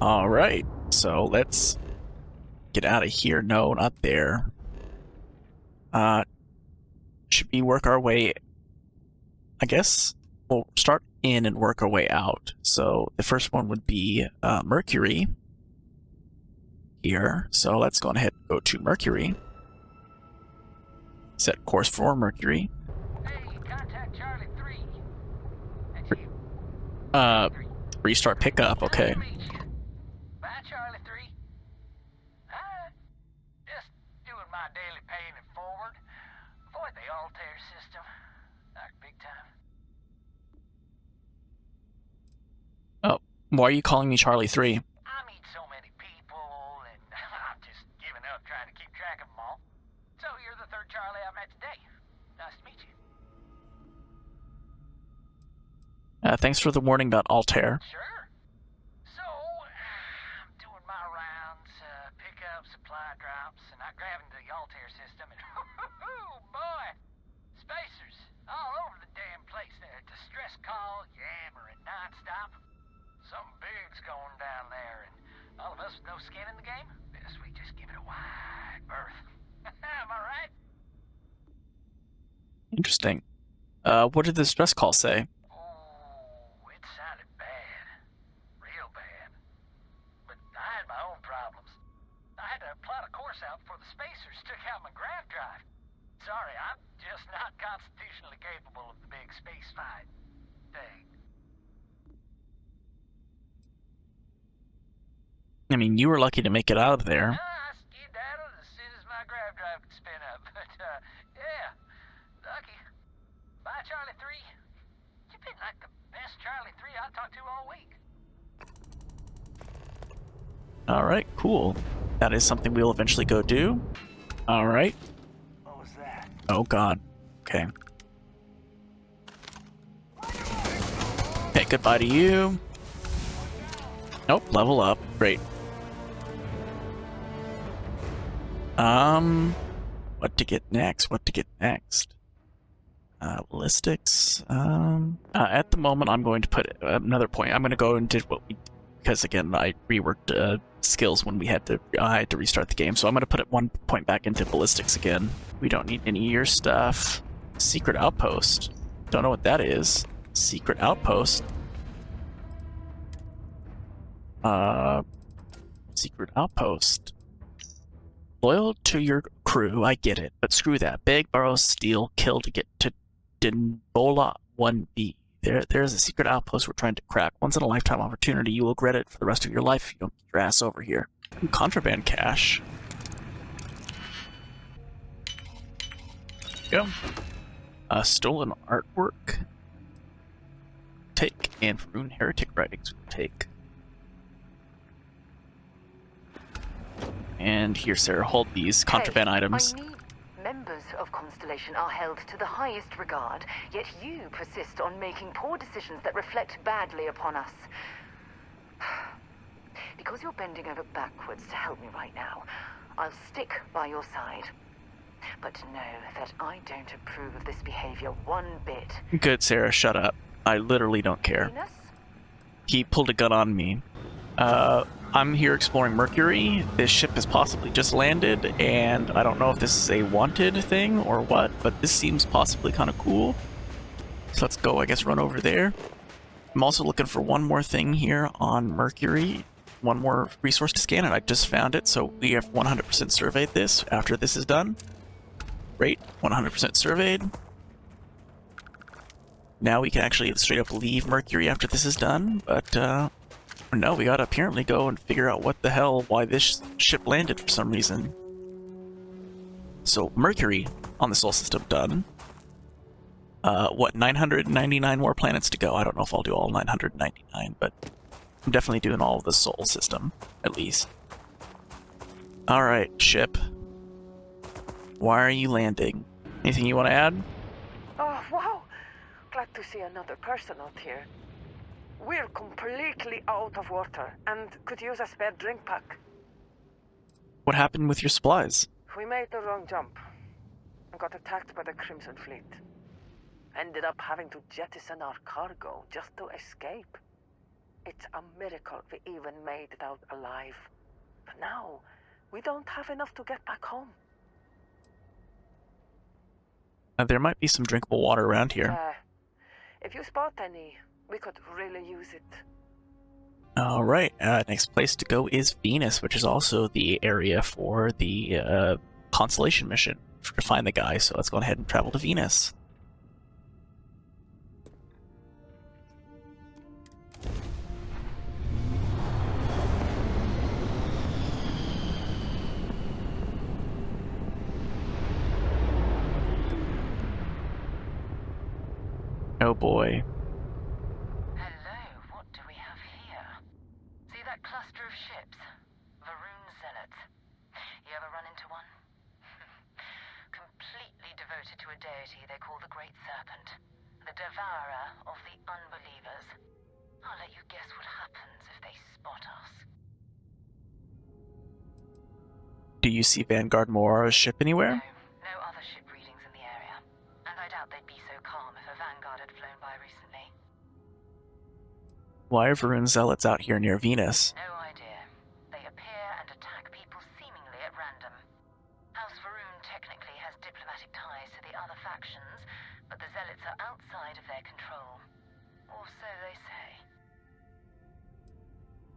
Alright, so let's get out of here. No, not there. Should we work our way... I guess we'll start in and work our way out. So the first one would be Mercury. Here. So let's go ahead and go to Mercury. Set course for Mercury. Hey, contact Charlie 3. That's you. Restart pickup, okay. Bye, Charlie 3. Hi. Just doing my daily paying it forward. Avoid the Altair system. Like big time. Oh, why are you calling me Charlie 3? I meet so many people, and I'm just giving up trying to keep track of them all. So you're the third Charlie I met today. Nice to meet you. Thanks for the warning about Altair. Sure. So, I'm doing my rounds, pick up supply drops, and I grab into the Altair system, and boy, spacers all over the damn place there. Distress call, yammering nonstop. Something big's going down there, and all of us with no skin in the game, best we just give it a wide berth. Am I right? Interesting. What did the stress call say? Oh, it sounded bad. Real bad. But I had my own problems. I had to plot a course out before the spacers took out my grav drive. Sorry, I'm just not constitutionally capable of the big space fight thing. I mean, you were lucky to make it out of there. I skedaddled as soon as my grav drive could spin up. But, yeah, lucky. Bye, Charlie 3. You've been like the best Charlie 3 I've talked to all week. Alright, cool. That is something we'll eventually go do. Alright. What was that? Oh god. Okay. Okay, goodbye to you. Nope, level up. Great. What to get next? What to get next? Ballistics. At the moment, I'm going to put another point. I'm going to go and did what we, because again, I reworked skills when I had to restart the game. So I'm going to put it 1 point back into ballistics again. We don't need any of your stuff. Secret outpost. Don't know what that is. Secret outpost. Secret outpost. Loyal to your crew, I get it, but screw that. Beg, borrow, steal, kill to get to Dinbola 1B. There's a secret outpost we're trying to crack. Once in a lifetime opportunity. You will regret it for the rest of your life if you don't get your ass over here. Contraband cache. Go. Stolen artwork. Take. And Rune heretic writings we'll take. And here, Sarah, hold these contraband items. Members of Constellation are held to the highest regard, yet you persist on making poor decisions that reflect badly upon us. Because you're bending over backwards to help me right now, I'll stick by your side. But know that I don't approve of this behavior one bit. Good, Sarah, shut up. I literally don't care. Venus? He pulled a gun on me. I'm here exploring Mercury. This ship has possibly just landed, and I don't know if this is a wanted thing or what, but this seems possibly kind of cool. So let's go, I guess, run over there. I'm also looking for one more thing here on Mercury. One more resource to scan, and I just found it, so we have 100% surveyed this after this is done. Great, 100% surveyed. Now we can actually straight up leave Mercury after this is done, but, no, we gotta apparently go and figure out why this ship landed for some reason. So, Mercury on the Sol system done. 999 more planets to go. I don't know if I'll do all 999, but I'm definitely doing all of the Sol system, at least. Alright, ship. Why are you landing? Anything you want to add? Oh, wow! Glad to see another person out here. We're completely out of water and could use a spare drink pack. What happened with your supplies? We made the wrong jump and got attacked by the Crimson Fleet. Ended up having to jettison our cargo just to escape. It's a miracle we even made it out alive. But now, we don't have enough to get back home. There might be some drinkable water around here. Yeah. If you spot any, we could really use it. Alright, next place to go is Venus, which is also the area for the Constellation mission to find the guy, so let's go ahead and travel to Venus. Oh boy. Hello, what do we have here? See that cluster of ships? Varun Zealots. You ever run into one? Completely devoted to a deity they call the Great Serpent, the devourer of the unbelievers. I'll let you guess what happens if they spot us. Do you see Vanguard Moara's ship anywhere? No other ship readings in the area. And I doubt they'd be so calm if a Vanguard had flown by recently. Why are Varun Zealots out here near Venus? No idea. They appear and attack people seemingly at random. House Varun technically has diplomatic ties to the other factions, but the Zealots are outside of their control. Or so they say.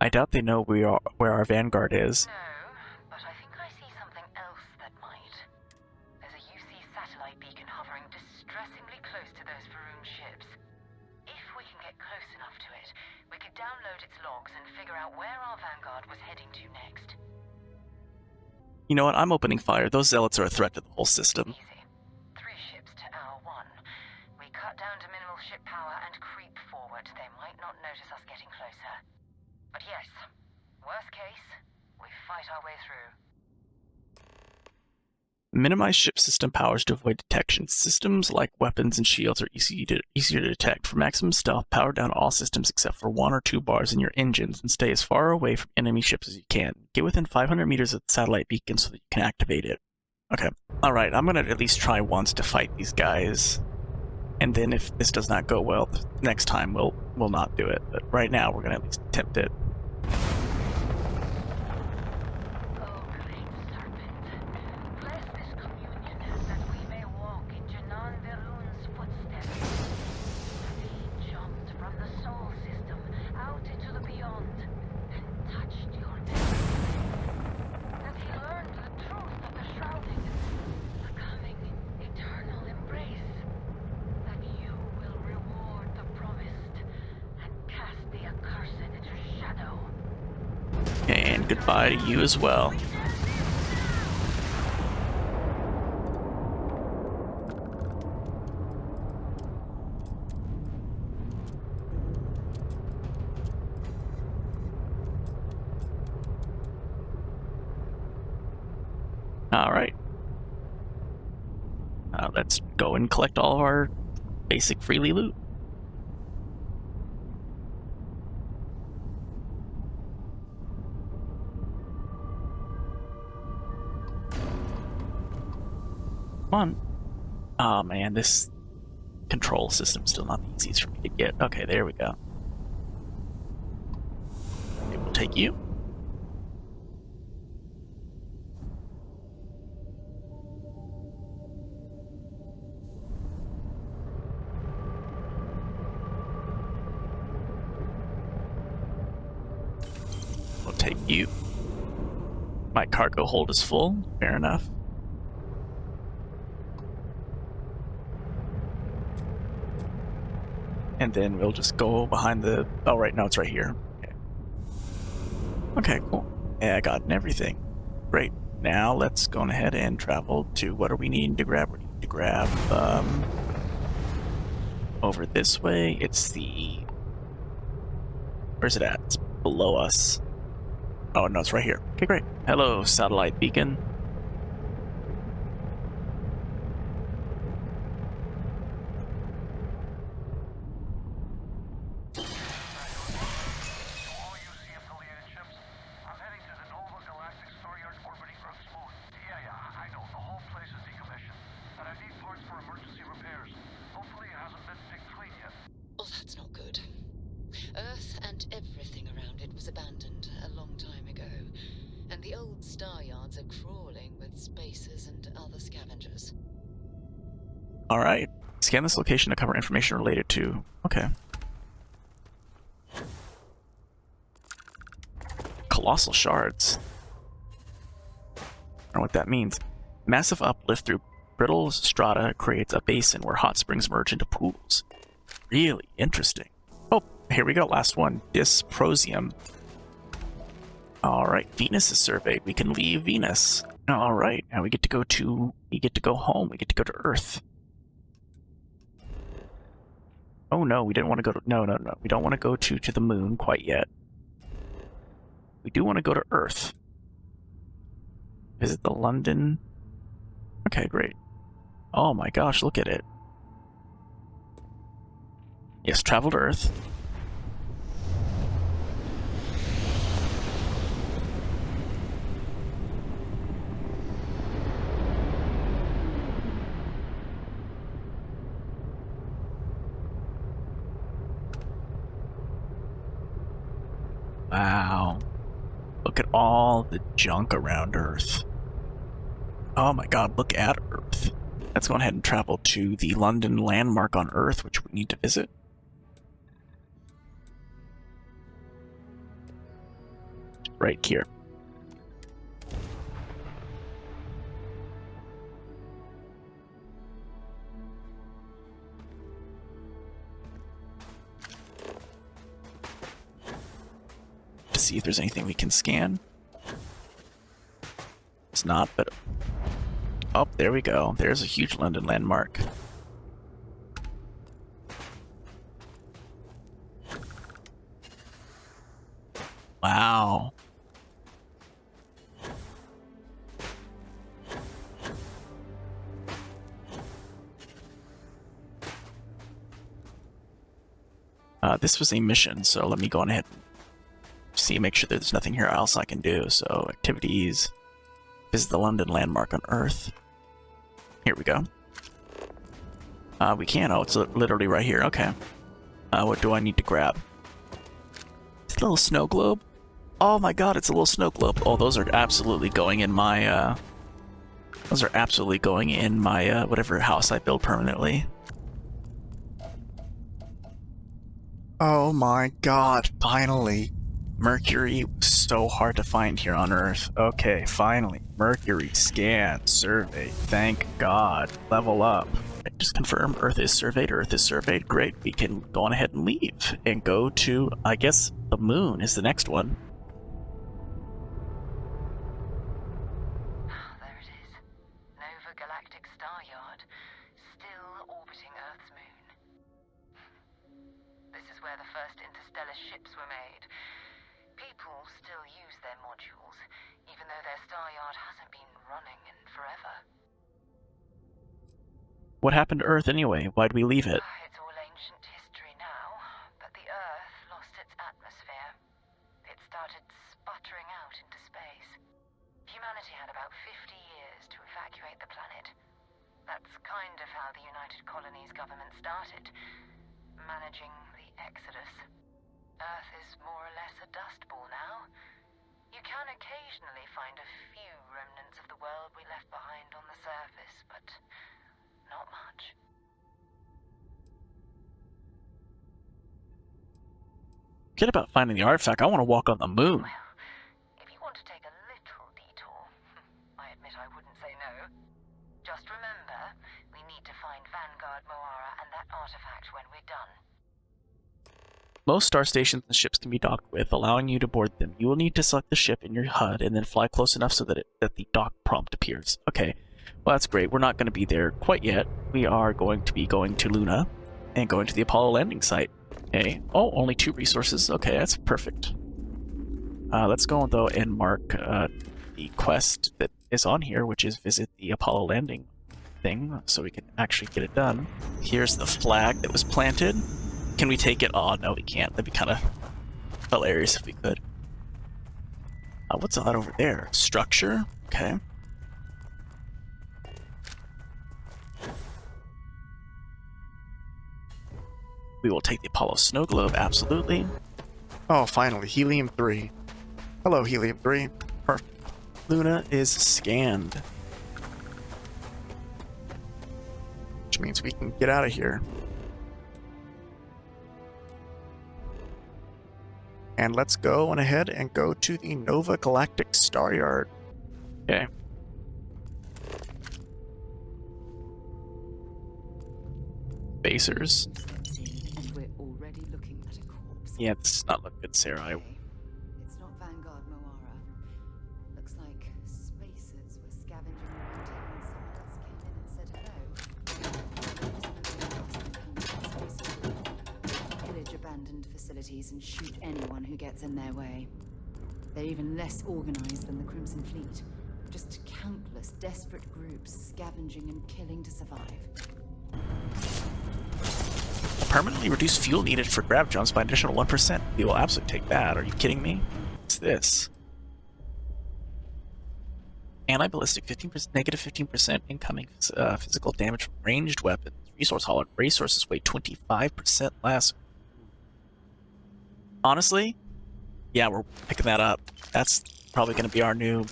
I doubt they know where our Vanguard is. No, but I think I see something else that might. There's a UC satellite beacon hovering distressingly close to those Varun ships. If we can get close enough to it, we could download its logs and figure out where our Vanguard was heading to next. You know what, I'm opening fire. Those Zealots are a threat to the whole system. Easy. 3 ships to our 1. We cut down to minimal ship power and creep forward. They might not notice us getting closer. But yes, worst case, we fight our way through. Minimize ship system powers to avoid detection. Systems like weapons and shields are easier to detect. For maximum stealth, power down all systems except for 1 or 2 bars in your engines and stay as far away from enemy ships as you can. Get within 500 meters of the satellite beacon so that you can activate it. Okay. Alright, I'm gonna at least try once to fight these guys. And then if this does not go well, next time we'll not do it. But right now, we're gonna at least attempt it. Oh, great serpent, bless this communion that we may walk in Janan Verun's footsteps. He jumped from the soul system out into the beyond and touched your belly. That he learned the truth of the shrouding, the coming eternal embrace. That you will reward the promised and cast the accursed into shadow. And goodbye to you as well. Alright. Let's go and collect all of our basic freely loot. Come on. Oh man, this control system's still not the easiest for me to get. Okay, there we go. It will take you. We'll take you. My cargo hold is full. Fair enough. And then we'll just go behind the... Oh, right, no, it's right here. Okay. Okay, cool. Yeah, I got everything. Great. Now let's go ahead and travel to... What are we needing to grab? We need to grab... over this way. It's the... Where's it at? It's below us. Oh, no, it's right here. Okay, great. Hello, satellite beacon. All UC-affiliated ships, I'm heading to the Nova Galactic Staryard orbiting Earth's moon. Yeah, I know. The whole place is decommissioned. And I need parts for emergency repairs. Hopefully it hasn't been picked clean yet. Oh, that's not good. Earth and every The old Staryards are crawling with spacers and other scavengers. Alright. Scan this location to cover information related to... Okay. Colossal shards. I don't know what that means. Massive uplift through brittle strata creates a basin where hot springs merge into pools. Really interesting. Oh, here we go. Last one. Dysprosium. Alright, Venus is surveyed. We can leave Venus. Alright, now we get to go home. We get to go to Earth. Oh no, we didn't want to go to... No. We don't want to go to the moon quite yet. We do want to go to Earth. Visit the London... Okay, great. Oh my gosh, look at it. Yes, travel to Earth. Wow. Look at all the junk around Earth. Oh my god, look at Earth. Let's go ahead and travel to the London landmark on Earth, which we need to visit. Right here. To see if there's anything we can scan. It's not, but... Oh, there we go. There's a huge London landmark. Wow. This was a mission, so let me go on ahead and see, make sure there's nothing here else I can do. So, activities. Visit the London landmark on Earth. Here we go. We can. Oh, it's literally right here. Okay. What do I need to grab? It's a little snow globe. Oh my god, it's a little snow globe. Oh, those are absolutely going in my, whatever house I build permanently. Oh my god, finally. Mercury was so hard to find here on Earth. Okay, finally. Mercury, scan, survey. Thank God. Level up. Just confirm Earth is surveyed. Earth is surveyed. Great. We can go on ahead and leave and go to, I guess, the moon is the next one. There it is. Nova Galactic Staryard, still orbiting Earth's moon. This is where the first interstellar ships were made. People still use their modules, even though their Staryard hasn't been running in forever. What happened to Earth anyway? Why'd we leave it? It's all ancient history now, but the Earth lost its atmosphere. It started sputtering out into space. Humanity had about 50 years to evacuate the planet. That's kind of how the United Colonies government started, managing the Exodus. Earth is more or less a dust ball now. You can occasionally find a few remnants of the world we left behind on the surface, but not much. Forget about finding the artifact. I want to walk on the moon. Well, if you want to take a little detour, I admit I wouldn't say no. Just remember, we need to find Vanguard Moara and that artifact when we're done. Most star stations and ships can be docked with, allowing you to board them. You will need to select the ship in your HUD and then fly close enough so that the dock prompt appears. Okay, well that's great. We're not going to be there quite yet. We are going to be going to Luna and going to the Apollo landing site. Okay. Oh, only 2 resources. Okay, that's perfect. Let's go though and mark the quest that is on here, which is visit the Apollo landing thing, so we can actually get it done. Here's the flag that was planted. Can we take it? Oh, no, we can't. That'd be kind of hilarious if we could. What's all that over there? Structure? Okay. We will take the Apollo snow globe, absolutely. Oh, finally, helium-3. Hello, helium-3. Perfect. Luna is scanned. Which means we can get out of here. And let's go on ahead and go to the Nova Galactic Staryard. Okay. Spacers. And we're already looking at a corpse. Yeah, this does not look good, Sarah. It's not Vanguard Moara. Looks like spacers were scavenging around here and someone else came in and said hello. Pillage abandoned facilities and shoot anyone who gets in their way. They're even less organized than the Crimson Fleet. Just countless desperate groups scavenging and killing to survive. Permanently reduce fuel needed for grab jumps by an additional 1%. We will absolutely take that. Are you kidding me? What's this? Anti-ballistic, 15%, negative 15% incoming physical damage from ranged weapons. Resource hauler. Resources weigh 25% less. Honestly, yeah, we're picking that up. That's probably going to be our new...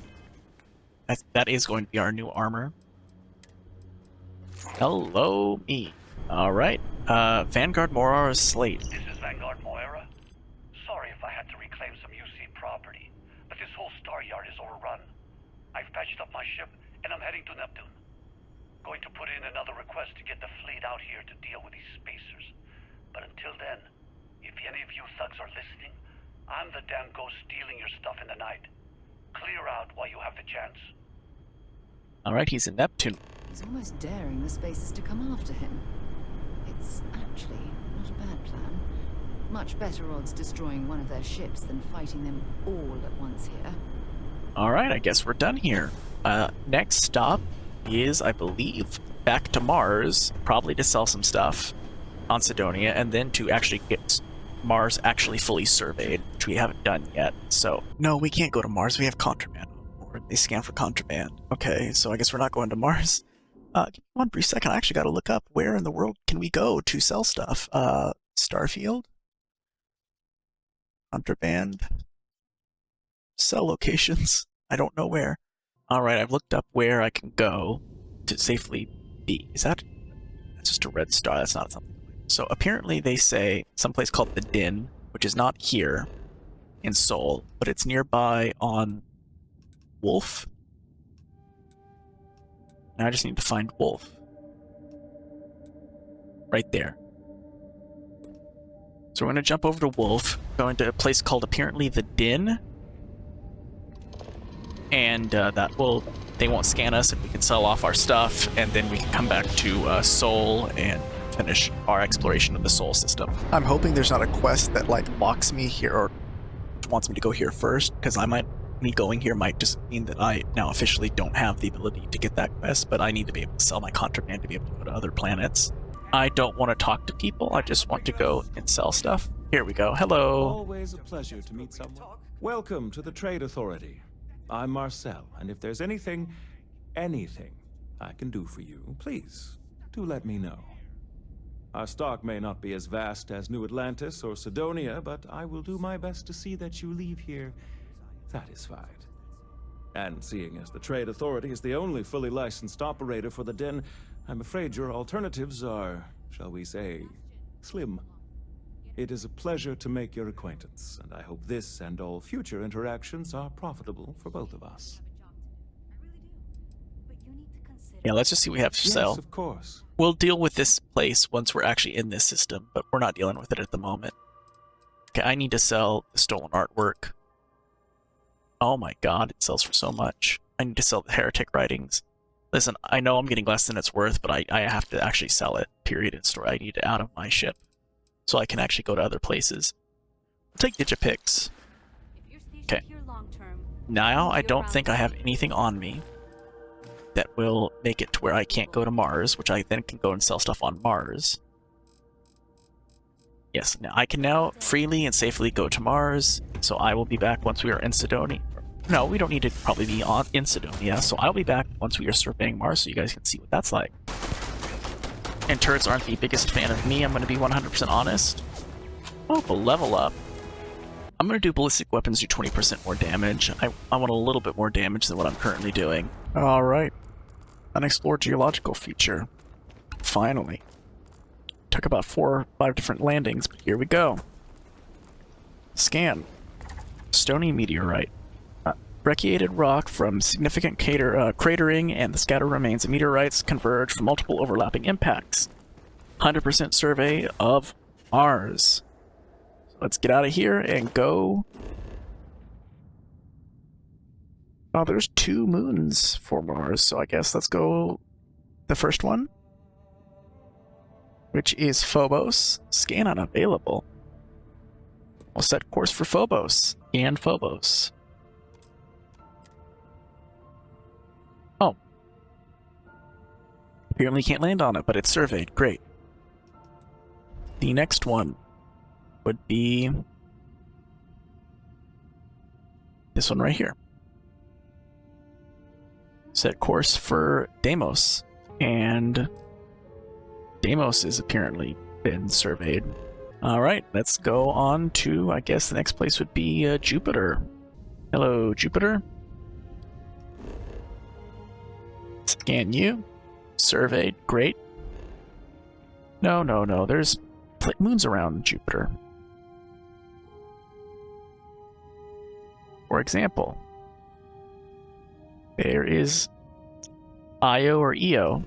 That is going to be our new armor. Hello, me. Alright. Vanguard Moara's slate. This is Vanguard Moara. Sorry if I had to reclaim some UC property, but this whole Staryard is overrun. I've patched up my ship, and I'm heading to Neptune. Going to put in another request to get the fleet out here to deal with these spacers. But until then, if any of you thugs are listening, I'm the damn ghost stealing your stuff in the night. Clear out while you have the chance. Alright, he's in Neptune. He's almost daring the spacers to come after him. It's actually not a bad plan. Much better odds destroying one of their ships than fighting them all at once here. Alright, I guess we're done here. Next stop is, I believe, back to Mars, probably to sell some stuff on Cydonia, and then to actually get Mars actually fully surveyed, which we haven't done yet. So, no, we can't go to Mars. We have contraband. Or they scan for contraband. Okay, so I guess we're not going to Mars. Give me one brief second. I actually got to look up where in the world can we go to sell stuff. Starfield? Contraband? Sell locations? I don't know where. Alright, I've looked up where I can go to safely be. Is that... That's just a red star. That's not something. So apparently they say someplace called the Din, which is not here in Seoul, but it's nearby on Wolf. Now I just need to find Wolf. Right there. So we're going to jump over to Wolf, go into a place called apparently the Din. And that will... They won't scan us and we can sell off our stuff, and then we can come back to Seoul and finish our exploration of the Sol system. I'm hoping there's not a quest that like locks me here or wants me to go here first, because me going here might just mean that I now officially don't have the ability to get that quest, but I need to be able to sell my contraband to be able to go to other planets. I don't want to talk to people, I just want to go and sell stuff. Here we go. Hello. Always a pleasure to meet someone. Welcome to the Trade Authority. I'm Marcel, and if there's anything I can do for you, please do let me know. Our stock may not be as vast as New Atlantis or Cydonia, but I will do my best to see that you leave here satisfied. And seeing as the Trade Authority is the only fully licensed operator for the Den, I'm afraid your alternatives are, shall we say, slim. It is a pleasure to make your acquaintance, and I hope this and all future interactions are profitable for both of us. Yeah, let's just see what we have to sell. Yes, of course. We'll deal with this place once we're actually in this system, but we're not dealing with it at the moment. Okay, I need to sell the stolen artwork. Oh my god, it sells for so much. I need to sell the heretic writings. Listen, I know I'm getting less than it's worth, but I have to actually sell it, period, and store. I need it out of my ship, so I can actually go to other places. I'll take Digipix. Okay. Now, I don't think I have anything on me that will make it to where I can't go to Mars, which I then can go and sell stuff on Mars. Yes, now I can now freely and safely go to Mars, so I will be back once we are in Cydonia. No, we don't need to probably be in Cydonia, so I'll be back once we are surveying Mars so you guys can see what that's like. And turrets aren't the biggest fan of me, I'm going to be 100% honest. Oh, but level up. I'm going to do ballistic weapons do 20% more damage. I want a little bit more damage than what I'm currently doing. Alright. Unexplored geological feature. Finally. Took about 4 or 5 different landings, but here we go. Scan. Stony meteorite. Brecciated rock from significant cratering and the scattered remains of meteorites converge from multiple overlapping impacts. 100% survey of Mars. Let's get out of here and go. Oh, there's 2 moons for Mars, so I guess let's go the first one, which is Phobos. Scan unavailable. We'll set course for Phobos and Phobos. Oh. Apparently can't land on it, but it's surveyed. Great. The next one would be this one right here. Set course for Deimos, and Deimos is apparently been surveyed. Alright, let's go on to, I guess the next place would be Jupiter. Hello, Jupiter. Scan you. Surveyed. Great. No, there's moons around Jupiter. For example, there is Io or Io.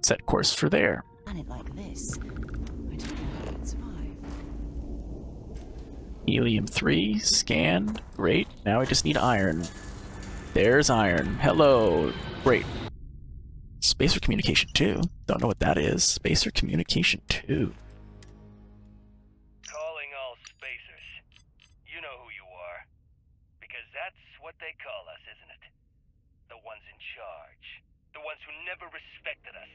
Set course for there. Planet like this, I don't know how it survive. Helium-3, scan. Great. Now we just need iron. There's iron. Hello. Great. Spacer communication 2. Don't know what that is. Spacer communication 2. Calling all spacers. You know who you are. Because that's what they call us, isn't it? The ones in charge. The ones who never respected us.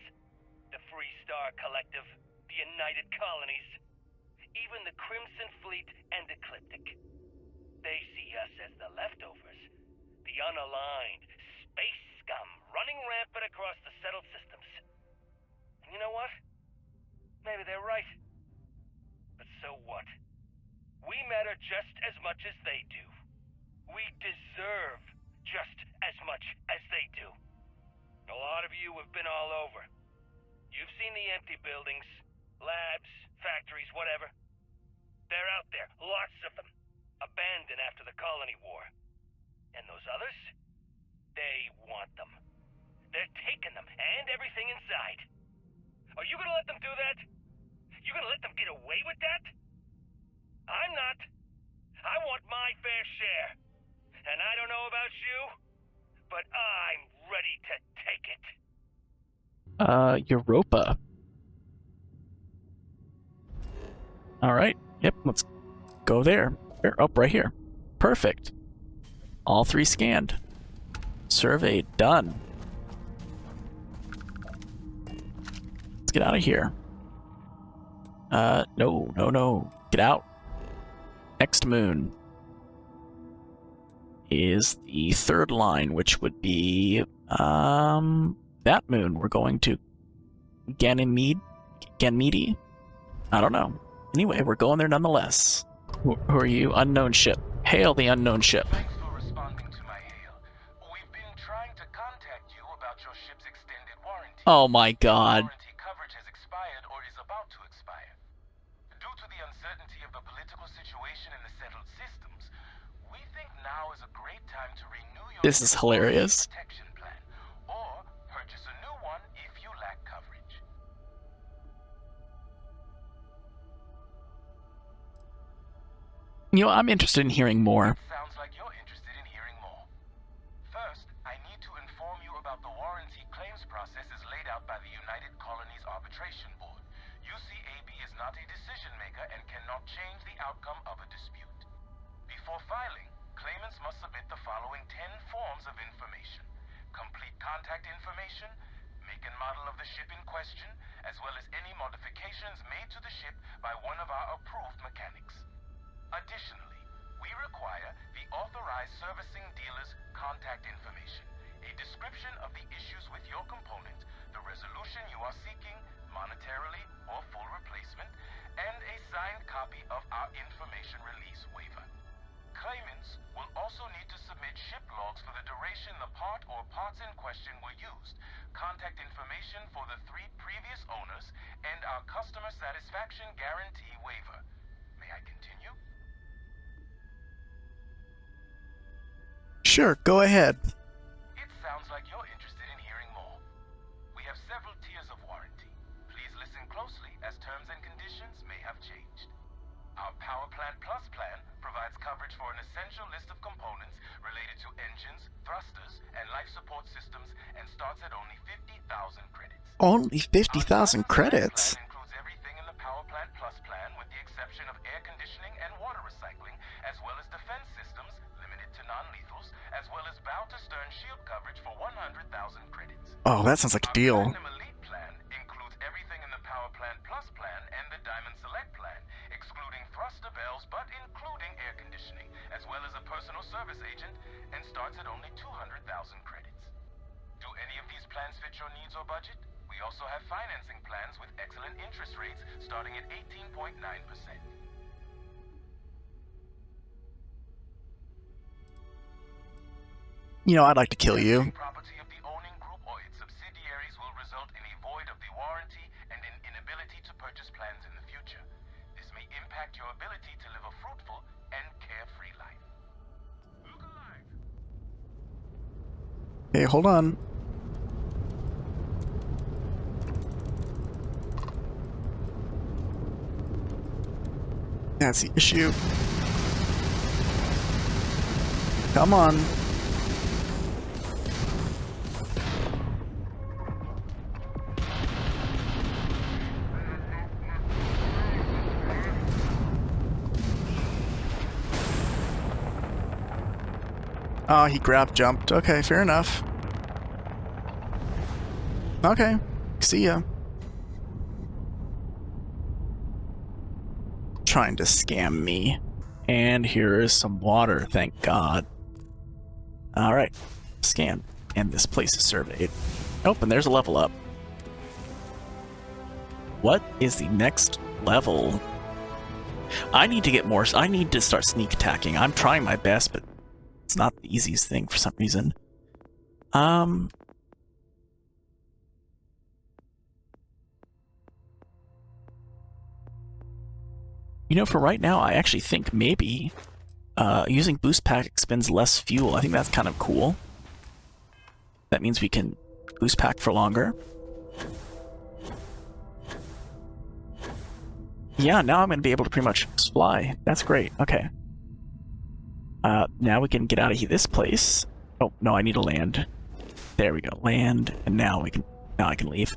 The Freestar Collective. The United Colonies. Even the Crimson Fleet and Ecliptic. They see us as the leftovers. The unaligned space scum running rampant across the settled systems. And you know what? Maybe they're right. But so what? We matter just as much as they do. We deserve just as much as they do. A lot of you have been all over. You've seen the empty buildings, labs, factories, whatever. They're out there, lots of them, abandoned after the colony war. And those others? They want them. They're taking them, and everything inside. Are you gonna let them do that? You gonna let them get away with that? I'm not. I want my fair share. And I don't know about you, but I'm ready to take it. Europa. Alright. Yep, let's go there. Oh, right here. Perfect. All 3 scanned. Survey done. Let's get out of here. No. Get out. Next moon is the 3rd line, which would be that moon. We're going to Ganymede. I don't know. Anyway, we're going there nonetheless. Who are you? Unknown ship. Hail the unknown ship. Thanks for responding to my hail. We've been trying to contact you about your ship's extended warranty. Oh my god. Warranty coverage has expired or is about to expire. Due to the uncertainty of the political situation in the settled systems, we think now is a great time to renew your This is hilarious. protection plan, or purchase a new one if you lack coverage. You know, I'm interested in hearing more. Sounds like you're interested in hearing more. First, I need to inform you about the warranty claims process as laid out by the United Colonies Arbitration Board. UCAB is not a decision maker and cannot change the outcome of a dispute. Before filing, claimants must submit the following 10 forms of information: complete contact information, make and model of the ship in question, as well as any modifications made to the ship by one of our approved mechanics. Additionally, we require the authorized servicing dealer's contact information, a description of the issues with your component, the resolution you are seeking, monetarily or full replacement, and a signed copy of our information release waiver. Claimants will also need to submit ship logs for the duration the part or parts in question were used, contact information for the 3 previous owners, and our customer satisfaction guarantee waiver. May I continue? Sure, go ahead. It sounds like you're interested in hearing more. We have several tiers of warranty. Please listen closely as terms and conditions may have changed. Our Power Plant Plus plan provides coverage for an essential list of components related to engines, thrusters, and life support systems and starts at only 50,000 credits. Only 50,000 Our credits? plan includes everything in the Power Plant Plus plan with the exception of air conditioning and water recycling, as well as defense systems, limited to non-lethals, as well as bow-to-stern shield coverage for 100,000 credits. Oh, that sounds like a deal. Our Platinum Elite plan includes everything in the Power Plant Plus plan and the Diamond Select plan, excluding thruster bells but including air conditioning, as well as a personal service agent, and starts at only 200,000 credits. Do any of these plans fit your needs or budget? We also have financing plans with excellent interest rates starting at 18.9%. You know, I'd like to kill you. Property of the owning group or its subsidiaries will result in a void of the warranty and an inability to purchase plans in the future. This may impact your ability to live a fruitful and carefree life. Look alive. Hey, hold on. That's the issue. Come on. Oh, he jumped. Okay, fair enough. Okay, see ya. Trying to scam me. And here is some water, thank God. Alright, scan. And this place is surveyed. Oh, and there's a level up. What is the next level? I need to get more. I need to start sneak attacking. I'm trying my best, but it's not the easiest thing for some reason. You know, for right now, I actually think maybe using boost pack expends less fuel. I think that's kind of cool. That means we can boost pack for longer. Yeah, now I'm going to be able to pretty much fly. That's great. Okay. Now we can get out of this place. Oh, no, I need to land. There we go. Land, and now I can leave.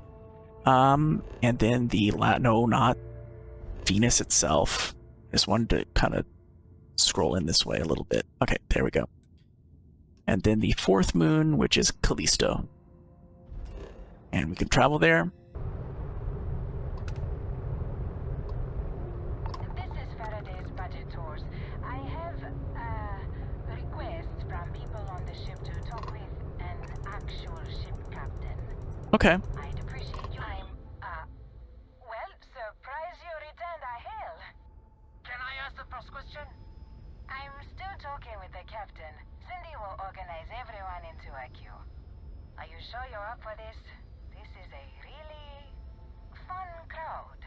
And then the not Venus itself. Just wanted to kind of scroll in this way a little bit. Okay, there we go. And then the 4th moon, which is Callisto. And we can travel there. This is Faraday's budget tours. I have requests from people on the ship to talk with an actual ship captain. Okay. I'd appreciate you. Well, surprise you returned a hail. Can I ask the first question? I'm still talking with the captain. Cindy will organize everyone into a queue. Are you sure you're up for this? This is a really fun crowd.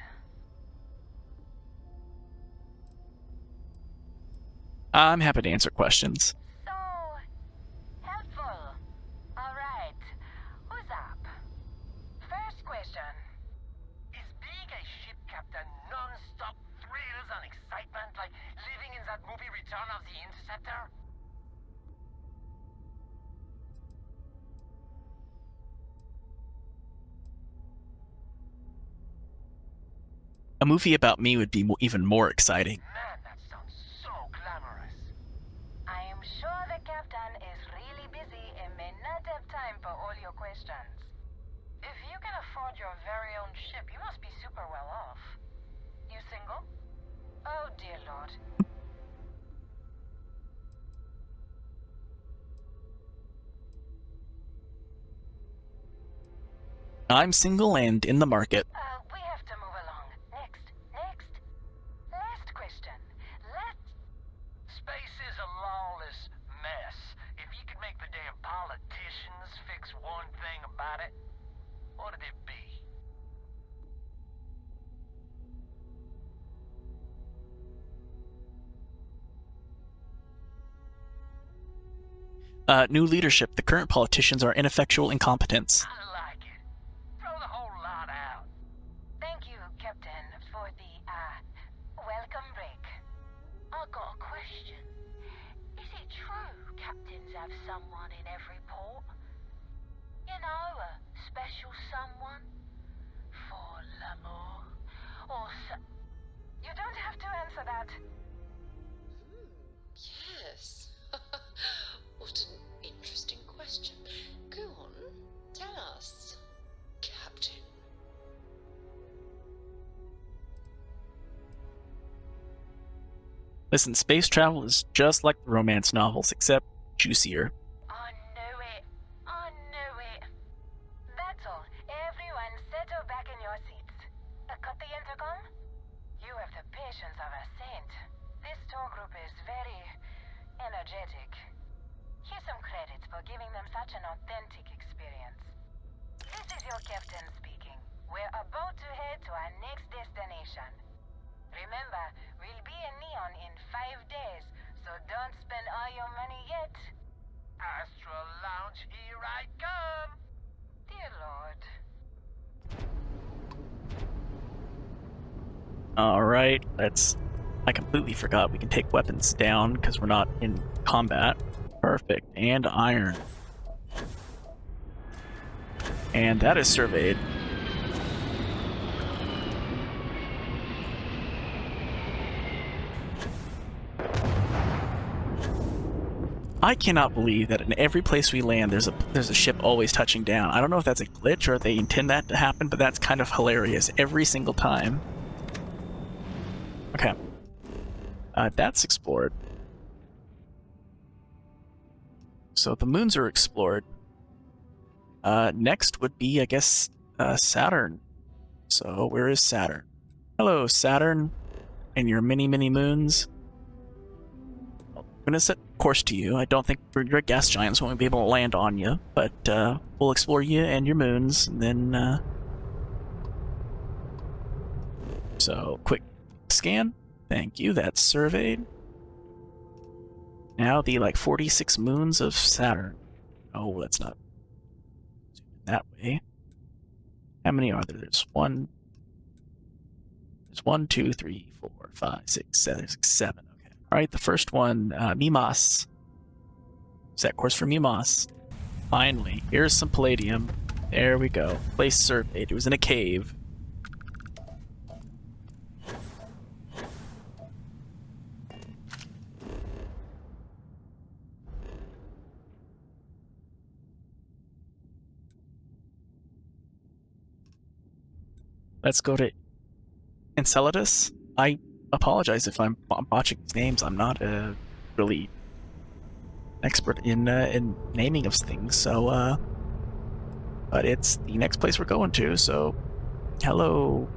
I'm happy to answer questions. So helpful. All right. Who's up? First question. Is being a ship captain non-stop thrills and excitement like living in that movie Return of the Interceptor? A movie about me would be even more exciting. Man, that sounds so glamorous. I am sure the captain is really busy and may not have time for all your questions. If you can afford your very own ship, you must be super well off. You single? Oh dear Lord. I'm single and in the market. New leadership. The current politicians are ineffectual incompetents. I like it. Throw the whole lot out. Thank you, Captain, for the, welcome break. I got a question. Is it true captains have someone in every port? You know, a special someone? For l'amour? Or You don't have to answer that. Yes. What an interesting question. Go on, tell us, Captain. Listen, space travel is just like the romance novels, except juicier. I knew it. I knew it. That's all. Everyone settle back in your seats. Cut the intercom? You have the patience of a saint. This tour group is very energetic. Here's some credits for giving them such an authentic experience. This is your captain speaking. We're about to head to our next destination. Remember, we'll be in Neon in 5 days, so don't spend all your money yet. Astral Lounge, here I come. Dear Lord. Alright, I completely forgot we can take weapons down because we're not in combat. Perfect. And iron. And that is surveyed. I cannot believe that in every place we land, there's a ship always touching down. I don't know if that's a glitch or if they intend that to happen, but that's kind of hilarious every single time. Okay. That's explored. So the moons are explored. Next would be, I guess, Saturn. So where is Saturn? Hello, Saturn, and your many, many moons. I'm gonna set course to you. I don't think you're a gas giant, so we won't be able to land on you, but we'll explore you and your moons, and then so quick scan. Thank you. That's surveyed. Now the 46 moons of Saturn. Oh, that's not that way. How many are there? There's 1, 2, 3, 4, 5, 6, 7. 7. Okay. All right. The first one, Mimas. Set course for Mimas. Finally, here's some palladium. There we go. Place surveyed. It was in a cave. Let's go to Enceladus. I apologize if I'm botching these names. I'm not really expert in naming of things. So, but it's the next place we're going to. So, hello,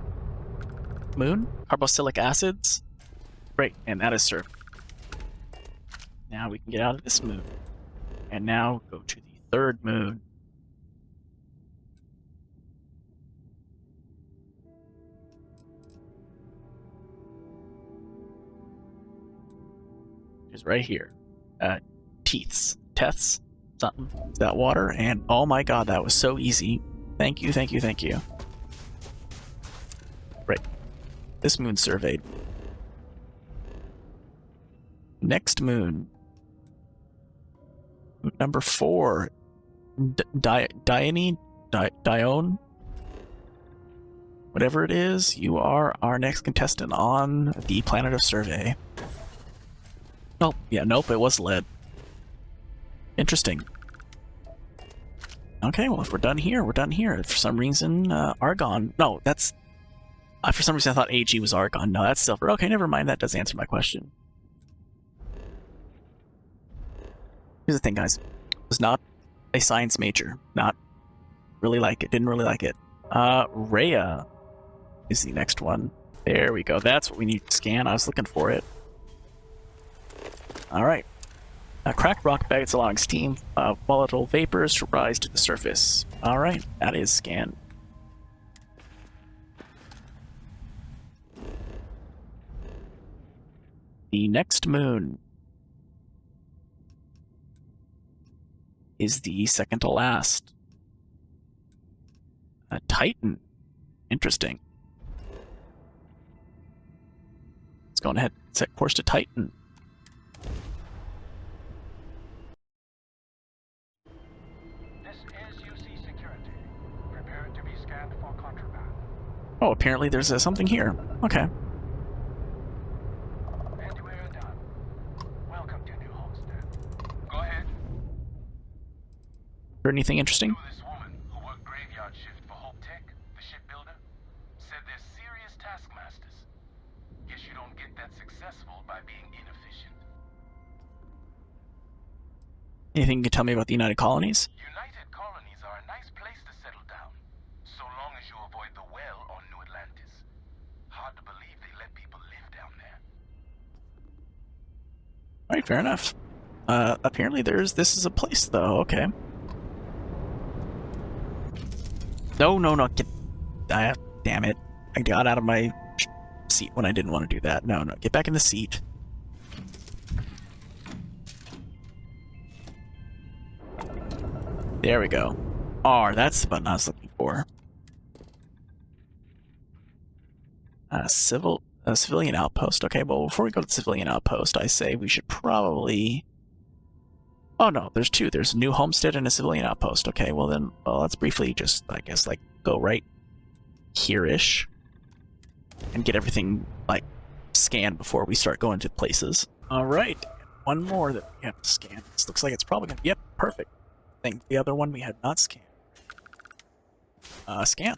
moon. Carboxylic acids. Great, and that is served. Now we can get out of this moon, and now go to the third moon. Is right here. Tethys, something. Is that water? And oh my god, that was so easy. Thank you, thank you, thank you. Right. This moon surveyed. Next moon. Number 4. Dione? Dione? Whatever it is, you are our next contestant on the planet of survey. Oh, yeah, nope, it was lead. Interesting. Okay, well, if we're done here, we're done here. For some reason, Argon... No, that's... for some reason, I thought AG was Argon. No, that's silver. Okay, never mind. That does answer my question. Here's the thing, guys. I was not a science major. Not really like it. Didn't really like it. Rhea is the next one. There we go. That's what we need to scan. I was looking for it. Alright. Cracked rock bags allowing steam, volatile vapors to rise to the surface. Alright, that is scanned. The next moon. is the second to last. A Titan. Interesting. Let's go ahead and set course to Titan. This is UC Security. Prepare to be scanned for contraband. Oh, apparently there's something here. Okay. And we're done. Welcome to New Homestead. Go ahead. Heard anything interesting? Know this woman who worked graveyard shift for Hope Tech, the shipbuilder? Said they're serious taskmasters. Guess you don't get that successful by being inefficient. Anything you can tell me about the United Colonies? United Colonies are a nice place to settle down, so long as you avoid the well on New Atlantis. Hard to believe they let people live down there. Alright, fair enough. Apparently this is a place, though. Okay. No, get... damn it. I got out of my seat when I didn't want to do that. No, get back in the seat. There we go. R, that's the button I was looking for. Civilian outpost. Okay, well, before we go to the civilian outpost, I say we should probably... Oh no, there's two. There's a new homestead and a civilian outpost. Okay, well then, let's briefly just, I guess, like, go right here-ish. And get everything, like, scanned before we start going to places. Alright, one more that we have to scan. This looks like it's probably gonna... Yep, perfect. I think the other one we had not scanned. Scan.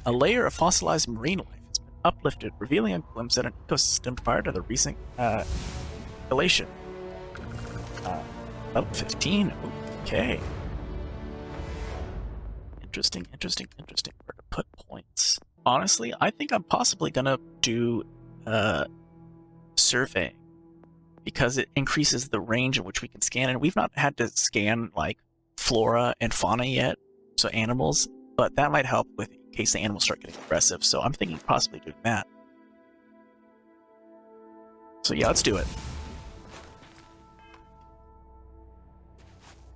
A layer of fossilized marine life has been uplifted, revealing a glimpse at an ecosystem prior to the recent Constellation. Level 15. Okay. Interesting. Where to put points? Honestly, I think I'm possibly gonna do survey because it increases the range in which we can scan, and we've not had to scan like flora and fauna yet, so animals, but that might help with in case the animals start getting aggressive. So I'm thinking possibly doing that. So yeah, let's do it.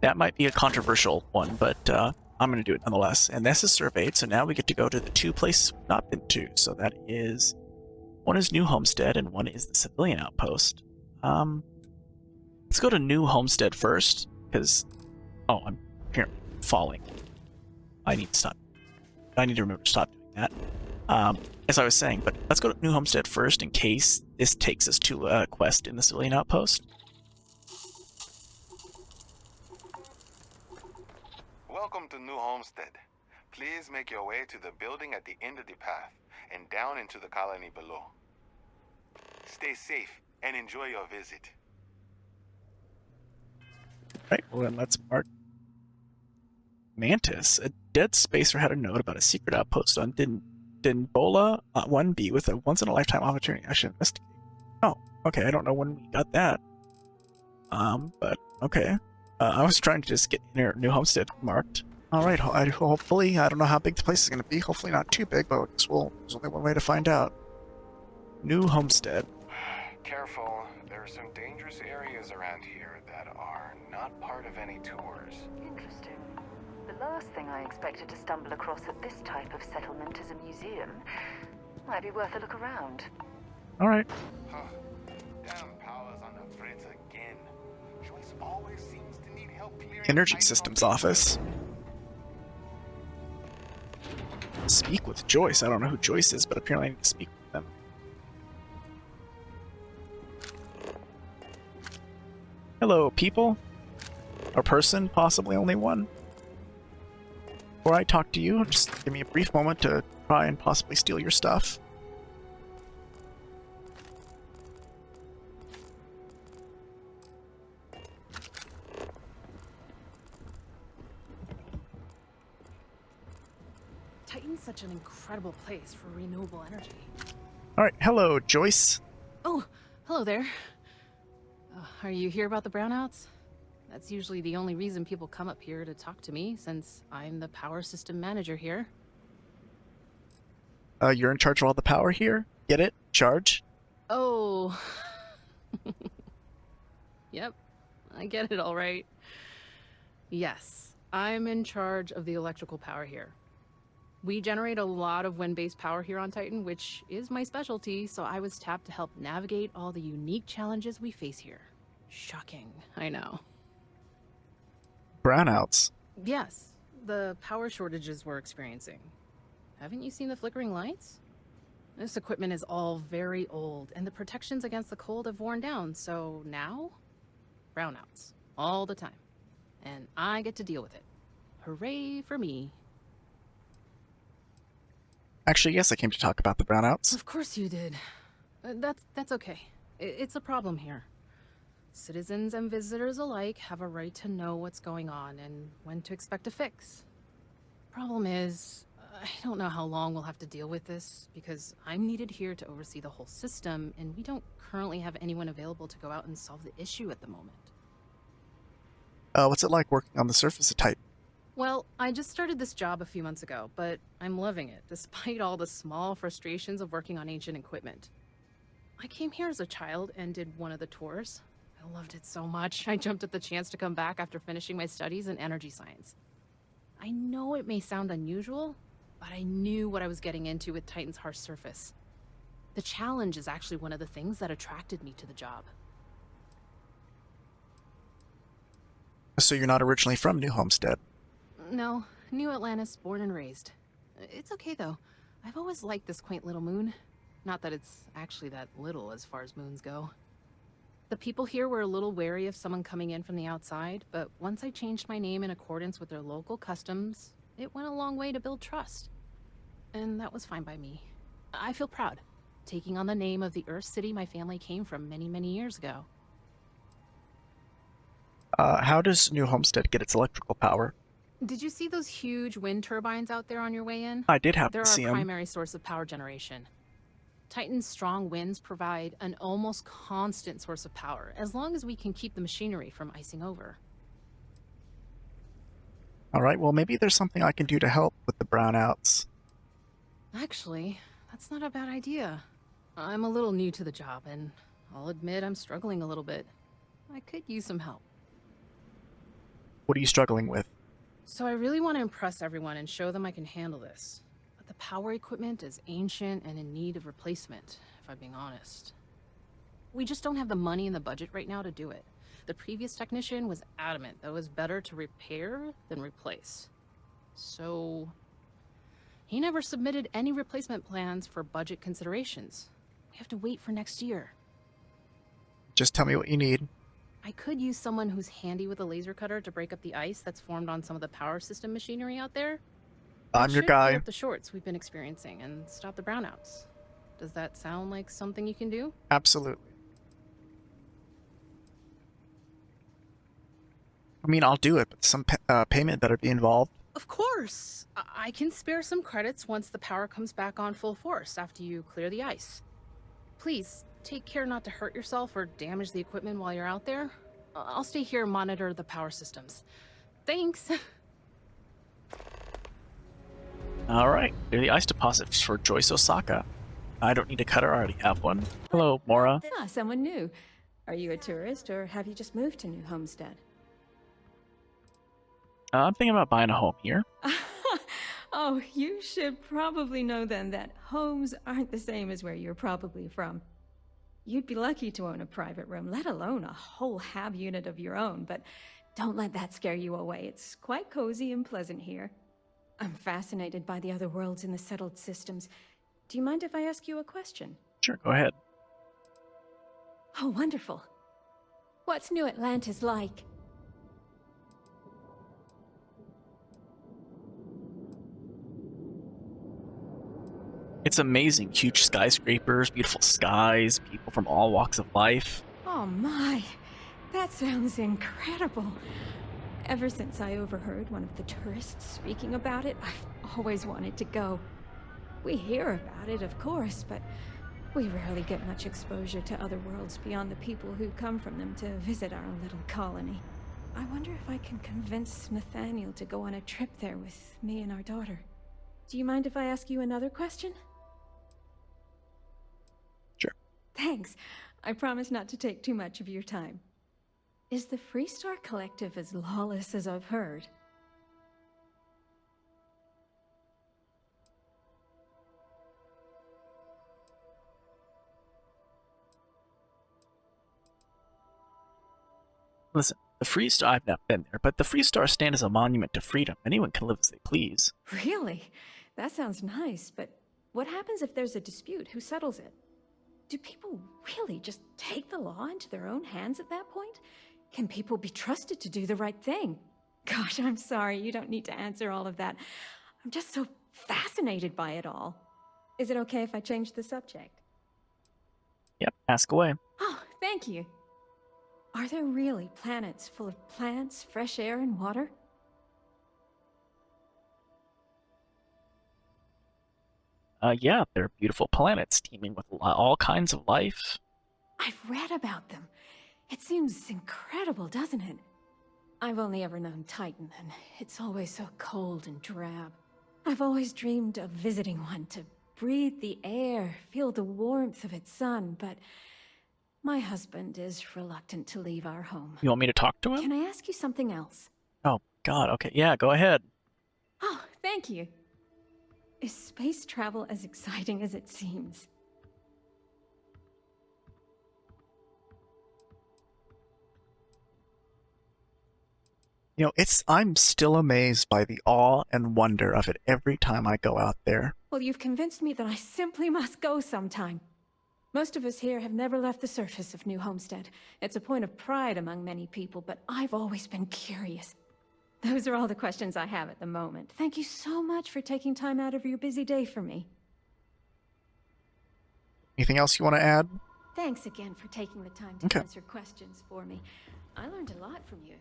That might be a controversial one, but I'm going to do it nonetheless. And this is surveyed, so now we get to go to the two places we've not been to. So that is, one is New Homestead and one is the civilian outpost. Let's go to New Homestead first, because, oh, I'm here falling. I need to stop. I need to remember to stop doing that. As I was saying, but let's go to New Homestead first in case this takes us to a quest in the civilian outpost. Welcome to New Homestead. Please make your way to the building at the end of the path and down into the colony below. Stay safe and enjoy your visit. Right, well then let's mark Mantis. A dead spacer had a note about a secret outpost on Dinbola 1B with a once-in-a-lifetime opportunity. I should investigate. Oh, okay, I don't know when we got that. But, okay. I was trying to just get near New Homestead marked. Alright, hopefully, I don't know how big the place is going to be. Hopefully not too big, but I guess there's only one way to find out. New Homestead. Careful, there are some dangerous areas around here that are not part of any tours. Interesting. The last thing I expected to stumble across at this type of settlement is a museum. Might be worth a look around. Alright. Huh. Damn powers on the fritz again. Joyce always seems to need help clearing Energy Systems Office. Speak with Joyce. I don't know who Joyce is, but apparently I need to speak with them. Hello, people. Or person, possibly only one. Before I talk to you, just give me a brief moment to try and possibly steal your stuff. Titan's such an incredible place for renewable energy. Alright, hello, Joyce. Oh, hello there. Are you here about the brownouts? That's usually the only reason people come up here to talk to me, since I'm the power system manager here. You're in charge of all the power here? Get it? Charge? Oh. Yep, I get it all right. Yes, I'm in charge of the electrical power here. We generate a lot of wind-based power here on Titan, which is my specialty, so I was tapped to help navigate all the unique challenges we face here. Shocking, I know. Brownouts. Yes, the power shortages we're experiencing. Haven't you seen the flickering lights? This equipment is all very old, and the protections against the cold have worn down, so now? Brownouts. All the time. And I get to deal with it. Hooray for me. Actually, yes, I came to talk about the brownouts. Of course you did. That's okay. It's a problem here. Citizens and visitors alike have a right to know what's going on and when to expect a fix. Problem is, I don't know how long we'll have to deal with this, because I'm needed here to oversee the whole system, and we don't currently have anyone available to go out and solve the issue at the moment. What's it like working on the surface of Titan? Well, I just started this job a few months ago, but I'm loving it, despite all the small frustrations of working on ancient equipment. I came here as a child and did one of the tours. I loved it so much, I jumped at the chance to come back after finishing my studies in energy science. I know it may sound unusual, but I knew what I was getting into with Titan's harsh surface. The challenge is actually one of the things that attracted me to the job. So you're not originally from New Homestead? No, New Atlantis, born and raised. It's okay though. I've always liked this quaint little moon. Not that it's actually that little as far as moons go. The people here were a little wary of someone coming in from the outside, but once I changed my name in accordance with their local customs, it went a long way to build trust. And that was fine by me. I feel proud, taking on the name of the Earth city my family came from many, many years ago. How does New Homestead get its electrical power? Did you see those huge wind turbines out there on your way in? I did happen They're to see our them. primary source of power generation. Titan's strong winds provide an almost constant source of power, as long as we can keep the machinery from icing over. Alright, well maybe there's something I can do to help with the brownouts. Actually, that's not a bad idea. I'm a little new to the job, and I'll admit I'm struggling a little bit. I could use some help. What are you struggling with? So I really want to impress everyone and show them I can handle this. But the power equipment is ancient and in need of replacement, if I'm being honest. We just don't have the money in the budget right now to do it. The previous technician was adamant that it was better to repair than replace. So he never submitted any replacement plans for budget considerations. We have to wait for next year. Just tell me what you need. I could use someone who's handy with a laser cutter to break up the ice that's formed on some of the power system machinery out there. I'm your guy. Clear up the shorts we've been experiencing and stop the brownouts. Does that sound like something you can do? Absolutely. I mean, I'll do it, but some payment better be involved. Of course! I can spare some credits once the power comes back on full force after you clear the ice. Please, take care not to hurt yourself or damage the equipment while you're out there. I'll stay here and monitor the power systems. Thanks! Alright, here are the ice deposits for Joyce, Osaka. I don't need a cutter, I already have one. Hello, Moara. Ah, someone new. Are you a tourist, or have you just moved to New Homestead? I'm thinking about buying a home here. Oh, you should probably know then that homes aren't the same as where you're probably from. You'd be lucky to own a private room, let alone a whole hab unit of your own, but don't let that scare you away. It's quite cozy and pleasant here. I'm fascinated by the other worlds in the settled systems. Do you mind if I ask you a question? Sure, go ahead. Oh, wonderful. What's New Atlantis like? It's amazing. Huge skyscrapers, beautiful skies, people from all walks of life. Oh my, that sounds incredible. Ever since I overheard one of the tourists speaking about it, I've always wanted to go. We hear about it, of course, but we rarely get much exposure to other worlds beyond the people who come from them to visit our little colony. I wonder if I can convince Nathaniel to go on a trip there with me and our daughter. Do you mind if I ask you another question? Sure. Thanks. I promise not to take too much of your time. Is the Freestar Collective as lawless as I've heard? Listen, the Freestar, I've not been there, but the Freestar stand as a monument to freedom. Anyone can live as they please. Really? That sounds nice, but what happens if there's a dispute? Who settles it? Do people really just take the law into their own hands at that point? Can people be trusted to do the right thing? Gosh, I'm sorry, you don't need to answer all of that. I'm just so fascinated by it all. Is it okay if I change the subject? Yep, ask away. Oh, thank you. Are there really planets full of plants, fresh air, and water? Yeah, they're beautiful planets teeming with all kinds of life. I've read about them. It seems incredible, doesn't it? I've only ever known Titan, and it's always so cold and drab. I've always dreamed of visiting one to breathe the air, feel the warmth of its sun, but my husband is reluctant to leave our home. You want me to talk to him? Can I ask you something else? Oh, God, okay. Yeah, go ahead. Oh, thank you. Is space travel as exciting as it seems? You know, I'm still amazed by the awe and wonder of it every time I go out there. Well, you've convinced me that I simply must go sometime. Most of us here have never left the surface of New Homestead. It's a point of pride among many people, but I've always been curious. Those are all the questions I have at the moment. Thank you so much for taking time out of your busy day for me. Anything else you want to add? Thanks again for taking the time to answer questions for me. I learned a lot from you.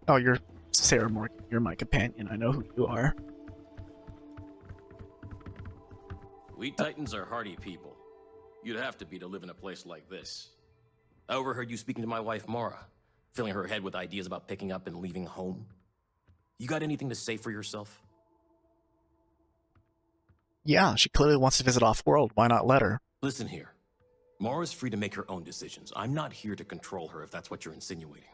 Oh, you're Sarah Morgan. You're my companion. I know who you are. We Titans are hardy people. You'd have to be to live in a place like this. I overheard you speaking to my wife, Moara, filling her head with ideas about picking up and leaving home. You got anything to say for yourself? Yeah, she clearly wants to visit off-world. Why not let her? Listen here. Moara's free to make her own decisions. I'm not here to control her if that's what you're insinuating.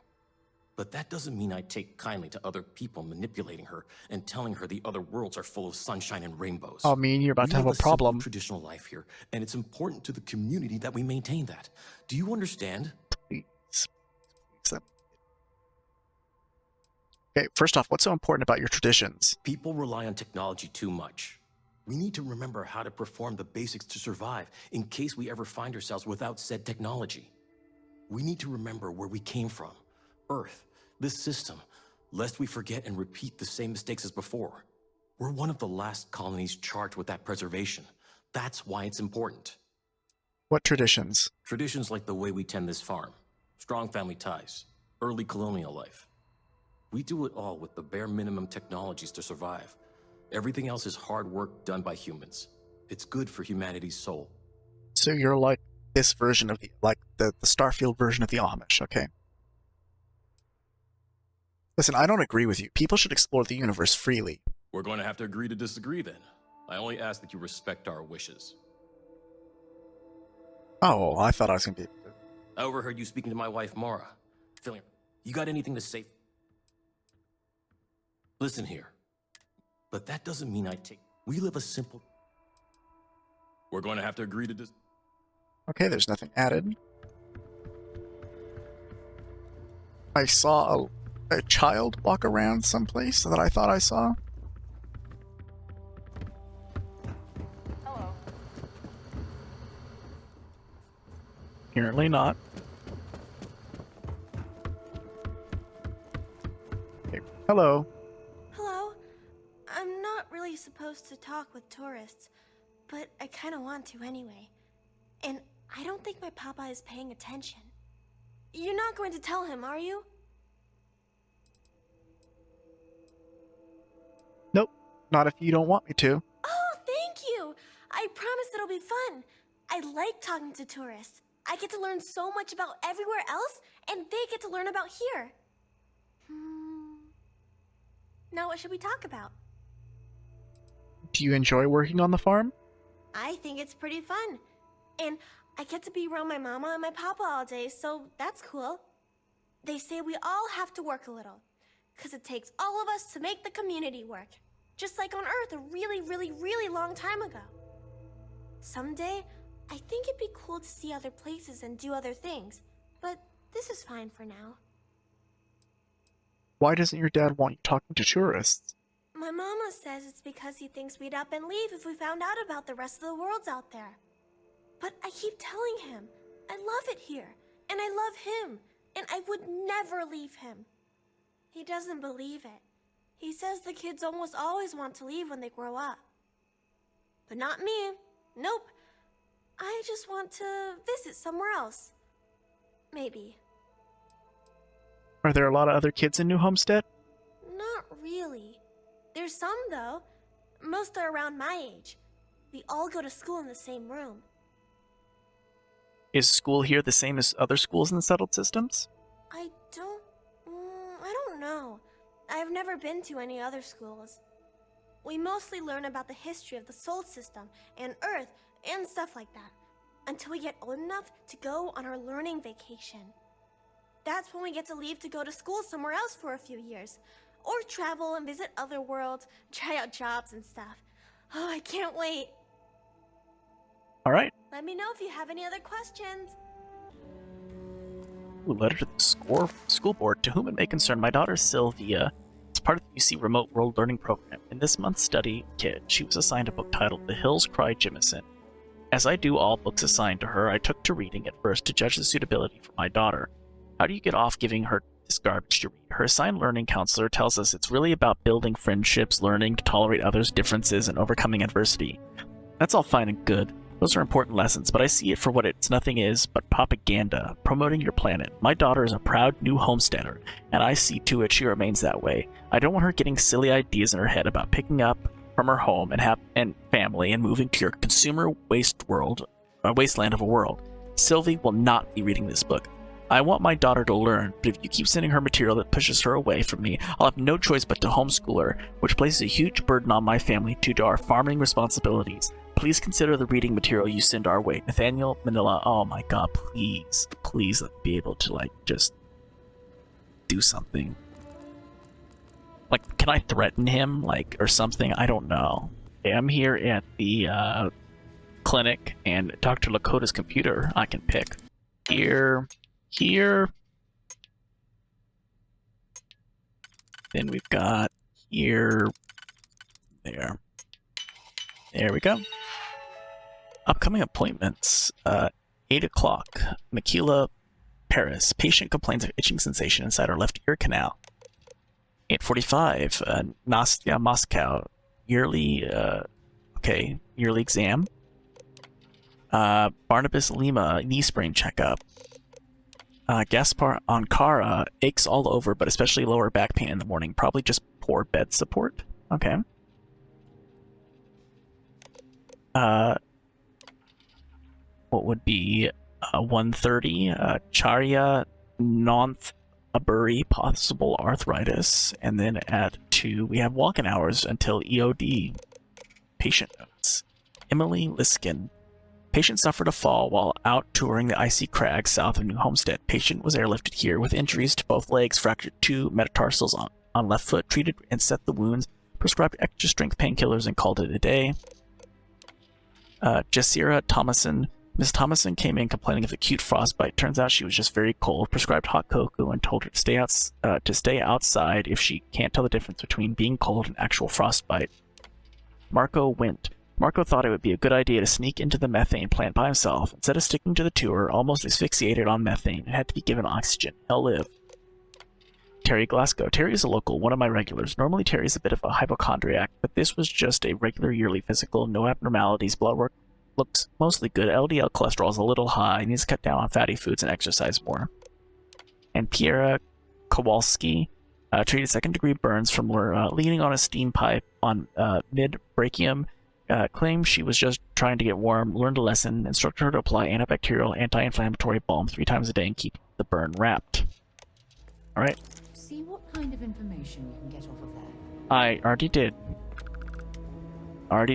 But that doesn't mean I take kindly to other people manipulating her and telling her the other worlds are full of sunshine and rainbows. Oh, I mean, you're about to have a problem. Traditional life here, and it's important to the community that we maintain that. Do you understand? Please. Okay, first off, what's so important about your traditions? People rely on technology too much. We need to remember how to perform the basics to survive in case we ever find ourselves without said technology. We need to remember where we came from. Earth, this system, lest we forget and repeat the same mistakes as before. We're one of the last colonies charged with that preservation. That's why it's important. What traditions? Traditions like the way we tend this farm, strong family ties, early colonial life. We do it all with the bare minimum technologies to survive. Everything else is hard work done by humans. It's good for humanity's soul. So you're like this version of the Starfield version of the Amish, okay? Listen, I don't agree with you. People should explore the universe freely. We're going to have to agree to disagree then. I only ask that you respect our wishes. Oh, I thought I was going to be... I overheard you speaking to my wife, Moara. You got anything to say? Listen here. But that doesn't mean we live a simple... We're going to have to agree to Okay, there's nothing added. I saw a child walk around someplace that I thought I saw. Hello. Apparently not. Okay. Hello. Hello. I'm not really supposed to talk with tourists, but I kind of want to anyway. And I don't think my papa is paying attention. You're not going to tell him, are you? Nope, not if you don't want me to. Oh, thank you! I promise it'll be fun. I like talking to tourists. I get to learn so much about everywhere else, and they get to learn about here. Now what should we talk about? Do you enjoy working on the farm? I think it's pretty fun. And I get to be around my mama and my papa all day, so that's cool. They say we all have to work a little, because it takes all of us to make the community work. Just like on Earth a really, really, really long time ago. Someday, I think it'd be cool to see other places and do other things, but this is fine for now. Why doesn't your dad want you talking to tourists? My mama says it's because he thinks we'd up and leave if we found out about the rest of the worlds out there. But I keep telling him, I love it here, and I love him, and I would never leave him. He doesn't believe it. He says the kids almost always want to leave when they grow up. But not me. Nope. I just want to visit somewhere else. Maybe. Are there a lot of other kids in New Homestead? Not really. There's some, though. Most are around my age. We all go to school in the same room. Is school here the same as other schools in the settled systems? I don't know. I've never been to any other schools. We mostly learn about the history of the Sol system and Earth and stuff like that, until we get old enough to go on our learning vacation. That's when we get to leave to go to school somewhere else for a few years, or travel and visit other worlds, try out jobs and stuff. Oh, I can't wait. All right. Let me know if you have any other questions. Ooh, letter to the school board. To whom it may concern, my daughter Sylvia is part of the UC Remote World Learning Program. In this month's study kit, she was assigned a book titled The Hills Cry Jimison. As I do all books assigned to her, I took to reading it first to judge the suitability for my daughter. How do you get off giving her this garbage to read? Her assigned learning counselor tells us it's really about building friendships, learning to tolerate others' differences, and overcoming adversity. That's all fine and good. Those are important lessons, but I see it for what it's nothing is but propaganda, promoting your planet. My daughter is a proud new homesteader, and I see to it she remains that way. I don't want her getting silly ideas in her head about picking up from her home and family and moving to your consumer wasteland of a world. Sylvie will not be reading this book. I want my daughter to learn, but if you keep sending her material that pushes her away from me, I'll have no choice but to homeschool her, which places a huge burden on my family due to our farming responsibilities. Please consider the reading material you send our way. Nathaniel, Manila. Oh my god, please let me be able to, just do something. Can I threaten him, or something? I don't know. Okay, I'm here at the clinic, and Dr. Lakota's computer I can pick. Here. Then we've got here, there. There we go. Upcoming appointments. 8 o'clock. Makila, Paris. Patient complains of itching sensation inside her left ear canal. 8:45. Nastya, Moscow. Yearly exam. Barnabas, Lima. Knee sprain checkup. Gaspar, Ankara. Aches all over, but especially lower back pain in the morning. Probably just poor bed support. Okay. What would be 1:30? Charya, Nonth-Aburi, possible arthritis. And then at 2, we have walk-in hours until EOD. Patient notes. Emily Liskin. Patient suffered a fall while out touring the icy crags south of New Homestead. Patient was airlifted here with injuries to both legs, fractured 2 metatarsals on left foot, treated and set the wounds, prescribed extra strength painkillers, and called it a day. Jessira Thomason. Miss Thomason came in complaining of acute frostbite. Turns out she was just very cold. Prescribed hot cocoa and told her to stay outside if she can't tell the difference between being cold and actual frostbite. Marco went. Marco thought it would be a good idea to sneak into the methane plant by himself. Instead of sticking to the tour, almost asphyxiated on methane, and had to be given oxygen. He'll live. Terry Glasgow. Terry is a local, one of my regulars. Normally Terry's a bit of a hypochondriac, but this was just a regular yearly physical, no abnormalities, blood work looks mostly good. LDL cholesterol is a little high, needs to cut down on fatty foods and exercise more. And Piera Kowalski treated second-degree burns from leaning on a steam pipe on mid-brachium. Claimed she was just trying to get warm, learned a lesson, instructed her to apply antibacterial, anti-inflammatory balm 3 times a day and keep the burn wrapped. Alright. See what kind of information you can get off of that. I already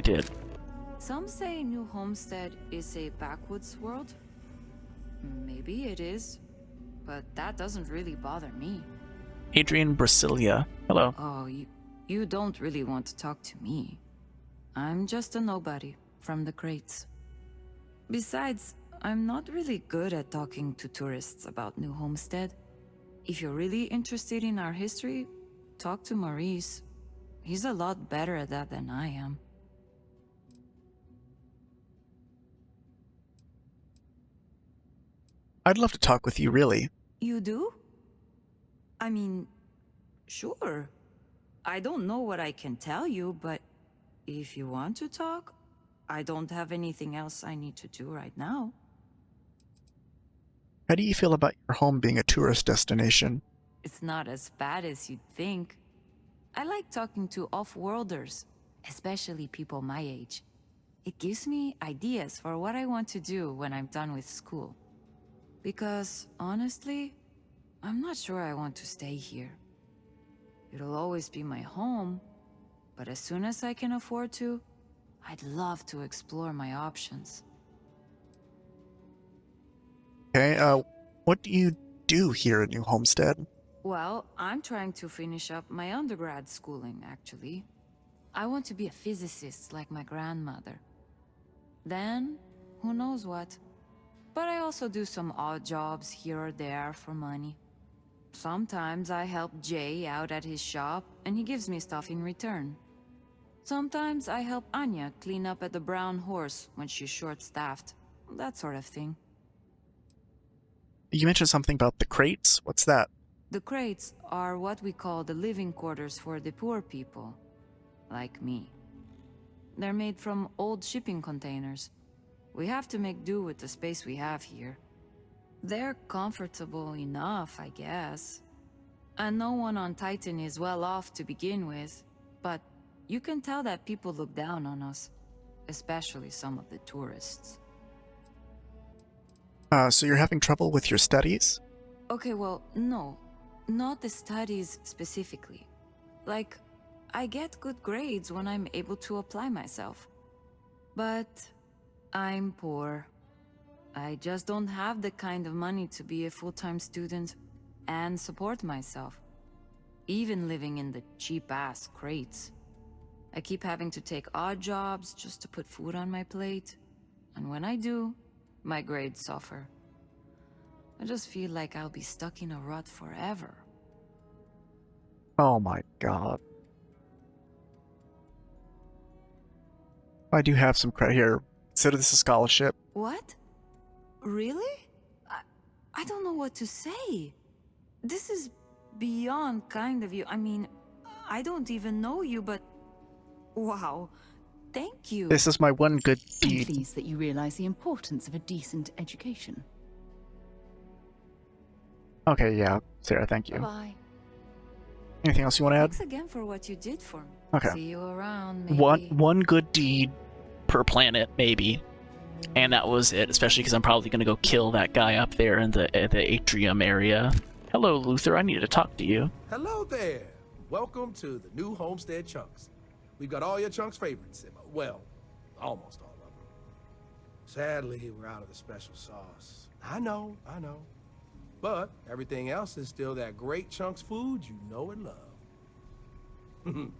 did. Some say New Homestead is a backwoods world. Maybe it is. but that doesn't really bother me. Adrian Brasilia. Hello. Oh, you don't really want to talk to me. I'm just a nobody from the crates. Besides, I'm not really good at talking to tourists about New Homestead. If you're really interested in our history, talk to Maurice. He's a lot better at that than I am. I'd love to talk with you, really. You do? I mean, sure. I don't know what I can tell you, but if you want to talk, I don't have anything else I need to do right now. How do you feel about your home being a tourist destination? It's not as bad as you'd think. I like talking to off-worlders, especially people my age. It gives me ideas for what I want to do when I'm done with school. Because, honestly, I'm not sure I want to stay here. It'll always be my home, but as soon as I can afford to, I'd love to explore my options. Okay, what do you do here at New Homestead? Well, I'm trying to finish up my undergrad schooling, actually. I want to be a physicist like my grandmother. Then, who knows what. But I also do some odd jobs here or there for money. Sometimes I help Jae out at his shop, and he gives me stuff in return. Sometimes I help Anya clean up at the Brown Horse when she's short-staffed. That sort of thing. You mentioned something about the crates. What's that? The crates are what we call the living quarters for the poor people. Like me. They're made from old shipping containers. We have to make do with the space we have here. They're comfortable enough, I guess. And no one on Titan is well off to begin with, but you can tell that people look down on us, especially some of the tourists. So you're having trouble with your studies? Okay, well, no. Not the studies specifically. Like, I get good grades when I'm able to apply myself. But I'm poor. I just don't have the kind of money to be a full-time student and support myself. Even living in the cheap-ass crates. I keep having to take odd jobs just to put food on my plate. And when I do, my grades suffer. I just feel like I'll be stuck in a rut forever. Oh my god. I do have some credit here. Consider this a scholarship. What? Really? I don't know what to say. This is beyond kind of you. I mean, I don't even know you, but wow. Thank you. This is my one good I'm deed. pleased that you realize the importance of a decent education. Okay, yeah. Sarah, thank you. Bye. Anything else you want to add? Thanks again for what you did for me. Okay. See you around, maybe. One good deed per planet, maybe. And that was it, especially because I'm probably going to go kill that guy up there in the atrium area. Hello, Luther. I need to talk to you. Hello there. Welcome to the New Homestead Chunks. We've got all your Chunks' favorites. Well, almost all of them. Sadly, we're out of the special sauce. I know. But everything else is still that great Chunks food you know and love.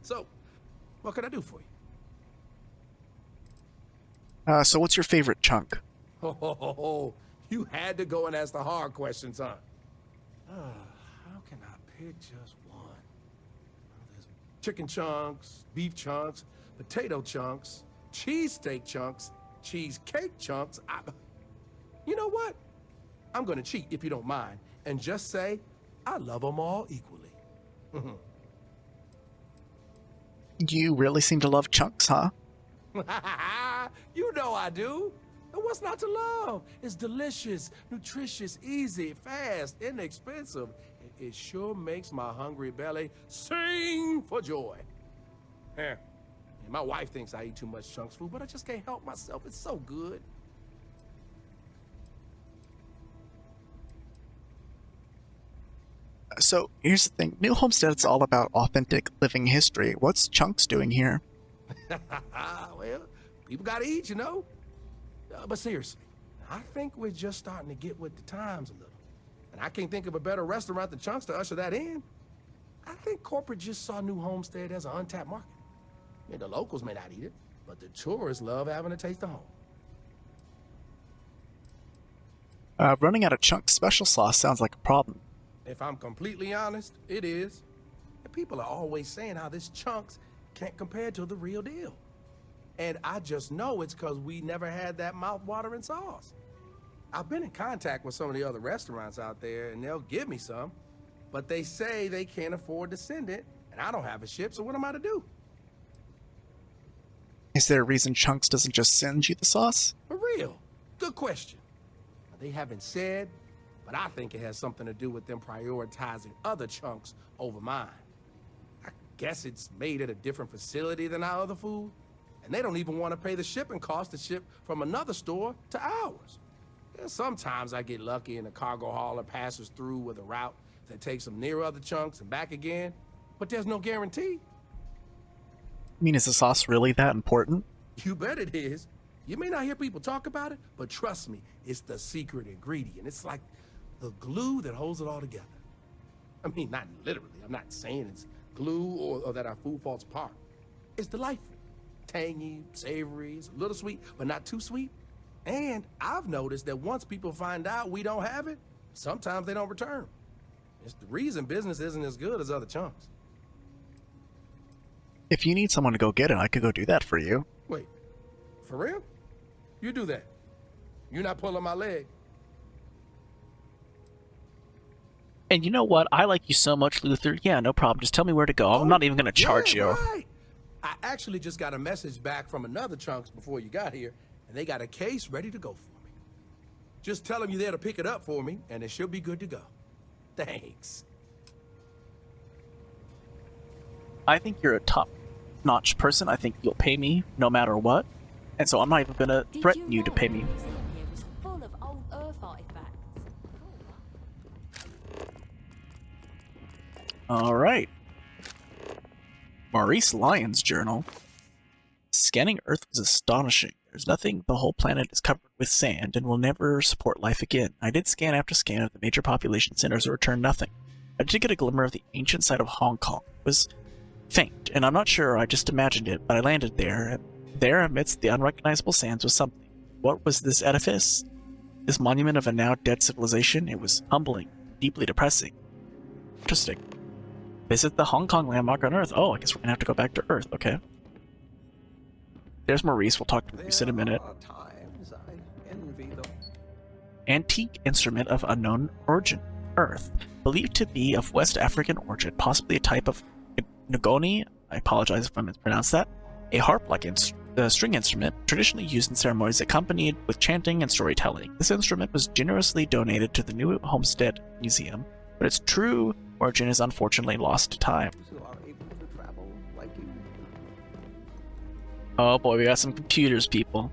So, what can I do for you? So what's your favorite chunk? Oh, you had to go and ask the hard questions, huh? How can I pick just one? Well, there's chicken chunks, beef chunks, potato chunks, cheesesteak chunks, cheesecake chunks. You know what? I'm gonna cheat if you don't mind, and just say I love them all equally. You really seem to love chunks, huh? You know I do. And what's not to love? It's delicious, nutritious, easy, fast, inexpensive. It sure makes my hungry belly sing for joy. My wife thinks I eat too much Chunks food, but I just can't help myself. It's so good. So here's the thing. New Homestead's all about authentic living history. What's Chunks doing here? Well, people gotta eat, you know? But seriously, I think we're just starting to get with the times a little. And I can't think of a better restaurant than Chunks to usher that in. I think corporate just saw New Homestead as an untapped market. Yeah, the locals may not eat it, but the tourists love having a taste of home. Running out of Chunk's special sauce sounds like a problem. If I'm completely honest, it is. And people are always saying how this Chunks can't compare to the real deal. And I just know it's because we never had that mouth-watering sauce. I've been in contact with some of the other restaurants out there, and they'll give me some, but they say they can't afford to send it, and I don't have a ship, so what am I to do? Is there a reason Chunks doesn't just send you the sauce? For real? Good question. They haven't said, but I think it has something to do with them prioritizing other chunks over mine. I guess it's made at a different facility than our other food, and they don't even want to pay the shipping cost to ship from another store to ours. Yeah, sometimes I get lucky and a cargo hauler passes through with a route that takes them near other chunks and back again, but there's no guarantee. I mean, is the sauce really that important? You bet it is. You may not hear people talk about it, but trust me, it's the secret ingredient. It's like the glue that holds it all together. I mean, not literally. I'm not saying it's glue or that our food falls apart. It's delightful. Tangy, savory, it's a little sweet, but not too sweet. And I've noticed that once people find out we don't have it, sometimes they don't return. It's the reason business isn't as good as other chunks. If you need someone to go get it, I could go do that for you. Wait, for real? You do that. You're not pulling my leg. And you know what? I like you so much, Luther. Yeah, no problem. Just tell me where to go. I'm not even going to charge you. Right. I actually just got a message back from another Chunks before you got here, and they got a case ready to go for me. Just tell them you're there to pick it up for me, and it should be good to go. Thanks. I think you're a top-notch person. I think you'll pay me no matter what. And so I'm not even going to threaten you to pay me. Full of old Earth artifacts. All right. Maurice Lyon's journal. Scanning Earth was astonishing. There's nothing. The whole planet is covered with sand and will never support life again. I did scan after scan of the major population centers and returned nothing. I did get a glimmer of the ancient site of Hong Kong. It was faint, and I'm not sure, I just imagined it, but I landed there, and there amidst the unrecognizable sands was something. What was this edifice? This monument of a now dead civilization? It was humbling, deeply depressing. Interesting. Visit the Hong Kong landmark on Earth. Oh, I guess we're gonna have to go back to Earth, okay. There's Maurice, we'll talk to Maurice in a minute. Times I envy them. Antique instrument of unknown origin. Earth. Believed to be of West African origin, possibly a type of Ngoni. I apologize if I mispronounced that. A harp-like string instrument, traditionally used in ceremonies accompanied with chanting and storytelling. This instrument was generously donated to the new Homestead Museum, but its true origin is unfortunately lost to time. Oh boy, we got some computers, people.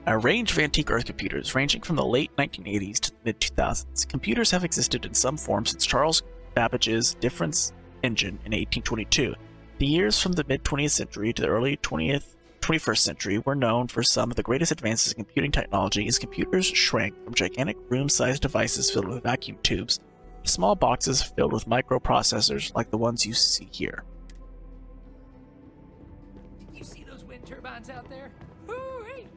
A range of antique Earth computers, ranging from the late 1980s to the mid-2000s. Computers have existed in some form since Charles Babbage's difference engine in 1822. The years from the mid-20th century to the early 21st century were known for some of the greatest advances in computing technology as computers shrank from gigantic room-sized devices filled with vacuum tubes to small boxes filled with microprocessors like the ones you see here. Did you see those wind turbines out there? Hooray!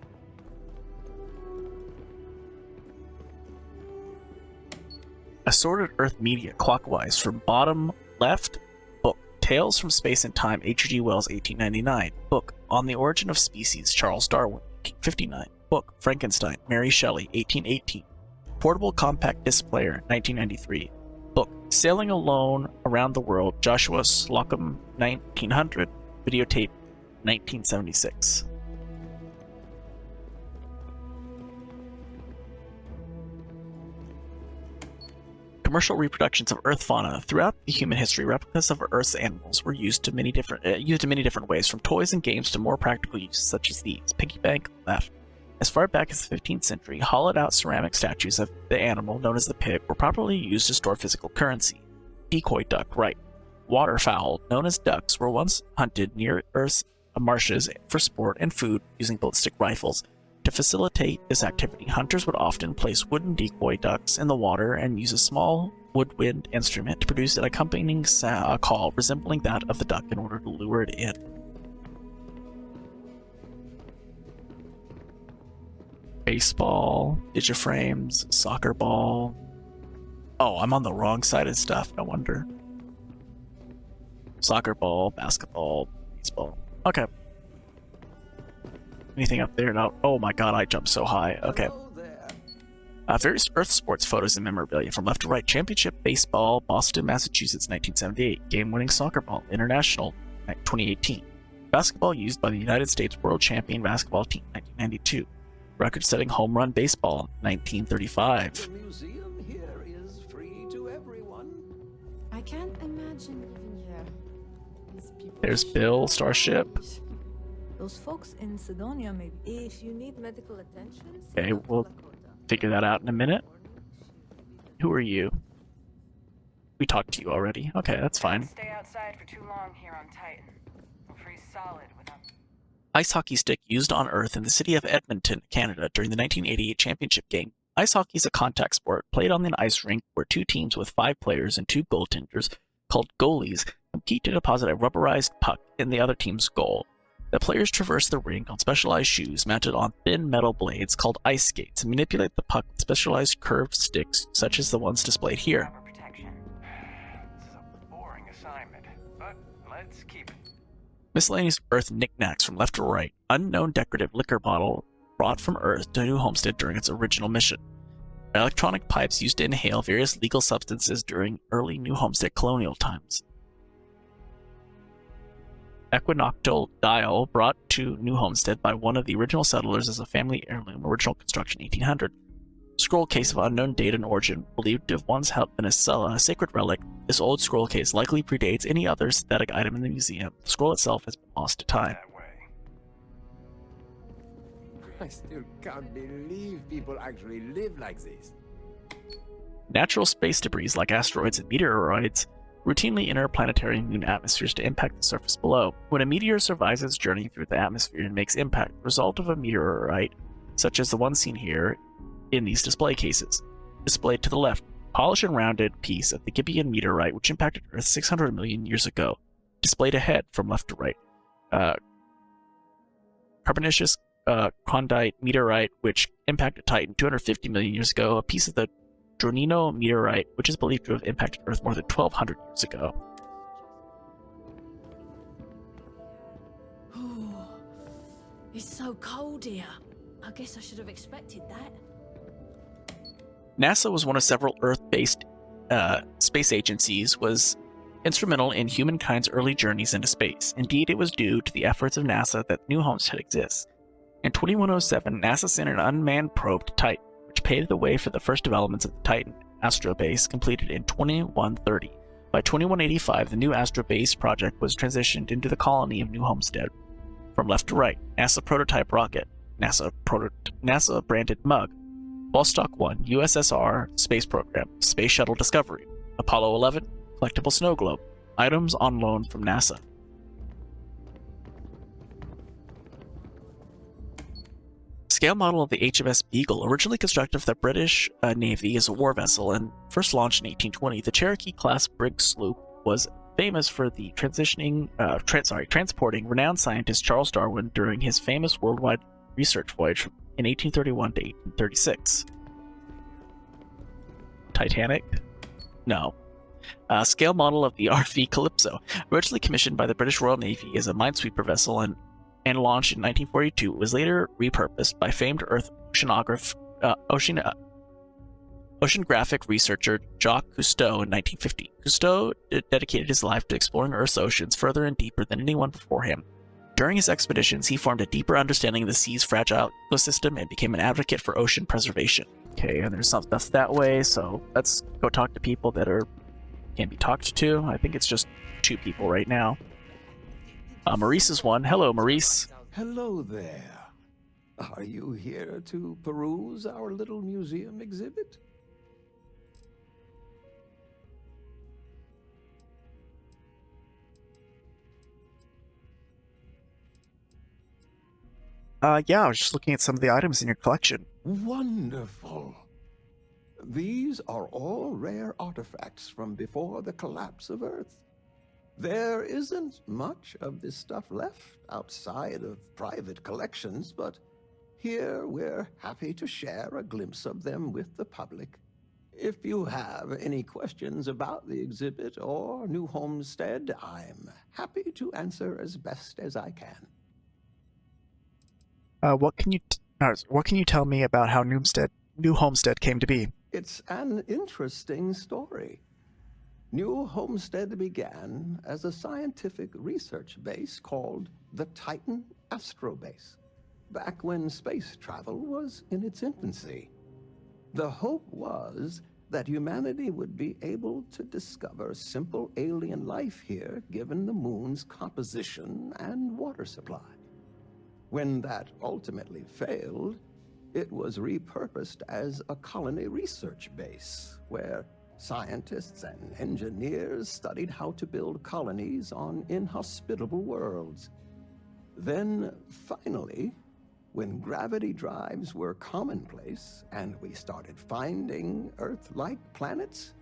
Assorted Earth media clockwise from bottom left. Book Tales from Space and Time, H.G. Wells, 1899. Book On the Origin of Species, Charles Darwin, 1859. Book Frankenstein, Mary Shelley, 1818. Portable Compact Disc Player, 1993. Book Sailing Alone Around the World, Joshua Slocum, 1900. Videotape, 1976. Commercial reproductions of Earth fauna. Throughout the human history, replicas of Earth's animals were used in many different ways, from toys and games to more practical uses such as these. Piggy bank, left. As far back as the 15th century, hollowed-out ceramic statues of the animal, known as the pig, were properly used to store physical currency. Decoy duck, right. Waterfowl, known as ducks, were once hunted near Earth's marshes for sport and food using ballistic rifles. To facilitate this activity, hunters would often place wooden decoy ducks in the water and use a small woodwind instrument to produce an accompanying call resembling that of the duck in order to lure it in. Baseball, digiframes, soccer ball. Oh, I'm on the wrong side of stuff, no wonder. Soccer ball, basketball, baseball. Okay. Anything up there? No. Oh my god, I jumped so high. Okay. Various Earth sports photos and memorabilia from left to right. Championship baseball, Boston, Massachusetts, 1978. Game-winning soccer ball, International, 2018. Basketball used by the United States World Champion Basketball Team, 1992. Record-setting home run baseball, 1935. The museum here is free to everyone. I can't imagine living here. These people There's Bill, Starship. Those folks in Cydonia, maybe. If you need medical attention, Okay, we'll figure that out in a minute. Who are you? We talked to you already. Okay, that's fine. Stay outside for too long here on Titan. We'll freeze solid without. Ice hockey stick used on Earth in the city of Edmonton, Canada during the 1988 championship game. Ice hockey is a contact sport played on an ice rink where two teams with 5 players and 2 goaltenders, called goalies, compete to deposit a rubberized puck in the other team's goal. The players traverse the rink on specialized shoes mounted on thin metal blades called ice skates and manipulate the puck with specialized curved sticks such as the ones displayed here. This is a boring assignment, but let's keep it. Miscellaneous Earth knickknacks from left to right. Unknown decorative liquor bottle brought from Earth to New Homestead during its original mission. Electronic pipes used to inhale various legal substances during early New Homestead colonial times. Equinoctial dial brought to New Homestead by one of the original settlers as a family heirloom, original construction 1800. Scroll case of unknown date and origin, believed to have once been a sacred relic. This old scroll case likely predates any other synthetic item in the museum. The scroll itself has been lost to time. I still can't believe people actually live like this. Natural space debris like asteroids and meteoroids routinely enter planetary moon atmospheres to impact the surface below. When a meteor survives its journey through the atmosphere and makes impact, the result of a meteorite, such as the one seen here in these display cases. Displayed to the left, polished and rounded piece of the Gibeon meteorite which impacted Earth 600 million years ago. Displayed ahead from left to right. Carbonaceous condite meteorite which impacted Titan 250 million years ago. A piece of the Dronino meteorite, which is believed to have impacted Earth more than 1,200 years ago. It's so cold here. I guess I should have expected that. NASA was one of several Earth-based space agencies, was instrumental in humankind's early journeys into space. Indeed, it was due to the efforts of NASA that New Homestead exists. In 2107, NASA sent an unmanned probe to Titan, which paved the way for the first developments of the Titan astrobase, completed in 2130. By 2185, the new astrobase project was transitioned into the colony of New Homestead. From left to right, NASA prototype rocket, NASA branded mug, Vostok 1 USSR space program, Space Shuttle Discovery, Apollo 11 collectible snow globe, items on loan from NASA. Scale model of the HMS Beagle, originally constructed for the British Navy as a war vessel and first launched in 1820, the Cherokee-class brig sloop was famous for the transporting renowned scientist Charles Darwin during his famous worldwide research voyage in 1831 to 1836. Titanic? No. Scale model of the RV Calypso, originally commissioned by the British Royal Navy as a minesweeper vessel and launched in 1942, was later repurposed by famed Earth oceanographic researcher Jacques Cousteau in 1950. Cousteau dedicated his life to exploring Earth's oceans further and deeper than anyone before him. During his expeditions, he formed a deeper understanding of the sea's fragile ecosystem and became an advocate for ocean preservation. Okay, and there's some stuff that way, so let's go talk to people that can be talked to. I think it's just 2 people right now. Maurice is one. Hello, Maurice. Hello there. Are you here to peruse our little museum exhibit? Yeah, I was just looking at some of the items in your collection. Wonderful. These are all rare artifacts from before the collapse of Earth. There isn't much of this stuff left outside of private collections, but here we're happy to share a glimpse of them with the public. If you have any questions about the exhibit or New Homestead, I'm happy to answer as best as I can. What can you tell me about how New Homestead came to be? It's an interesting story. New Homestead began as a scientific research base called the Titan Astrobase, back when space travel was in its infancy. The hope was that humanity would be able to discover simple alien life here given the moon's composition and water supply. When that ultimately failed, it was repurposed as a colony research base, where scientists and engineers studied how to build colonies on inhospitable worlds. Then, finally, when gravity drives were commonplace and we started finding Earth-like planets,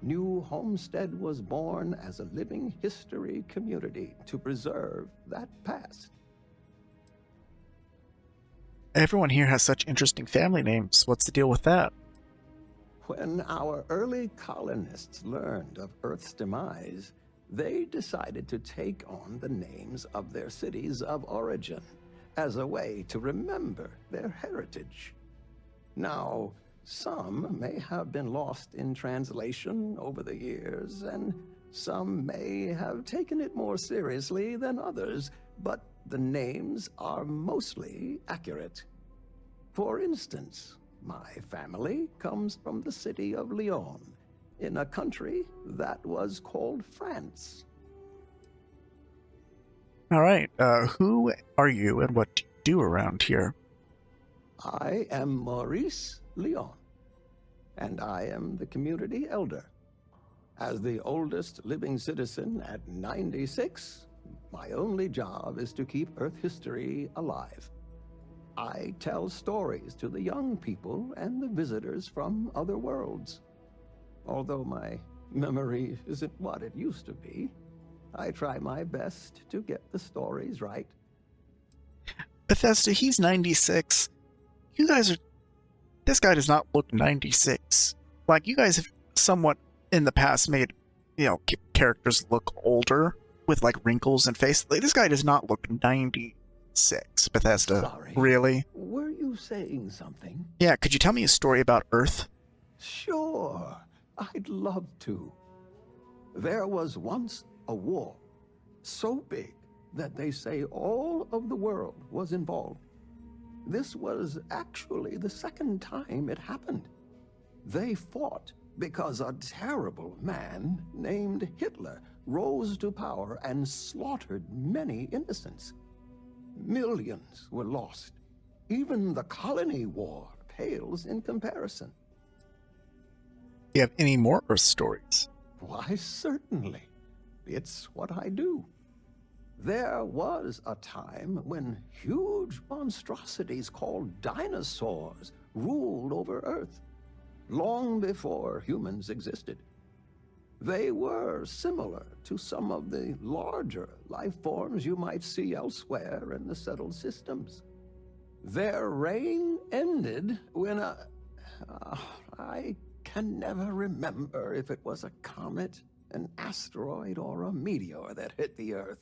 New Homestead was born as a living history community to preserve that past. Everyone here has such interesting family names. What's the deal with that? When our early colonists learned of Earth's demise, they decided to take on the names of their cities of origin as a way to remember their heritage. Now, some may have been lost in translation over the years, and some may have taken it more seriously than others, but the names are mostly accurate. For instance, my family comes from the city of Lyon, in a country that was called France. All right, who are you and what do you do around here? I am Maurice Lyon, and I am the community elder. As the oldest living citizen at 96, my only job is to keep Earth history alive. I tell stories to the young people and the visitors from other worlds. Although my memory isn't what it used to be, I try my best to get the stories right. Bethesda, he's 96. You guys are... This guy does not look 96. Like, you guys have somewhat in the past made, characters look older with, like, wrinkles and face. Like, this guy does not look 96, Bethesda. Sorry. Really? Were you saying something? Yeah, could you tell me a story about Earth? Sure. I'd love to. There was once a war, so big that they say all of the world was involved. This was actually the second time it happened. They fought because a terrible man named Hitler rose to power and slaughtered many innocents. Millions were lost. Even the colony war pales in comparison. Do you have any more Earth stories? Why, certainly. It's what I do. There was a time when huge monstrosities called dinosaurs ruled over Earth, long before humans existed. They were similar to some of the larger life forms you might see elsewhere in the settled systems. Their reign ended when I can never remember if it was a comet, an asteroid, or a meteor that hit the Earth.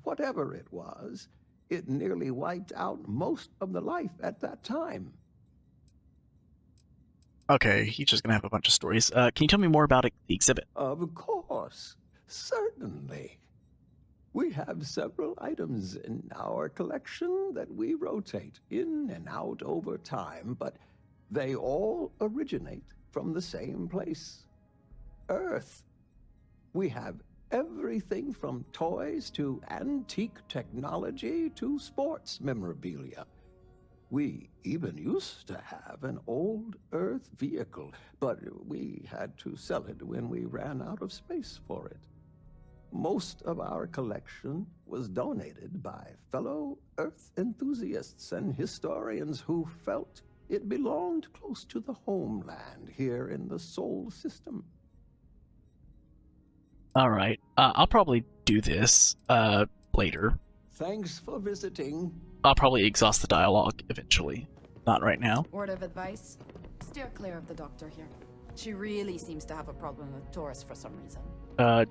Whatever it was, it nearly wiped out most of the life at that time. Okay, he's just gonna have a bunch of stories. Can you tell me more about the exhibit? Of course. Certainly. We have several items in our collection that we rotate in and out over time, but they all originate from the same place, Earth. We have everything from toys to antique technology to sports memorabilia. We even used to have an old Earth vehicle, but we had to sell it when we ran out of space for it. Most of our collection was donated by fellow Earth enthusiasts and historians who felt it belonged close to the homeland here in the Sol system. All right. I'll probably do this later. Thanks for visiting. I'll probably exhaust the dialogue eventually. Not right now. Word of advice, steer clear of the doctor here. She really seems to have a problem with tourists for some reason.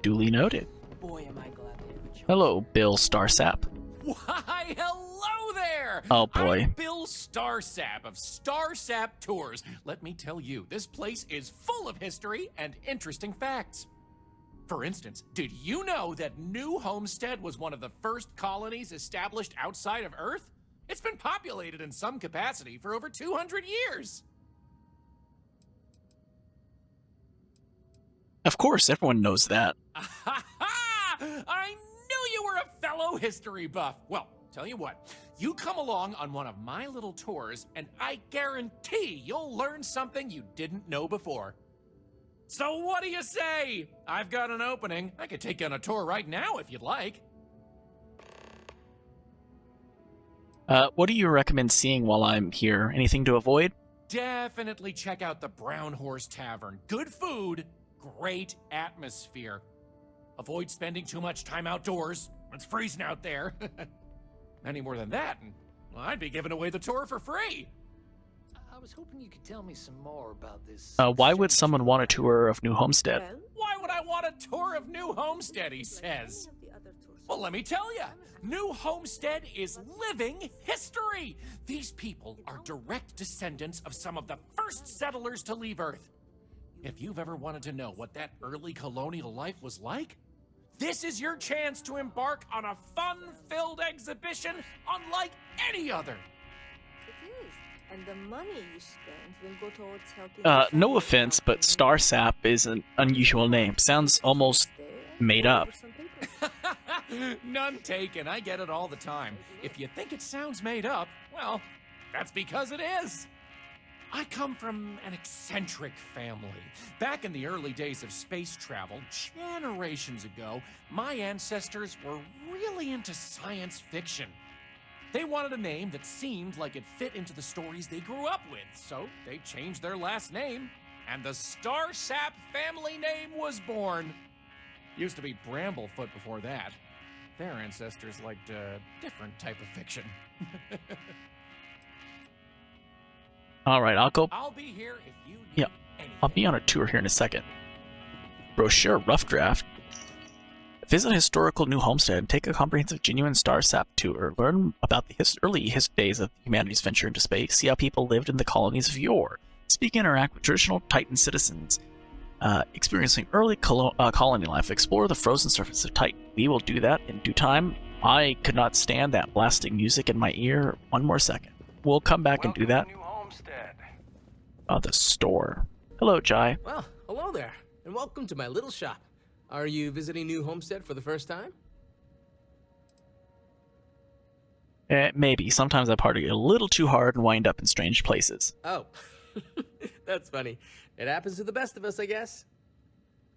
Duly noted. Boy, am I glad they have a choice. Hello, Bill Starsap. Why, hello there! Oh boy. I'm Bill Starsap of Starsap Tours. Let me tell you, this place is full of history and interesting facts. For instance, did you know that New Homestead was one of the first colonies established outside of Earth? It's been populated in some capacity for over 200 years. Of course, everyone knows that. I knew you were a fellow history buff. Well, tell you what, you come along on one of my little tours, and I guarantee you'll learn something you didn't know before. So what do you say? I've got an opening. I could take you on a tour right now if you'd like. What do you recommend seeing while I'm here? Anything to avoid? Definitely check out the Brown Horse Tavern. Good food, great atmosphere. Avoid spending too much time outdoors. It's freezing out there. Any more than that, and I'd be giving away the tour for free. I was hoping you could tell me some more about this. Why would someone want a tour of New Homestead? Why would I want a tour of New Homestead, he says. Well, let me tell you, New Homestead is living history. These people are direct descendants of some of the first settlers to leave Earth. If you've ever wanted to know what that early colonial life was like, this is your chance to embark on a fun-filled exhibition unlike any other. It is, and the money you spend will go towards helping. No offense, but Starsap is an unusual name. Sounds almost made up. None taken. I get it all the time. If you think it sounds made up, well, that's because it is. I come from an eccentric family. Back in the early days of space travel, generations ago, my ancestors were really into science fiction. They wanted a name that seemed like it fit into the stories they grew up with, so they changed their last name, and the Starsap family name was born. Used to be Bramblefoot before that. Their ancestors liked a different type of fiction. All right, I'll go. I'll be here if you need Yeah, I'll be on a tour here in a second. Brochure rough draft. Visit a historical New Homestead and take a comprehensive genuine Starsap tour. Learn about the early days of humanity's venture into space. See how people lived in the colonies of yore. Speak and interact with traditional Titan citizens. Experiencing early colony life. Explore the frozen surface of Titan. We will do that in due time. I could not stand that blasting music in my ear one more second. We'll come back and do that. The store. Hello, Jae. Well, hello there, and welcome to my little shop. Are you visiting New Homestead for the first time? Maybe. Sometimes I party a little too hard and wind up in strange places. Oh, that's funny. It happens to the best of us, I guess.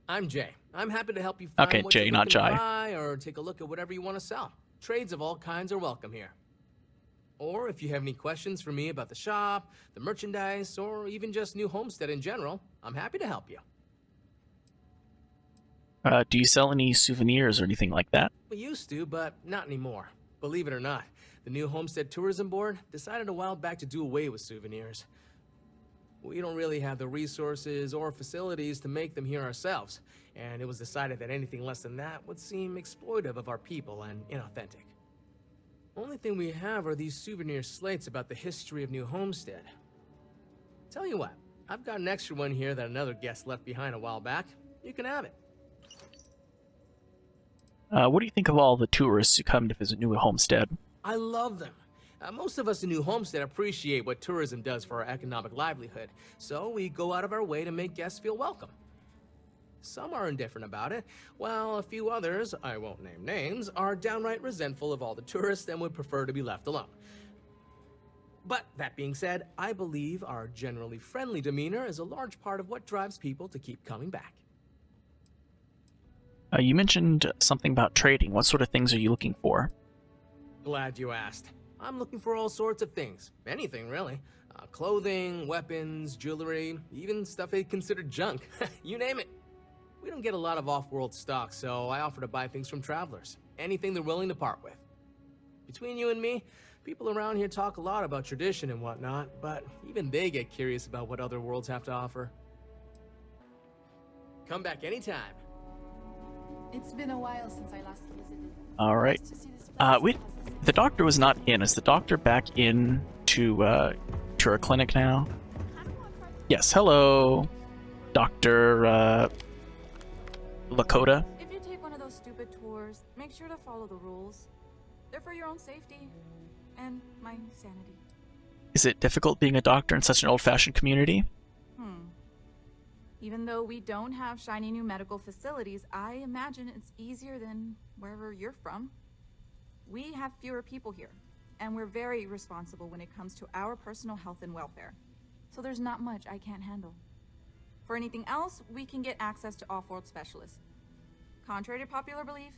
I'm Jae. I'm happy to help you find what Jae, you're not looking to Jae. buy or take a look at whatever you want to sell. Trades of all kinds are welcome here. Or if you have any questions for me about the shop, the merchandise, or even just New Homestead in general, I'm happy to help you. Do you sell any souvenirs or anything like that? We used to, but not anymore. Believe it or not, the New Homestead Tourism Board decided a while back to do away with souvenirs. We don't really have the resources or facilities to make them here ourselves, and it was decided that anything less than that would seem exploitive of our people and inauthentic. Only thing we have are these souvenir slates about the history of New Homestead. Tell you what, I've got an extra one here that another guest left behind a while back. You can have it. What do you think of all the tourists who come to visit New Homestead? I love them. Most of us in New Homestead appreciate what tourism does for our economic livelihood, so we go out of our way to make guests feel welcome. Some are indifferent about it, while a few others, I won't name names, are downright resentful of all the tourists and would prefer to be left alone. But that being said, I believe our generally friendly demeanor is a large part of what drives people to keep coming back. You mentioned something about trading. What sort of things are you looking for? Glad you asked. I'm looking for all sorts of things. Anything, really. Clothing, weapons, jewelry, even stuff they consider junk. You name it. We don't get a lot of off-world stock, so I offer to buy things from travelers. Anything they're willing to part with. Between you and me, people around here talk a lot about tradition and whatnot, but even they get curious about what other worlds have to offer. Come back anytime. It's been a while since I last visited. All right. The doctor was not in. Is the doctor back in to our clinic now? Yes. Hello, Dr. Lakota. If you take one of those stupid tours, make sure to follow the rules. They're for your own safety and my sanity. Is it difficult being a doctor in such an old-fashioned community? Even though we don't have shiny new medical facilities, I imagine it's easier than wherever you're from. We have fewer people here, and we're very responsible when it comes to our personal health and welfare. So there's not much I can't handle. For anything else, we can get access to off-world specialists. Contrary to popular belief,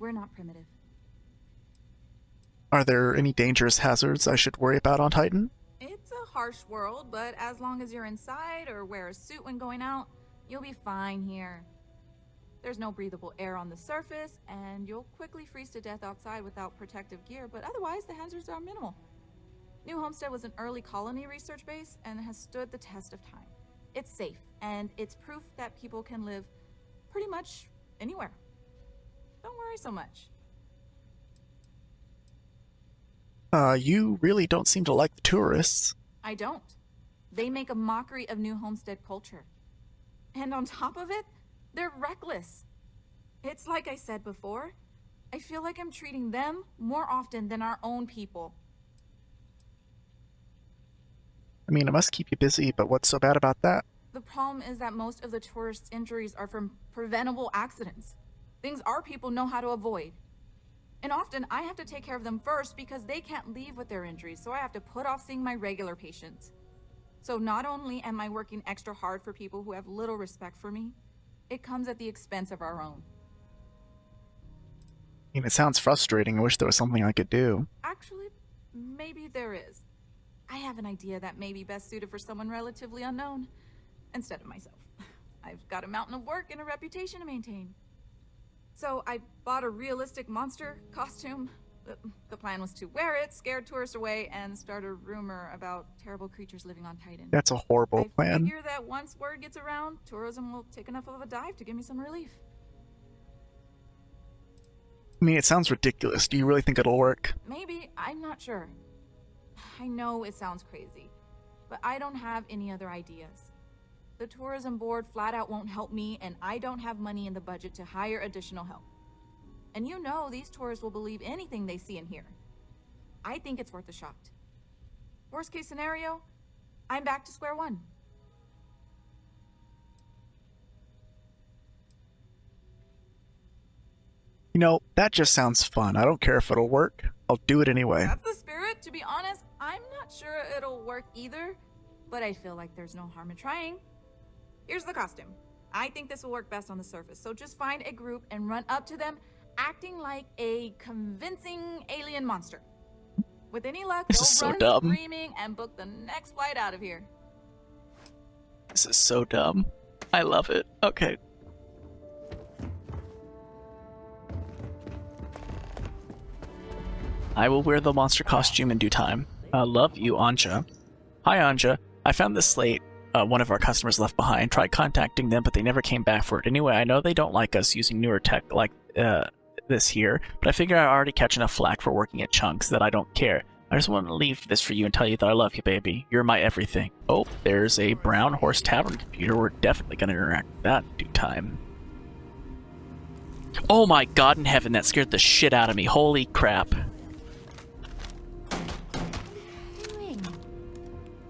we're not primitive. Are there any dangerous hazards I should worry about on Titan? It's a harsh world, but as long as you're inside or wear a suit when going out, you'll be fine here. There's no breathable air on the surface, and you'll quickly freeze to death outside without protective gear, but otherwise the hazards are minimal. New Homestead was an early colony research base and has stood the test of time. It's safe, and it's proof that people can live pretty much anywhere. Don't worry so much. You really don't seem to like the tourists. I don't. They make a mockery of New Homestead culture. And on top of it, they're reckless. It's like I said before, I feel like I'm treating them more often than our own people. I mean, it must keep you busy, but what's so bad about that? The problem is that most of the tourists' injuries are from preventable accidents. Things our people know how to avoid. And often I have to take care of them first because they can't leave with their injuries, so I have to put off seeing my regular patients. So not only am I working extra hard for people who have little respect for me, it comes at the expense of our own. I mean, it sounds frustrating. I wish there was something I could do. Actually, maybe there is. I have an idea that may be best suited for someone relatively unknown, instead of myself. I've got a mountain of work and a reputation to maintain. So I bought a realistic monster costume. The plan was to wear it, scare tourists away, and start a rumor about terrible creatures living on Titan. That's a horrible I plan. figure that once word gets around, tourism will take enough of a dive to give me some relief. I mean, it sounds ridiculous. Do you really think it'll work? Maybe, I'm not sure. I know it sounds crazy, but I don't have any other ideas. The tourism board flat out won't help me, and I don't have money in the budget to hire additional help. And you know these tourists will believe anything they see and hear. I think it's worth a shot. Worst case scenario, I'm back to square one. You know, that just sounds fun. I don't care if it'll work. I'll do it anyway. That's the spirit. To be honest, I'm not sure it'll work either, but I feel like there's no harm in trying. Here's the costume. I think this will work best on the surface, so just find a group and run up to them, acting like a convincing alien monster. With any luck, This they'll is so run dumb. screaming and book the next flight out of here. This is so dumb. I love it. Okay. I will wear the monster costume in due time. Love you, Anja. Hi, Anja. I found this slate one of our customers left behind. Tried contacting them, but they never came back for it. Anyway, I know they don't like us using newer tech like this here, but I figure I already catch enough flack for working at Chunks that I don't care. I just want to leave this for you and tell you that I love you, baby. You're my everything. Oh, there's a Brown Horse Tavern computer. We're definitely going to interact with that in due time. Oh my god in heaven, that scared the shit out of me. Holy crap.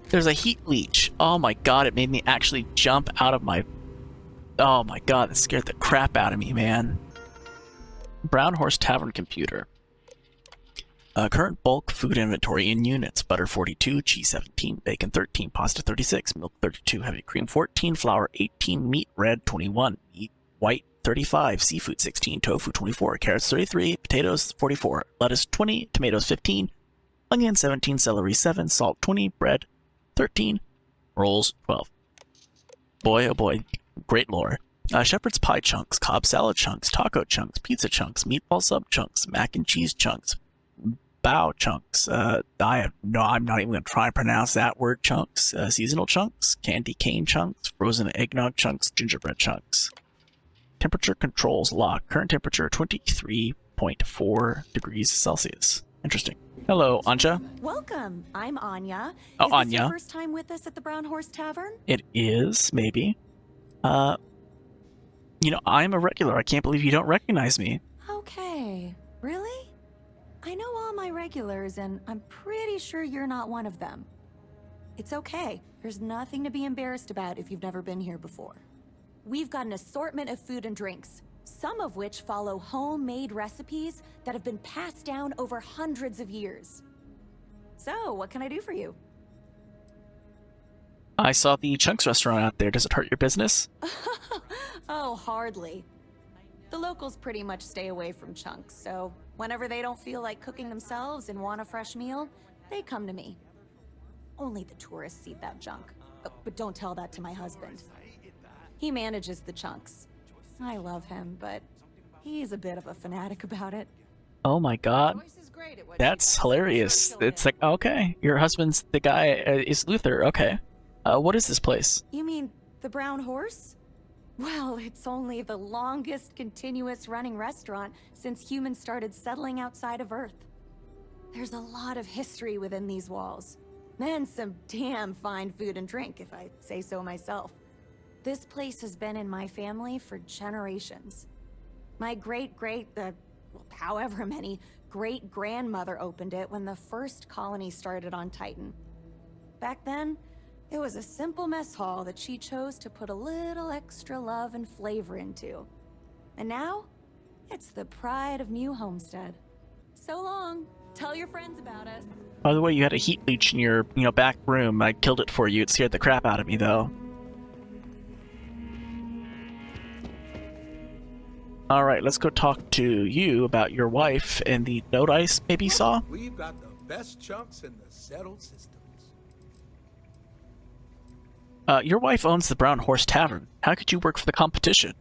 There's a heat leech. Oh my god, it made me actually jump out of my... Oh my god, that scared the crap out of me, man. Brown Horse Tavern computer. Current bulk food inventory in units. Butter 42, cheese 17, bacon 13, pasta 36, milk 32, heavy cream 14, flour 18, meat red 21, meat white 35, seafood 16, tofu 24, carrots 33, potatoes 44, lettuce 20, tomatoes 15, onion 17, celery 7, salt 20, bread 13, rolls 12. Boy, oh boy, great lore. Shepherd's pie chunks, Cobb salad chunks, taco chunks, pizza chunks, meatball sub chunks, mac and cheese chunks, bao chunks. I'm not even going to try and pronounce that word. Chunks, seasonal chunks, candy cane chunks, frozen eggnog chunks, gingerbread chunks. Temperature controls locked. Current temperature 23.4 degrees Celsius. Interesting. Hello, Anja. Welcome. I'm Anya. Oh, Is this Anya. your first time with us at the Brown Horse Tavern? It is, maybe. I'm a regular. I can't believe you don't recognize me. Okay. Really? I know all my regulars, and I'm pretty sure you're not one of them. It's okay. There's nothing to be embarrassed about if you've never been here before. We've got an assortment of food and drinks, some of which follow homemade recipes that have been passed down over hundreds of years. So, what can I do for you? I saw the Chunks restaurant out there. Does it hurt your business? Oh, hardly. The locals pretty much stay away from Chunks, so whenever they don't feel like cooking themselves and want a fresh meal, they come to me. Only the tourists eat that junk. But don't tell that to my husband. He manages the Chunks. I love him, but he's a bit of a fanatic about it. Oh my god. That's hilarious. It's like, okay, your husband's the guy, is Luther. Okay. What is this place? You mean the Brown Horse? Well, it's only the longest continuous running restaurant since humans started settling outside of Earth. There's a lot of history within these walls. And some damn fine food and drink, if I say so myself. This place has been in my family for generations. My however many, great-grandmother opened it when the first colony started on Titan. Back then, it was a simple mess hall that she chose to put a little extra love and flavor into. And now, it's the pride of New Homestead. So long. Tell your friends about us. By the way, you had a heat leech in your, back room. I killed it for you. It scared the crap out of me, though. Alright, let's go talk to you about your wife and the node ice maybe saw? We've got the best chunks in the settled systems. Your wife owns the Brown Horse Tavern. How could you work for the competition?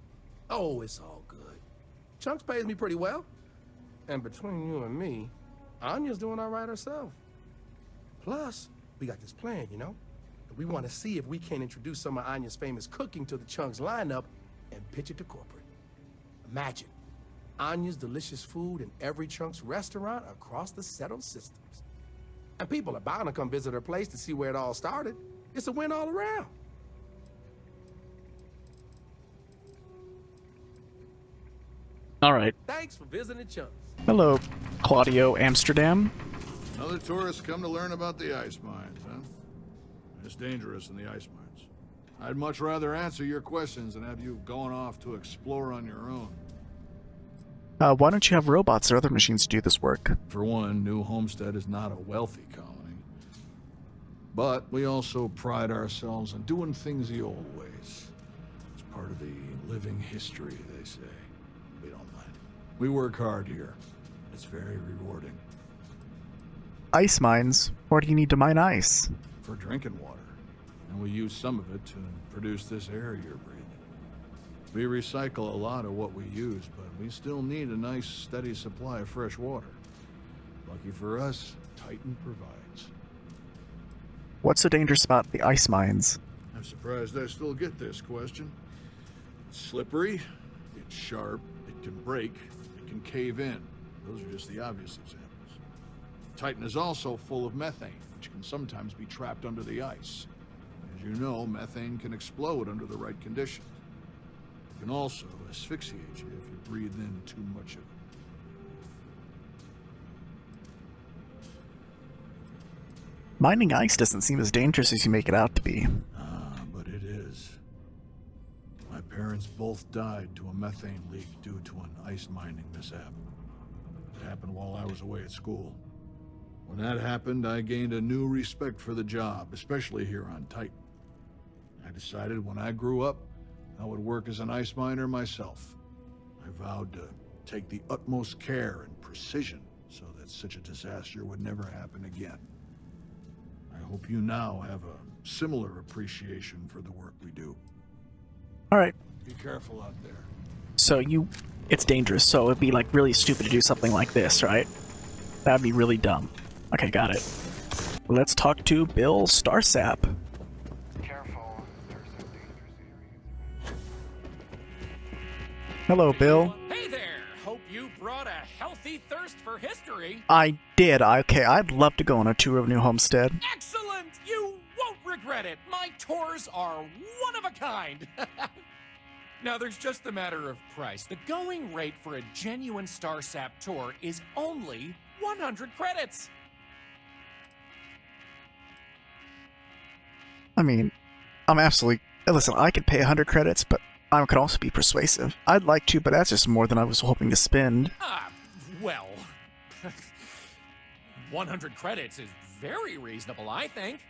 Oh, it's all good. Chunks pays me pretty well. And between you and me, Anya's doing all right herself. Plus, we got this plan, We want to see if we can introduce some of Anya's famous cooking to the Chunks lineup and pitch it to corporate. Imagine Anya's delicious food in every Chunks restaurant across the settled systems. And people are bound to come visit her place to see where it all started. It's a win all around. Alright. Thanks for visiting Chunks. Hello, Claudio Amsterdam. Another tourist come to learn about the ice mines, huh? It's dangerous in the ice mines. I'd much rather answer your questions than have you going off to explore on your own. Why don't you have robots or other machines do this work? For one, New Homestead is not a wealthy colony. But we also pride ourselves on doing things the old ways. It's part of the living history, they say. We don't mind. We work hard here. It's very rewarding. Ice mines? Why do you need to mine ice? For drinking water. And we use some of it to produce this air you're breathing. We recycle a lot of what we use, but we still need a nice, steady supply of fresh water. Lucky for us, Titan provides. What's so dangerous about the ice mines? I'm surprised I still get this question. It's slippery, it's sharp, it can break, it can cave in. Those are just the obvious examples. Titan is also full of methane, which can sometimes be trapped under the ice. As you know, methane can explode under the right conditions. It can also asphyxiate you if you breathe in too much of it. Mining ice doesn't seem as dangerous as you make it out to be. But it is. My parents both died to a methane leak due to an ice mining mishap. It happened while I was away at school. When that happened, I gained a new respect for the job, especially here on Titan. I decided when I grew up, I would work as an ice miner myself. I vowed to take the utmost care and precision so that such a disaster would never happen again. I hope you now have a similar appreciation for the work we do. Alright. Be careful out there. So it's dangerous, so it'd be like really stupid to do something like this, right? That'd be really dumb. Okay, got it. Let's talk to Bill Starsap. Hello, Bill. Hey there! Hope you brought a healthy thirst for history. I did. Okay, I'd love to go on a tour of New Homestead. Excellent! You won't regret it. My tours are one of a kind. Now, there's just the matter of price. The going rate for a genuine Starsap tour is only 100 credits. I mean, I'm absolutely... Listen, I could pay 100 credits, but I could also be persuasive. I'd like to, but that's just more than I was hoping to spend. Well... 100 credits is very reasonable, I think.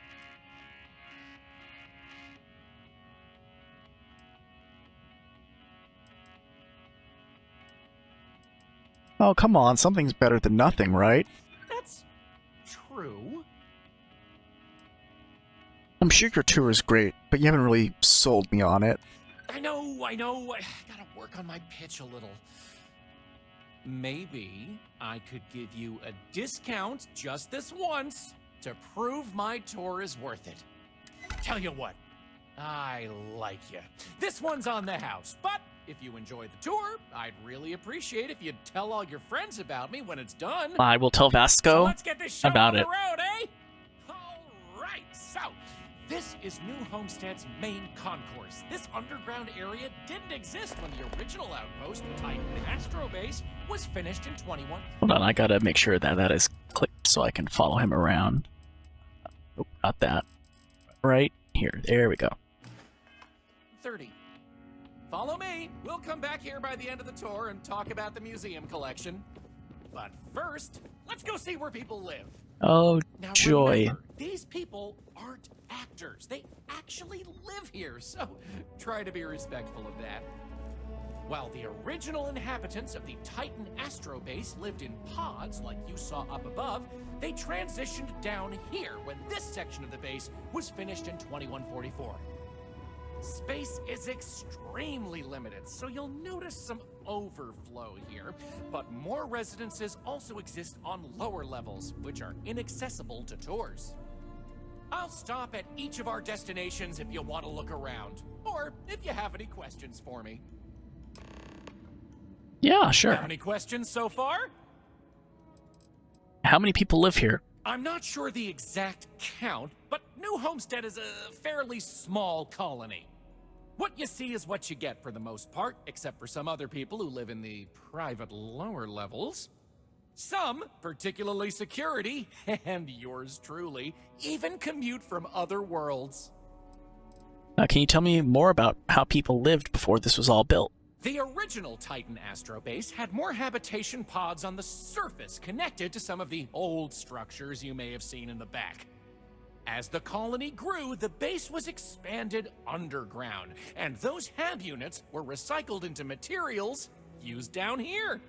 Oh, come on. Something's better than nothing, right? That's true. I'm sure your tour is great, but you haven't really sold me on it. I know. I gotta work on my pitch a little. Maybe I could give you a discount just this once to prove my tour is worth it. Tell you what, I like you. This one's on the house, but if you enjoy the tour, I'd really appreciate if you'd tell all your friends about me when it's done. I will tell Vasco So let's get this show about on it. the road, eh? All right, so this is New Homestead's main concourse. This underground area didn't exist when the original outpost, Titan Astrobase, was finished in 21. Hold on, I gotta make sure that that is clicked so I can follow him around. Oh, not that. Right here. There we go. 30. Follow me. We'll come back here by the end of the tour and talk about the museum collection. But first, let's go see where people live. Oh, Now, joy. remember, these people aren't actors. They actually live here, so try to be respectful of that. While the original inhabitants of the Titan Astrobase lived in pods like you saw up above, they transitioned down here when this section of the base was finished in 2144. Space is extremely limited, so you'll notice some overflow here, but more residences also exist on lower levels, which are inaccessible to tours. I'll stop at each of our destinations if you want to look around, or if you have any questions for me. Yeah, sure. Have any questions so far? How many people live here? I'm not sure the exact count, but New Homestead is a fairly small colony. What you see is what you get for the most part, except for some other people who live in the private lower levels. Some, particularly security, and yours truly, even commute from other worlds. Can you tell me more about how people lived before this was all built? The original Titan Astrobase had more habitation pods on the surface connected to some of the old structures you may have seen in the back. As the colony grew, the base was expanded underground, and those hab units were recycled into materials used down here.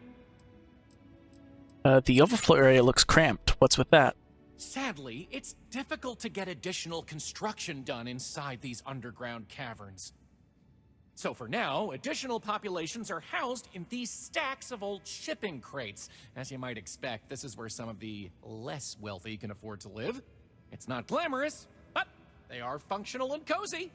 The overflow area looks cramped. What's with that? Sadly, it's difficult to get additional construction done inside these underground caverns. So for now, additional populations are housed in these stacks of old shipping crates. As you might expect, this is where some of the less wealthy can afford to live. It's not glamorous, but they are functional and cozy.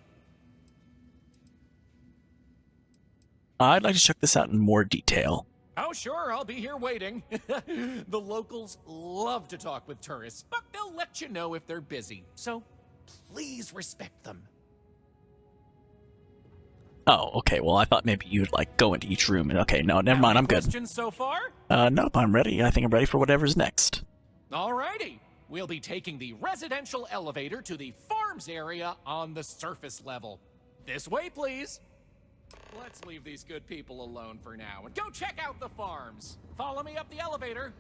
I'd like to check this out in more detail. Oh, sure, I'll be here waiting. The locals love to talk with tourists, but they'll let you know if they're busy. So please respect them. Oh, okay. Well, I thought maybe you'd, like, go into each room and... Okay, no, never mind. I'm good. Questions so far? Nope, I'm ready. I think I'm ready for whatever's next. Alrighty. We'll be taking the residential elevator to the farms area on the surface level. This way, please. Let's leave these good people alone for now and go check out the farms. Follow me up the elevator.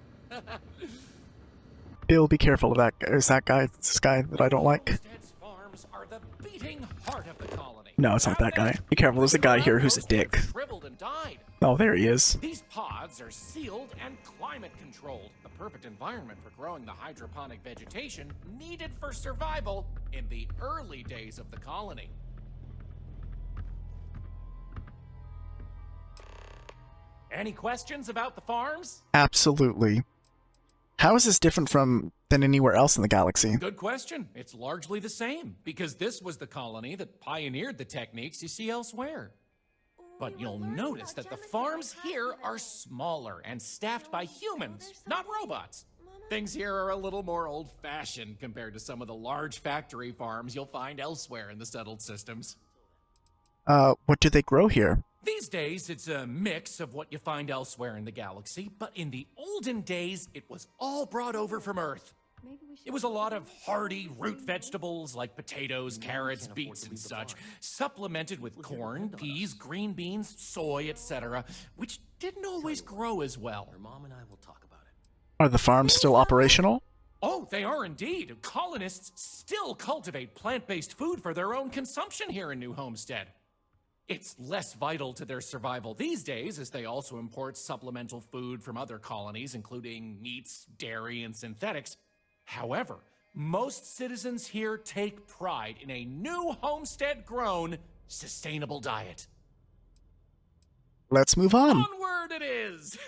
Bill, be careful of that guy. Is that guy this guy that I don't like? Homestead's farms are the beating heart of the colony. No, it's not that guy. Be careful. There's a guy here who's a dick. Shriveled and died. Oh, there he is. These pods are sealed and climate controlled, the perfect environment for growing the hydroponic vegetation needed for survival in the early days of the colony. Any questions about the farms? Absolutely. How is this different than anywhere else in the galaxy? Good question. It's largely the same, because this was the colony that pioneered the techniques you see elsewhere. But you'll notice that the farms here are smaller and staffed by humans, not robots. Things here are a little more old-fashioned compared to some of the large factory farms you'll find elsewhere in the settled systems. What do they grow here? These days, it's a mix of what you find elsewhere in the galaxy, but in the olden days, it was all brought over from Earth. It was a lot of hardy root vegetables like potatoes, carrots, beets, and such, supplemented with corn, peas, green beans, soy, etc., which didn't always grow as well. Mom and I will talk about it. Are the farms still operational? Oh, they are indeed. Colonists still cultivate plant-based food for their own consumption here in New Homestead. It's less vital to their survival these days, as they also import supplemental food from other colonies, including meats, dairy, and synthetics. However, most citizens here take pride in a New Homestead-grown, sustainable diet. Let's move on. Onward it is!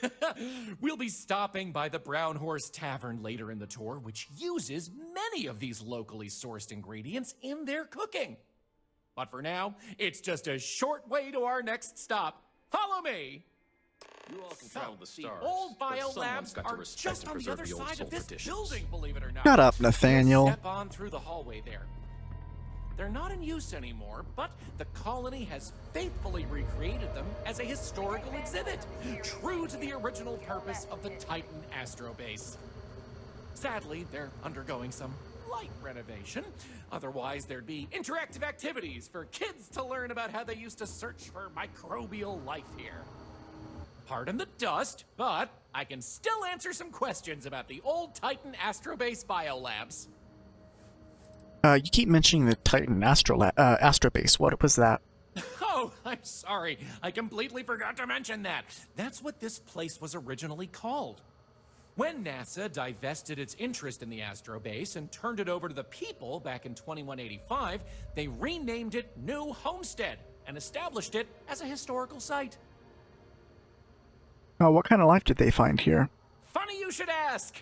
We'll be stopping by the Brown Horse Tavern later in the tour, which uses many of these locally sourced ingredients in their cooking. But for now, it's just a short way to our next stop. Follow me! You all can travel the stars, The old but biolabs someone's got to are respect just and on the preserve other the old side soul of this traditions. building, believe it or not. Shut up, Nathaniel. Step on through the hallway there. They're not in use anymore, but the colony has faithfully recreated them as a historical exhibit, true to the original purpose of the Titan Astrobase. Sadly, they're undergoing some light renovation. Otherwise, there'd be interactive activities for kids to learn about how they used to search for microbial life here. Pardon the dust, but I can still answer some questions about the old Titan Astrobase biolabs. You keep mentioning the Titan Astrobase. What was that? Oh, I'm sorry. I completely forgot to mention that. That's what this place was originally called. When NASA divested its interest in the Astrobase and turned it over to the people back in 2185, they renamed it New Homestead and established it as a historical site. What kind of life did they find here? Funny you should ask!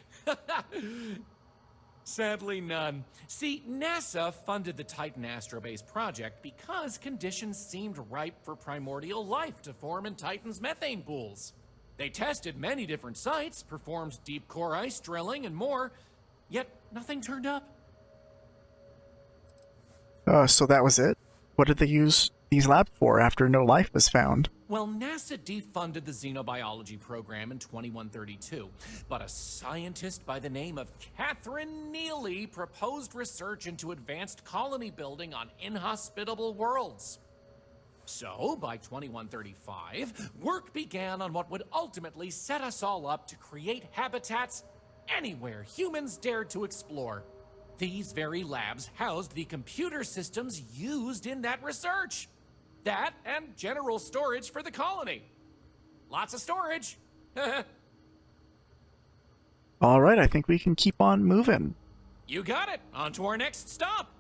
Sadly, none. See, NASA funded the Titan Astrobase project because conditions seemed ripe for primordial life to form in Titan's methane pools. They tested many different sites, performed deep core ice drilling, and more, yet nothing turned up. So that was it? What did they use these labs for after no life was found? Well, NASA defunded the xenobiology program in 2132, but a scientist by the name of Catherine Neely proposed research into advanced colony building on inhospitable worlds. So, by 2135, work began on what would ultimately set us all up to create habitats anywhere humans dared to explore. These very labs housed the computer systems used in that research. That and general storage for the colony. Lots of storage. All right, I think we can keep on moving. You got it. On to our next stop.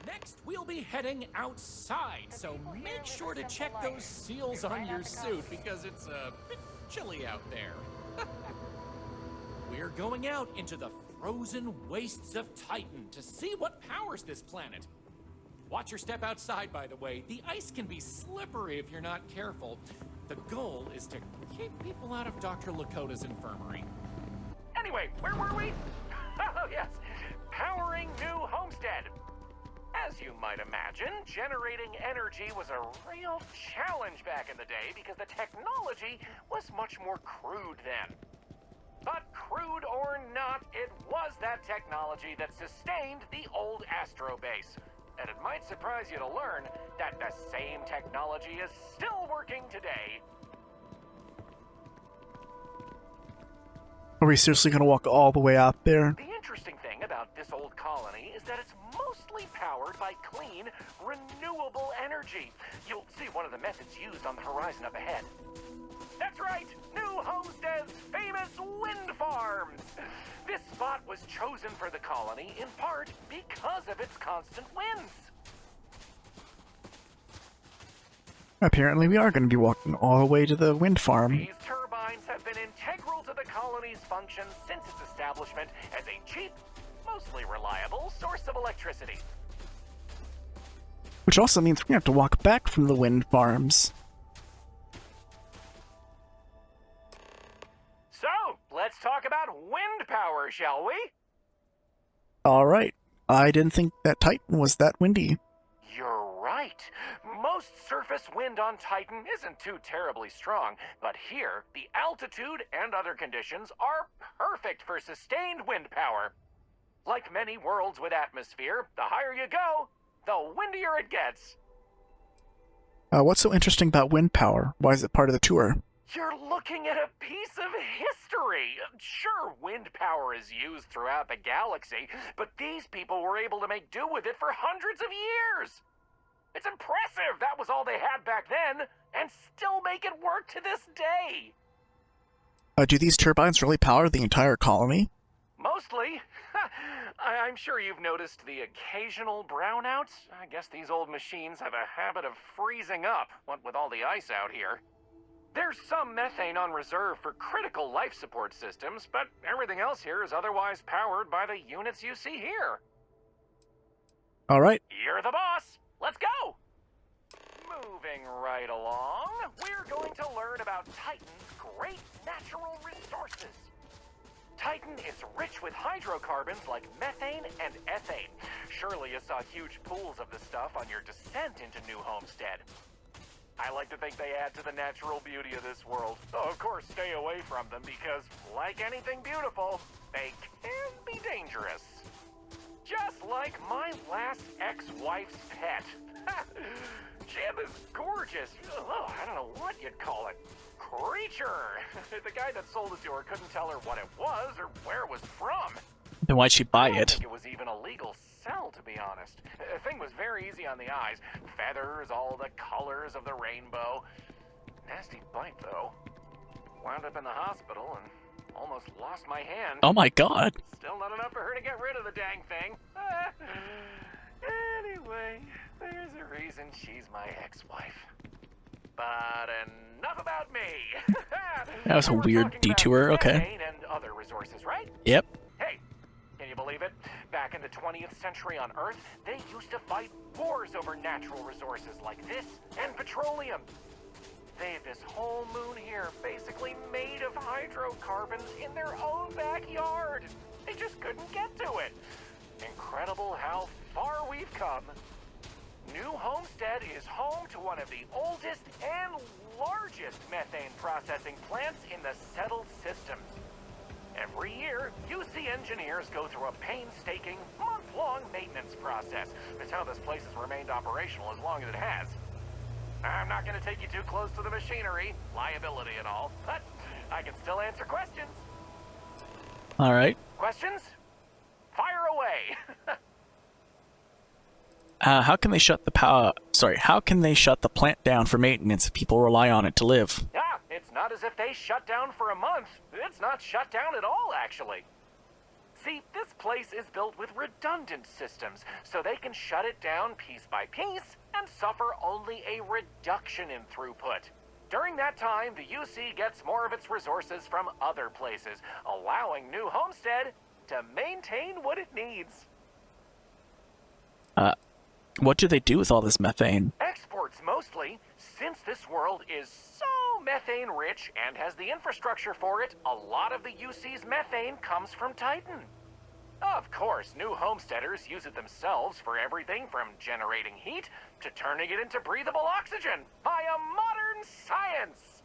Next, we'll be heading outside, so make sure to check those seals on your suit because it's a bit chilly out there. We're going out into the frozen wastes of Titan to see what powers this planet. Watch your step outside, by the way. The ice can be slippery if you're not careful. The goal is to keep people out of Dr. Lakota's infirmary. Anyway, where were we? Oh, yes. Powering New Homestead. As you might imagine, generating energy was a real challenge back in the day because the technology was much more crude then. But crude or not, it was that technology that sustained the old Astrobase. And it might surprise you to learn that the same technology is still working today. Are we seriously going to walk all the way out there? The interesting thing about this old colony is that it's mostly powered by clean, renewable energy. You'll see one of the methods used on the horizon up ahead. That's right, New Homestead's famous wind farms. This spot was chosen for the colony in part because of its constant winds. Apparently we are going to be walking all the way to the wind farm. These turbines have been integral to the colony's function since its establishment as a cheap, mostly reliable source of electricity. Which also means we're going to have to walk back from the wind farms. So, let's talk about wind power, shall we? Alright. I didn't think that Titan was that windy. You're right. Most surface wind on Titan isn't too terribly strong, but here, the altitude and other conditions are perfect for sustained wind power. Like many worlds with atmosphere, the higher you go, the windier it gets. What's so interesting about wind power? Why is it part of the tour? You're looking at a piece of history. Sure, wind power is used throughout the galaxy, but these people were able to make do with it for hundreds of years. It's impressive that was all they had back then, and still make it work to this day. Do these turbines really power the entire colony? Mostly. I'm sure you've noticed the occasional brownouts. I guess these old machines have a habit of freezing up, what with all the ice out here. There's some methane on reserve for critical life support systems, but everything else here is otherwise powered by the units you see here. Alright. You're the boss. Let's go! Moving right along, we're going to learn about Titan's great natural resources. Titan is rich with hydrocarbons like methane and ethane. Surely you saw huge pools of the stuff on your descent into New Homestead. I like to think they add to the natural beauty of this world. Though, of course, stay away from them because, like anything beautiful, they can be dangerous. Just like my last ex-wife's pet. She had this gorgeous, I don't know what you'd call it, creature. The guy that sold it to her couldn't tell her what it was or where it was from. Then why'd she buy I don't it? think it was even a legal sell, to be honest. The thing was very easy on the eyes. Feathers, all the colors of the rainbow. Nasty bite, though. Wound up in the hospital and almost lost my hand. Oh my god. Still not enough for her to get rid of the dang thing. Anyway, there's a reason she's my ex-wife. But enough about me. That was a weird detour, okay. And other resources, right? Yep. Hey, can you believe it? Back in the 20th century on Earth, they used to fight wars over natural resources like this and petroleum. They have this whole moon here basically made of hydrocarbons in their own backyard. They just couldn't get to it. Incredible how far we've come. New Homestead is home to one of the oldest and largest methane processing plants in the settled systems. Every year, UC engineers go through a painstaking, month-long maintenance process. That's how this place has remained operational as long as it has. I'm not going to take you too close to the machinery, liability and all, but I can still answer questions. Alright. Questions? Fire away! How can they shut the plant down for maintenance if people rely on it to live? Ah, it's not as if they shut down for a month. It's not shut down at all, actually. See, this place is built with redundant systems, so they can shut it down piece by piece and suffer only a reduction in throughput. During that time, the UC gets more of its resources from other places, allowing New Homestead to maintain what it needs. What do they do with all this methane? Exports mostly, since this world is so methane rich and has the infrastructure for it, a lot of the UC's methane comes from Titan. Of course, New Homesteaders use it themselves for everything from generating heat to turning it into breathable oxygen via modern science.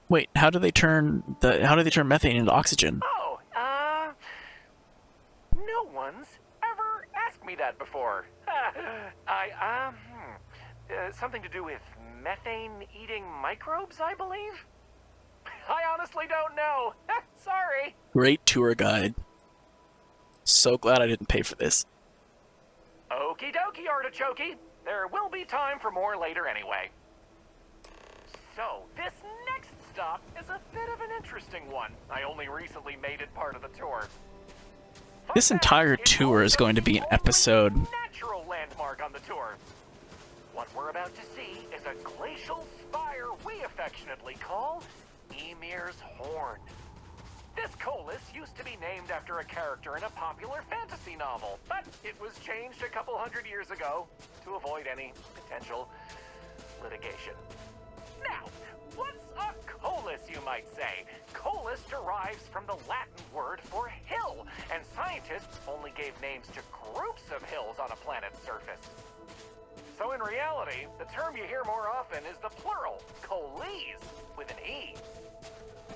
Wait, how do they turn methane into oxygen? Oh, no one's ever asked me that before. Something to do with methane-eating microbes, I believe? I honestly don't know. Sorry. Great tour guide. So glad I didn't pay for this. Okie dokie, artichokey. There will be time for more later anyway. So, this next stop is a bit of an interesting one. I only recently made it part of the tour. This entire tour is going to be an episode. Natural landmark on the tour. What we're about to see is a glacial spire we affectionately call Ymir's Horn. This colus used to be named after a character in a popular fantasy novel, but it was changed a couple hundred years ago to avoid any potential litigation. Now, what's a colus, you might say? Colus derives from the Latin word for hill, and scientists only gave names to groups of hills on a planet's surface. So in reality, the term you hear more often is the plural, coles, with an E.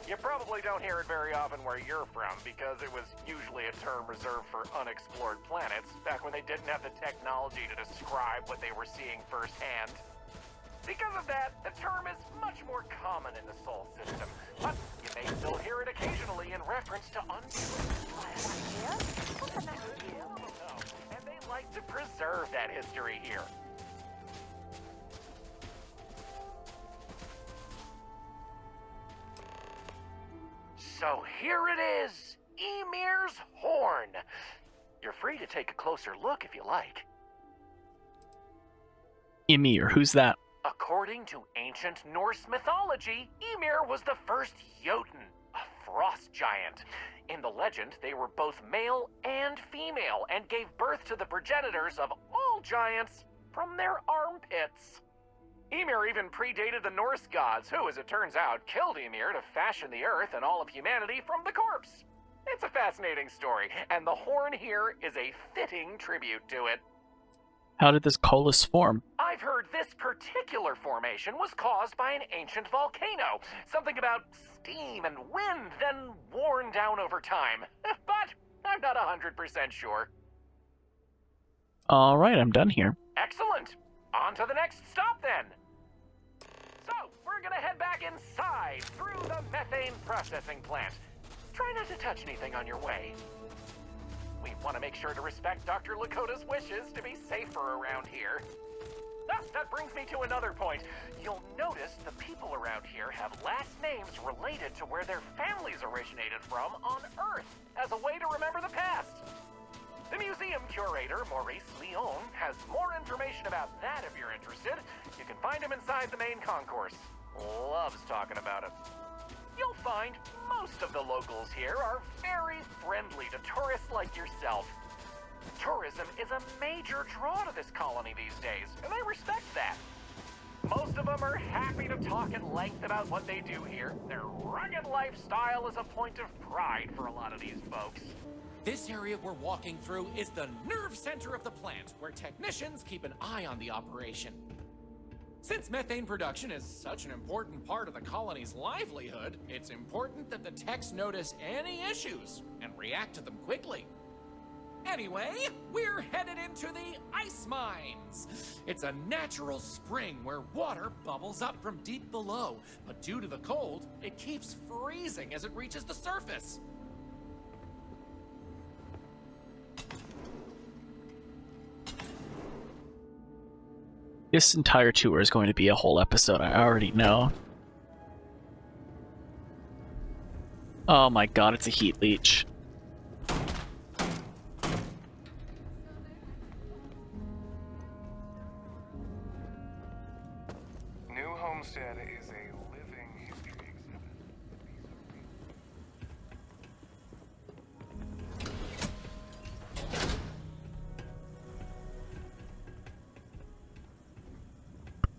You probably don't hear it very often where you're from, because it was usually a term reserved for unexplored planets, back when they didn't have the technology to describe what they were seeing firsthand. Because of that, the term is much more common in the Sol system, but you may still hear it occasionally in reference to and they like to preserve that history here. So here it is, Ymir's Horn. You're free to take a closer look if you like. Ymir, who's that? According to ancient Norse mythology, Ymir was the first Jotun, a frost giant. In the legend, they were both male and female and gave birth to the progenitors of all giants from their armpits. Ymir even predated the Norse gods, who, as it turns out, killed Ymir to fashion the Earth and all of humanity from the corpse. It's a fascinating story, and the horn here is a fitting tribute to it. How did this colus form? I've heard this particular formation was caused by an ancient volcano. Something about steam and wind, then worn down over time. But I'm not 100% sure. Alright, I'm done here. Excellent! On to the next stop, then! So, we're gonna head back inside, through the methane processing plant. Try not to touch anything on your way. We want to make sure to respect Dr. Lakota's wishes to be safer around here. Ah, that brings me to another point. You'll notice the people around here have last names related to where their families originated from on Earth, as a way to remember the past. The museum curator, Maurice Leon, has more information about that if you're interested. You can find him inside the main concourse. Loves talking about it. You'll find most of the locals here are very friendly to tourists like yourself. Tourism is a major draw to this colony these days, and they respect that. Most of them are happy to talk at length about what they do here. Their rugged lifestyle is a point of pride for a lot of these folks. This area we're walking through is the nerve center of the plant, where technicians keep an eye on the operation. Since methane production is such an important part of the colony's livelihood, it's important that the techs notice any issues and react to them quickly. Anyway, we're headed into the ice mines. It's a natural spring where water bubbles up from deep below, but due to the cold, it keeps freezing as it reaches the surface. This entire tour is going to be a whole episode, I already know. Oh my god, it's a heat leech. New Homestead is a living history exhibit.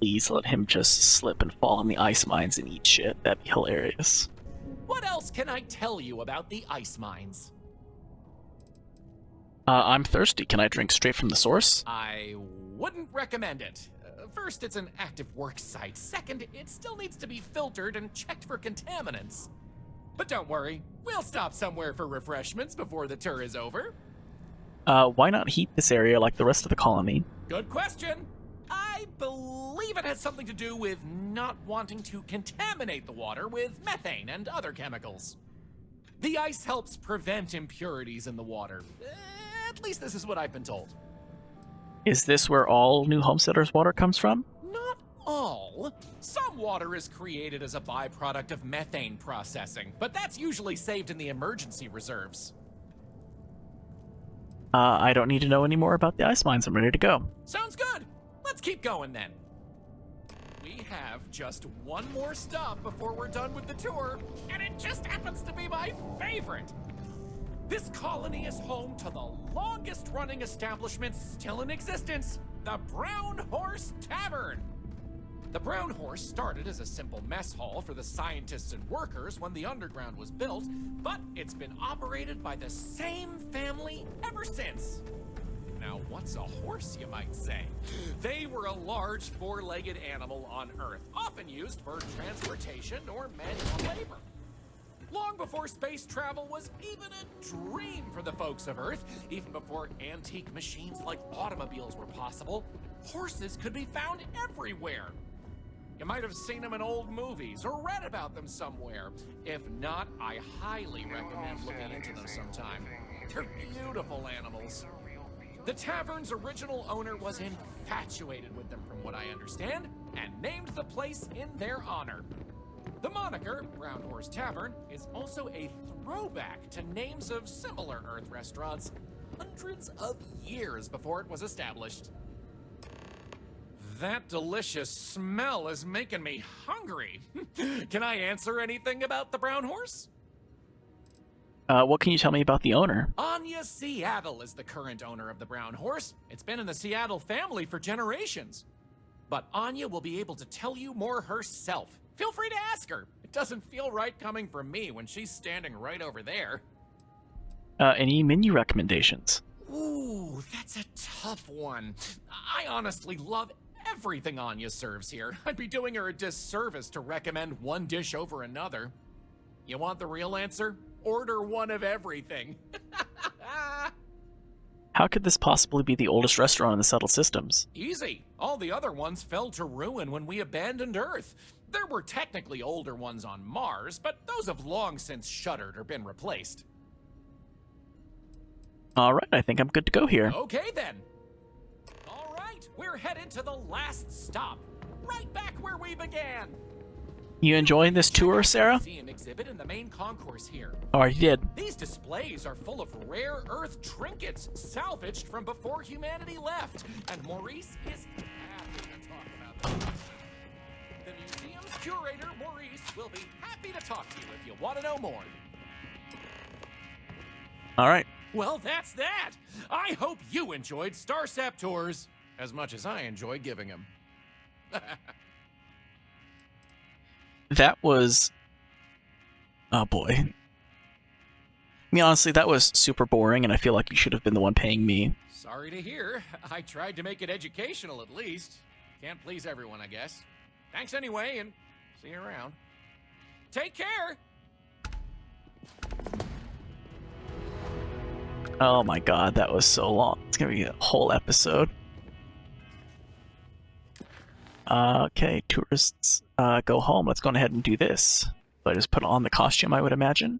Please let him just slip and fall in the ice mines and eat shit. That'd be hilarious. What else can I tell you about the ice mines? I'm thirsty. Can I drink straight from the source? I wouldn't recommend it. First, it's an active work site. Second, it still needs to be filtered and checked for contaminants. But don't worry, we'll stop somewhere for refreshments before the tour is over. Why not heat this area like the rest of the colony? Good question. I believe it has something to do with not wanting to contaminate the water with methane and other chemicals. The ice helps prevent impurities in the water. At least this is what I've been told. Is this where all New Homesteaders water comes from? Not all. Some water is created as a byproduct of methane processing, but that's usually saved in the emergency reserves. I don't need to know any more about the ice mines. I'm ready to go. Sounds good. Let's keep going then. We have just one more stop before we're done with the tour, and it just happens to be my favorite. This colony is home to the longest-running establishment still in existence, the Brown Horse Tavern. The Brown Horse started as a simple mess hall for the scientists and workers when the underground was built, but it's been operated by the same family ever since. Now, what's a horse, you might say? They were a large four-legged animal on Earth, often used for transportation or manual labor. Long before space travel was even a dream for the folks of Earth, even before antique machines like automobiles were possible, horses could be found everywhere. You might have seen them in old movies or read about them somewhere. If not, I highly recommend looking into them sometime. They're beautiful animals. The tavern's original owner was infatuated with them, from what I understand, and named the place in their honor. The moniker, Brown Horse Tavern, is also a throwback to names of similar Earth restaurants hundreds of years before it was established. That delicious smell is making me hungry. Can I answer anything about the Brown Horse? What can you tell me about the owner? Anya Seattle is the current owner of the Brown Horse. It's been in the Seattle family for generations. But Anya will be able to tell you more herself. Feel free to ask her. It doesn't feel right coming from me when she's standing right over there. Any menu recommendations? Ooh, that's a tough one. I honestly love everything Anya serves here. I'd be doing her a disservice to recommend one dish over another. You want the real answer? Order one of everything. How could this possibly be the oldest restaurant in the settled systems? Easy. All the other ones fell to ruin when we abandoned Earth. There were technically older ones on Mars, but those have long since shuttered or been replaced. All right, I think I'm good to go here. Okay then. All right, we're headed to the last stop, right back where we began. You enjoying this tour, Sarah? Museum exhibit in the main concourse here. Oh, you did. These displays are full of rare Earth trinkets salvaged from before humanity left, and Maurice is happy to talk about them. The museum's curator, Maurice, will be happy to talk to you if you want to know more. All right. Well, that's that. I hope you enjoyed Starsap Tours as much as I enjoyed giving them. That was... Oh, boy. I mean, honestly, that was super boring, and I feel like you should have been the one paying me. Sorry to hear. I tried to make it educational at least. Can't please everyone, I guess. Thanks anyway, and see you around. Take care! Oh my god, that was so long. It's gonna be a whole episode. Okay, tourists, go home. Let's go ahead and do this. So I just put on the costume, I would imagine.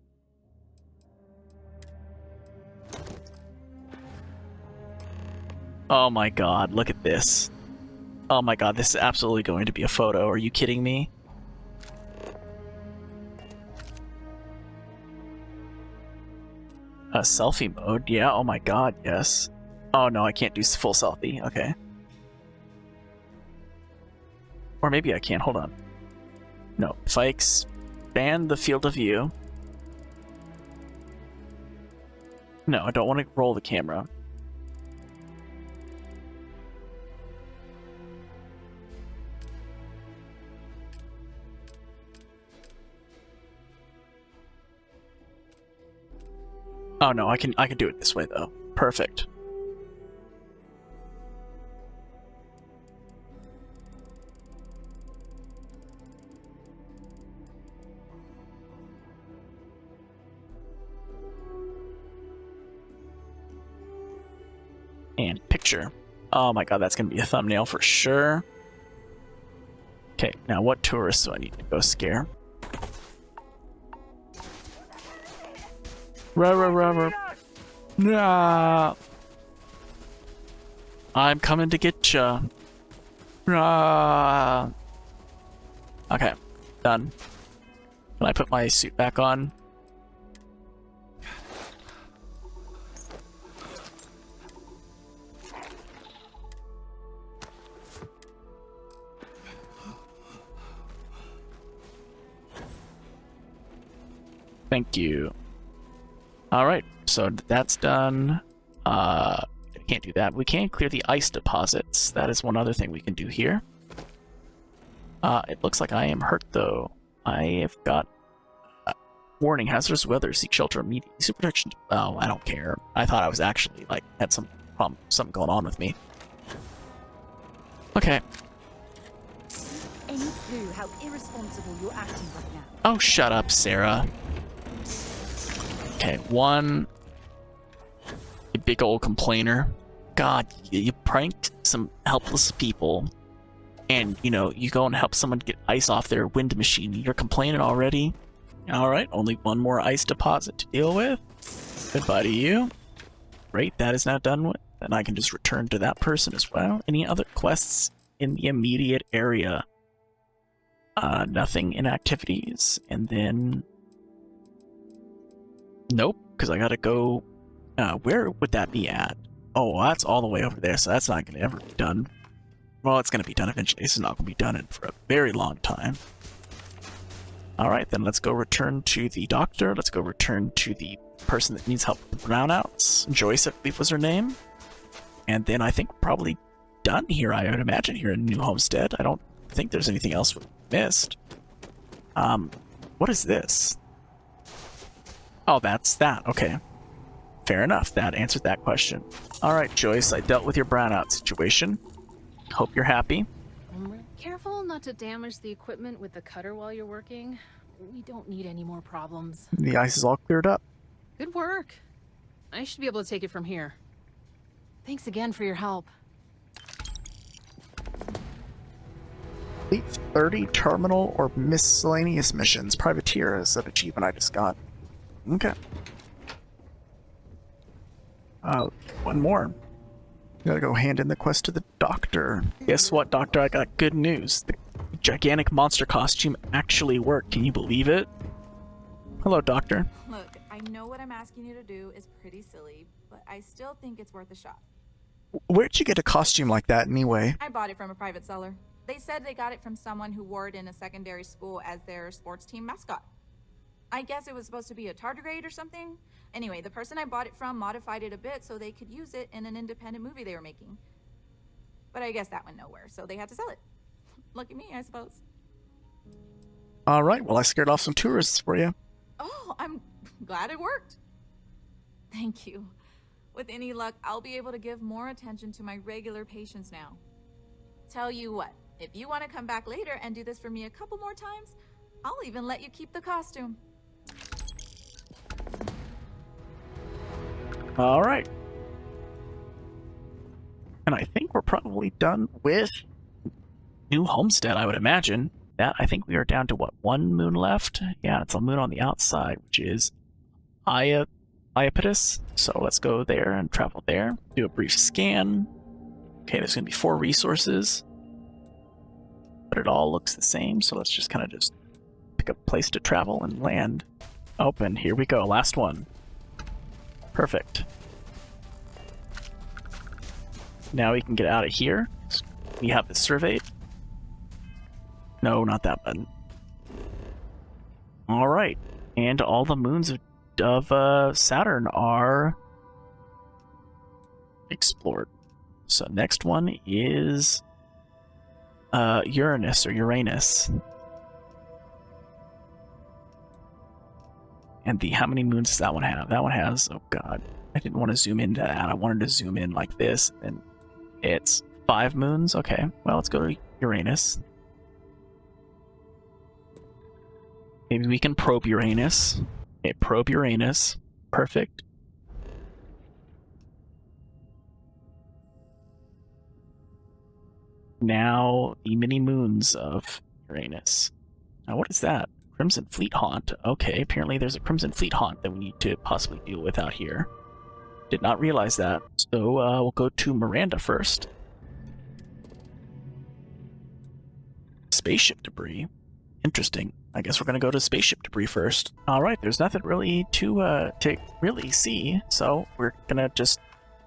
Oh my god, look at this. Oh my god, this is absolutely going to be a photo. Are you kidding me? Selfie mode? Yeah, oh my god, yes. Oh no, I can't do full selfie. Okay. Or maybe I can. Hold on. No. If I expand the field of view... No, I don't want to roll the camera. Oh no, I can do it this way though. Perfect. And picture. Oh my god, that's gonna be a thumbnail for sure. Okay, now what tourists do I need to go scare? Nah. I'm coming to get ya. Okay, done. Can I put my suit back on? Thank you. Alright, so that's done. Can't do that. We can clear the ice deposits. That is one other thing we can do here. It looks like I am hurt, though. I have got... warning, hazardous weather. Seek shelter immediately. Suit protection. Oh, I don't care. I thought I was actually, like, had some problem, something going on with me. Okay. Any clue how irresponsible you're acting right now? Oh, shut up, Sarah. Okay, one... You big old complainer. God, you pranked some helpless people. And, you know, you go and help someone get ice off their wind machine. You're complaining already? Alright, only one more ice deposit to deal with. Goodbye to you. Great, that is now done with. Then I can just return to that person as well. Any other quests in the immediate area? Nothing in activities. And then... Nope, because I gotta go... where would that be at? Oh, that's all the way over there, so that's not going to ever be done. Well, it's going to be done eventually. This is not going to be done for a very long time. Alright, then let's go return to the doctor. Let's go return to the person that needs help with the brownouts. Joyce, I believe was her name. And then I think we're probably done here, I would imagine, here in New Homestead. I don't think there's anything else we missed. What is this? Oh, that's that. Okay. Fair enough. That answered that question. Alright, Joyce, I dealt with your brownout situation. Hope you're happy. Careful not to damage the equipment with the cutter while you're working. We don't need any more problems. The ice is all cleared up. Good work. I should be able to take it from here. Thanks again for your help. Complete 30 terminal or miscellaneous missions. Privateer is an achievement I just got. Okay. One more. Gotta go hand in the quest to the doctor. Guess what, doctor? I got good news. The gigantic monster costume actually worked. Can you believe it? Hello, doctor. Look, I know what I'm asking you to do is pretty silly, but I still think it's worth a shot. Where'd you get a costume like that anyway? I bought it from a private seller. They said they got it from someone who wore it in a secondary school as their sports team mascot. I guess it was supposed to be a tardigrade or something. Anyway, the person I bought it from modified it a bit so they could use it in an independent movie they were making. But I guess that went nowhere, so they had to sell it. Lucky me, I suppose. Alright, well I scared off some tourists for you. Oh, I'm glad it worked. Thank you. With any luck, I'll be able to give more attention to my regular patients now. Tell you what, if you want to come back later and do this for me a couple more times, I'll even let you keep the costume. Alright. And I think we're probably done with New Homestead, I would imagine. That, I think we are down to, what, one moon left? Yeah, it's a moon on the outside, which is Iapetus. So let's go there and travel there. Do a brief scan. Okay, there's going to be 4 resources. But it all looks the same, so let's just kind of just pick a place to travel and land. Open, here we go, last one. Perfect. Now we can get out of here. We have this surveyed. No, not that button. Alright. And all the moons of Saturn are explored. So next one is Uranus or Uranus. And how many moons does that one have? That one has, oh god, I didn't want to zoom into that. I wanted to zoom in like this, and it's 5 moons. Okay, well, let's go to Uranus. Maybe we can probe Uranus. Okay, probe Uranus. Perfect. Now, the mini moons of Uranus. Now, what is that? Crimson Fleet haunt. Okay, apparently there's a Crimson Fleet haunt that we need to possibly deal with out here. Did not realize that. So we'll go to Miranda first. Spaceship debris. Interesting. I guess we're gonna go to spaceship debris first. All right, there's nothing really to really see, so we're gonna just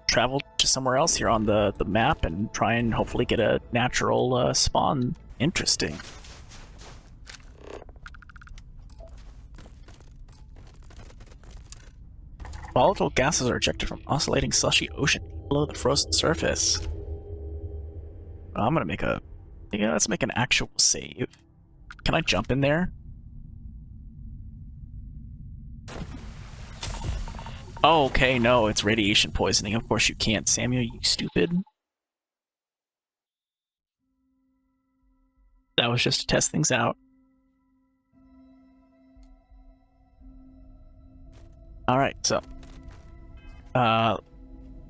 travel to somewhere else here on the map and try and hopefully get a natural spawn. Interesting. Volatile gases are ejected from oscillating slushy ocean below the frozen surface. I'm gonna make a... Yeah, let's make an actual save. Can I jump in there? Oh, okay, no, it's radiation poisoning. Of course you can't, Samuel, you stupid. That was just to test things out. Alright, so...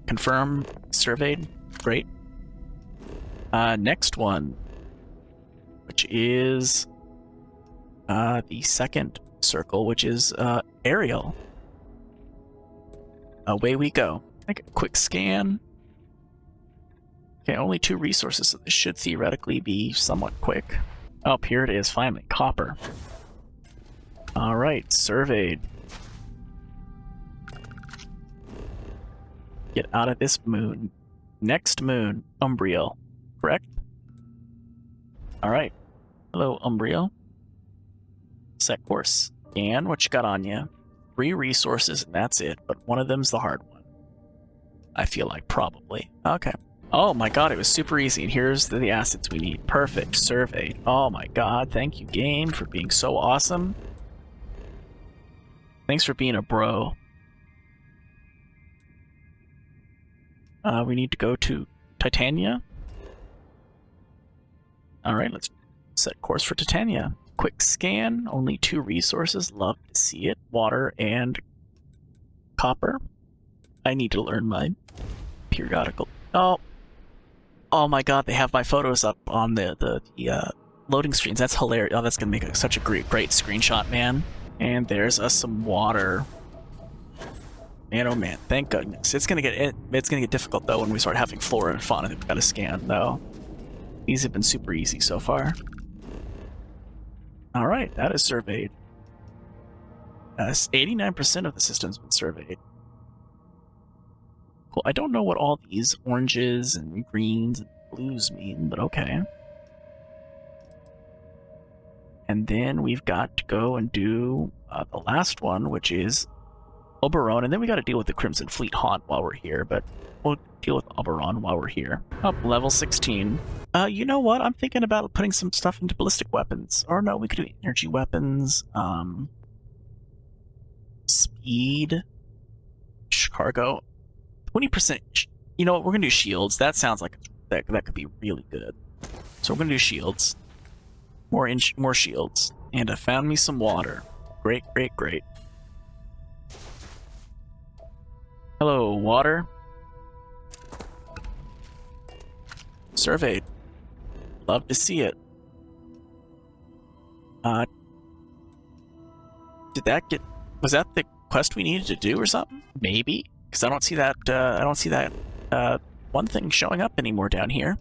confirm, surveyed, great. Next one, which is the second circle, which is aerial. Away we go. Make a quick scan. Okay, only 2 resources, so this should theoretically be somewhat quick. Oh, here it is, finally. Copper. Alright, surveyed. Get out of this moon. Next moon, Umbriel. Correct? Alright. Hello, Umbriel. Set course. And what you got on you? 3 resources, and that's it, but one of them's the hard one. I feel like, probably. Okay. Oh my god, it was super easy, and here's the assets we need. Perfect. Surveyed. Oh my god, thank you, game, for being so awesome. Thanks for being a bro. We need to go to Titania. Alright, let's set course for Titania. Quick scan, only 2 resources, love to see it. Water and copper. I need to learn my periodical. Oh my god, they have my photos up on the loading screens. That's hilarious. Oh, that's gonna make such a great screenshot, man. And there's some water. Man, oh man, thank goodness. It's gonna get difficult though when we start having flora and fauna that we've got to scan though. These have been super easy so far. Alright, that is surveyed. 89% of the system's been surveyed. Cool, I don't know what all these oranges and greens and blues mean, but okay. And then we've got to go and do the last one, which is Oberon, and then we got to deal with the Crimson Fleet haunt while we're here, but we'll deal with Oberon while we're here. Up level 16. You know what? I'm thinking about putting some stuff into ballistic weapons. Or no, we could do energy weapons, speed, cargo, 20%. You know what? We're gonna do shields. That sounds like that could be really good. So we're gonna do shields. More shields. And I found me some water. Great, great, great. Hello, water. Surveyed. Love to see it. Did that get... Was that the quest we needed to do or something? Maybe? Because I don't see that, one thing showing up anymore down here.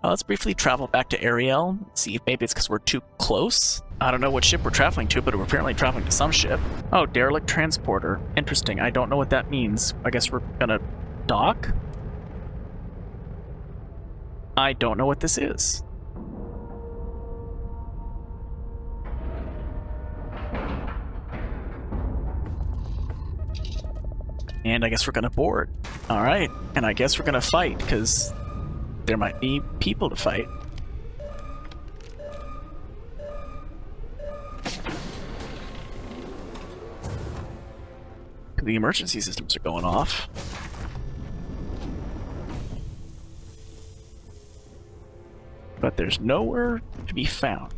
Let's briefly travel back to Ariel. See if maybe it's because we're too close. I don't know what ship we're traveling to, but we're apparently traveling to some ship. Oh, Derelict Transporter. Interesting. I don't know what that means. I guess we're gonna dock? I don't know what this is. And I guess we're gonna board. Alright, and I guess we're gonna fight, because there might be people to fight. The emergency systems are going off. But there's nowhere to be found.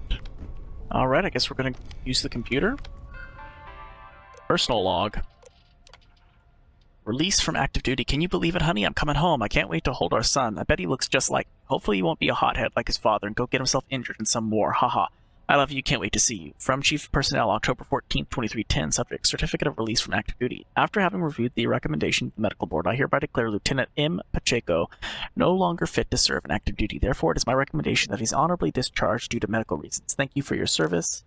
Alright, I guess we're gonna use the computer. Personal log. Release from active duty. Can you believe it, honey? I'm coming home. I can't wait to hold our son. I bet he looks just like... Hopefully he won't be a hothead like his father and go get himself injured in some war. Haha. I love you, can't wait to see you. From Chief of Personnel, October 14th, 2310, subject, Certificate of Release from Active Duty. After having reviewed the recommendation of the Medical Board, I hereby declare Lieutenant M. Pacheco no longer fit to serve in active duty. Therefore, it is my recommendation that he's honorably discharged due to medical reasons. Thank you for your service.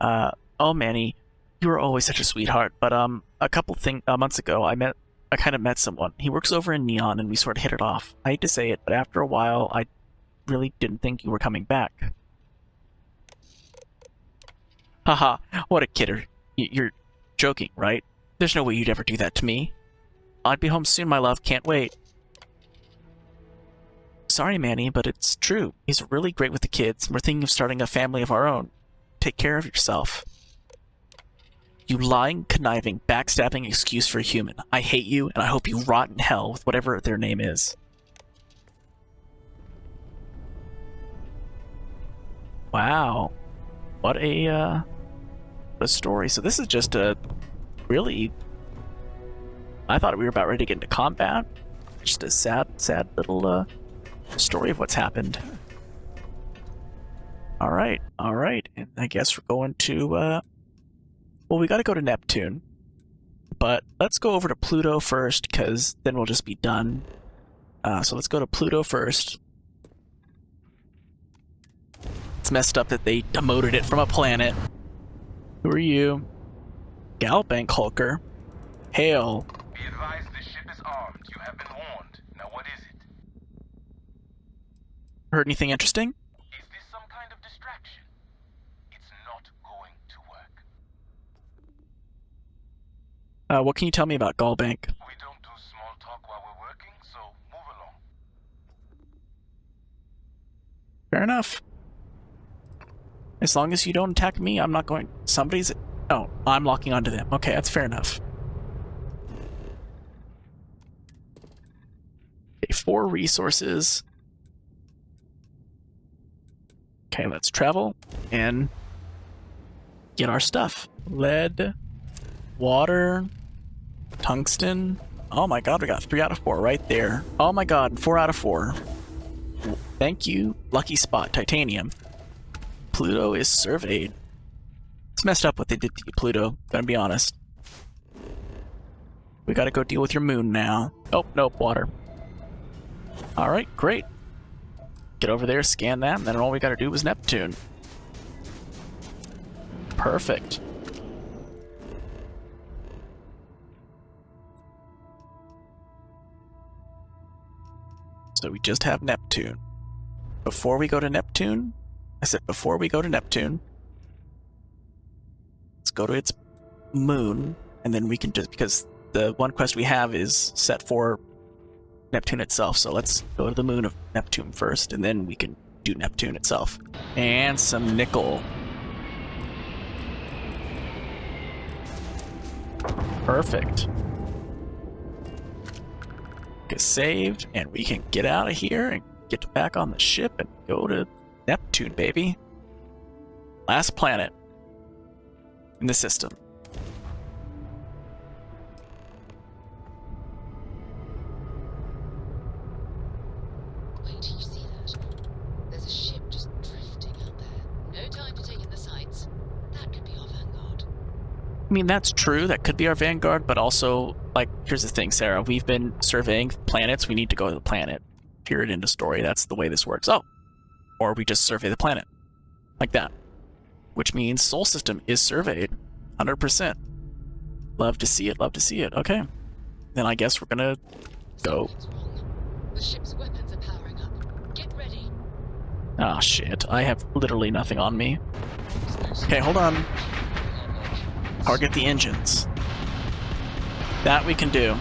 Oh, Manny, you were always such a sweetheart, but, a couple months ago, I kind of met someone. He works over in Neon, and we sort of hit it off. I hate to say it, but after a while, I really didn't think you were coming back. Haha, what a kidder. You're joking, right? There's no way you'd ever do that to me. I'd be home soon, my love. Can't wait. Sorry, Manny, but it's true. He's really great with the kids, and we're thinking of starting a family of our own. Take care of yourself. You lying, conniving, backstabbing excuse for a human. I hate you, and I hope you rot in hell with whatever their name is. Wow. What a story. So this is just a really... I thought we were about ready to get into combat. Just a sad little story of what's happened. Alright. And I guess we're going to... well, we gotta go to Neptune. But let's go over to Pluto first, because then we'll just be done. So let's go to Pluto first. It's messed up that they demoted it from a planet. Who are you? Galbank Hulker. Hail. Be advised the ship is armed. You have been warned. Now what is it? Heard anything interesting? Is this some kind of distraction? It's not going to work. What can you tell me about Galbank? We don't do small talk while we're working, so move along. Fair enough. As long as you don't attack me, I'm not going... Somebody's... Oh, I'm locking onto them. Okay, that's fair enough. Okay, 4 resources. Okay, let's travel and get our stuff. Lead, water, tungsten. Oh my god, we got 3 out of 4 right there. Oh my god, 4 out of 4. Thank you, lucky spot, titanium. Pluto is surveyed. It's messed up what they did to you, Pluto. Gonna be honest. We gotta go deal with your moon now. Oh, nope, water. Alright, great. Get over there, scan that, and then all we gotta do is Neptune. Perfect. So we just have Neptune. Before we go to Neptune, let's go to its moon, and then we can just, because the one quest we have is set for Neptune itself, so let's go to the moon of Neptune first, and then we can do Neptune itself. And some nickel. Perfect. Get saved, and we can get out of here and get back on the ship and go to Neptune, baby. Last planet in the system. Wait till you see that. There's a ship just drifting out there. No time to take in the sights. That could be our vanguard. I mean, that's true. That could be our vanguard, but also, like, here's the thing, Sarah. We've been surveying planets. We need to go to the planet. Period, end of story. That's the way this works. Oh. Or we just survey the planet. Like that. Which means Sol System is surveyed. 100%. Love to see it, love to see it. Okay. Then I guess we're gonna go. The ship's weapons are powering up. Get ready. Ah, shit. I have literally nothing on me. Okay, hold on. Target the engines. That we can do.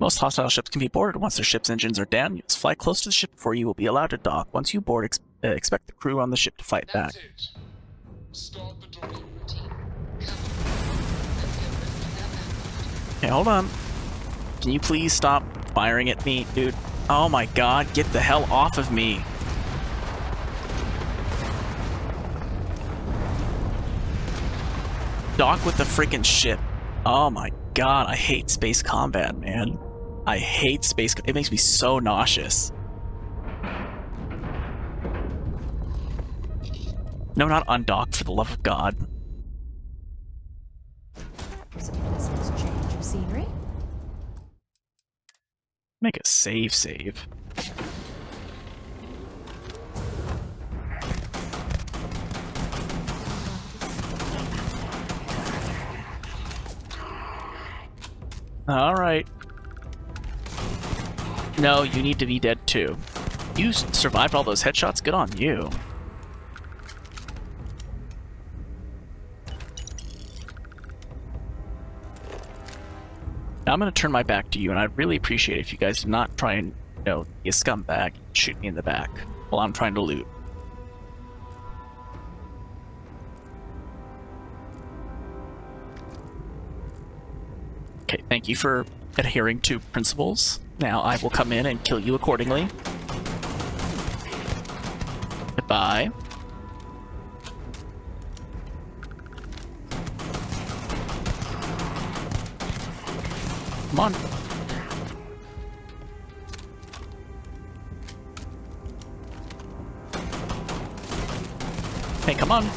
Most hostile ships can be boarded. Once their ship's engines are down, you must fly close to the ship before you will be allowed to dock. Once you board, expect the crew on the ship to fight back. Start the docking routine. Okay, hold on. Can you please stop firing at me, dude? Oh my god, get the hell off of me. Dock with the freaking ship. Oh my god, I hate space combat, man. I hate space. It makes me so nauseous. No, not undock, for the love of God. It's a pleasant change of scenery. Make a save. Alright. No, you need to be dead too. You survived all those headshots? Good on you. Now I'm going to turn my back to you, and I'd really appreciate it if you guys did not try and, you know, be a scumbag, shoot me in the back while I'm trying to loot. Okay, thank you for adhering to principles. Now I will come in and kill you accordingly. Goodbye. Come on. Hey, come on.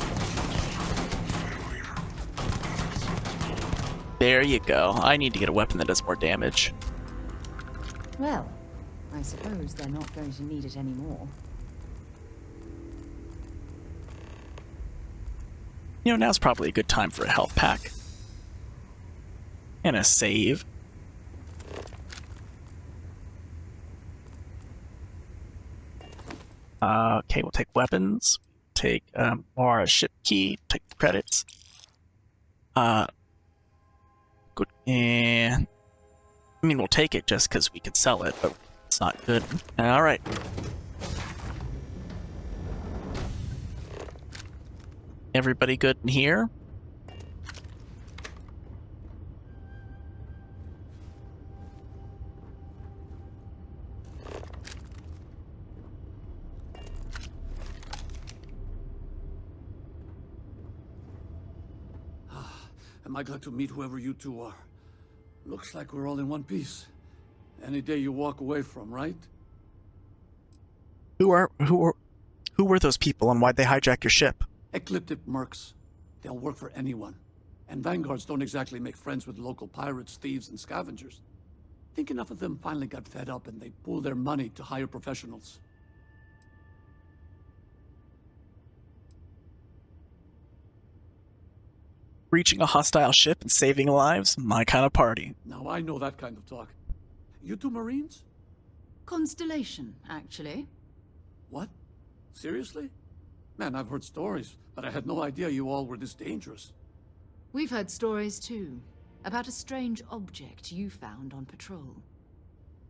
There you go. I need to get a weapon that does more damage. Well, I suppose they're not going to need it anymore. You know, now's probably a good time for a health pack. And a save. Okay, we'll take weapons. Take Moara ship key. Take credits. Good. And I mean, we'll take it just because we can sell it, but it's not good. All right. Everybody good in here? Am I glad to meet whoever you two are? Looks like we're all in one piece. Any day you walk away from, right? Who were those people and why'd they hijack your ship? Ecliptic mercs. They'll work for anyone. And vanguards don't exactly make friends with local pirates, thieves, and scavengers. Think enough of them finally got fed up and they pooled their money to hire professionals. Reaching a hostile ship and saving lives? My kind of party. Now I know that kind of talk. You two Marines? Constellation, actually. What? Seriously? Man, I've heard stories, but I had no idea you all were this dangerous. We've heard stories too, about a strange object you found on patrol.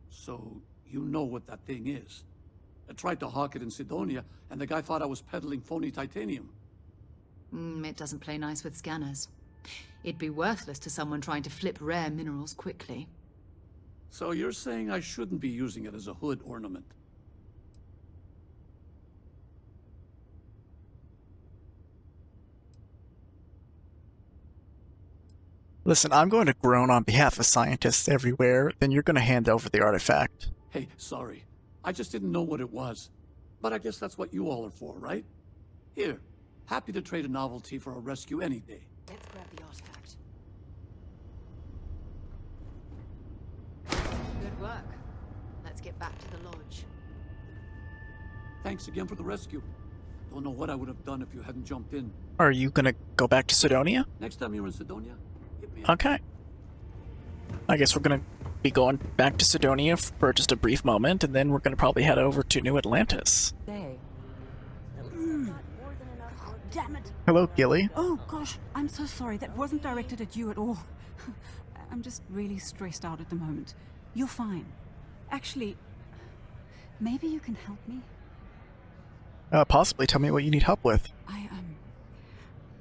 So, you know what that thing is? I tried to hawk it in Cydonia, and the guy thought I was peddling phony titanium. It doesn't play nice with scanners. It'd be worthless to someone trying to flip rare minerals quickly. So you're saying I shouldn't be using it as a hood ornament? Listen, I'm going to groan on behalf of scientists everywhere, then you're going to hand over the artifact. Hey, sorry. I just didn't know what it was. But I guess that's what you all are for, right? Here. Happy to trade a novelty for a rescue any day. Let's grab the artifact. Good work. Let's get back to the lodge. Thanks again for the rescue. Don't know what I would have done if you hadn't jumped in. Are you gonna go back to Cydonia? Next time you're in Cydonia, hit me up. Okay. I guess we're gonna be going back to Cydonia for just a brief moment, and then we're gonna probably head over to New Atlantis. Damn it. Hello, Gilly. Oh gosh, I'm so sorry. That wasn't directed at you at all. I'm just really stressed out at the moment. You're fine. Actually, maybe you can help me? Possibly. Tell me what you need help with.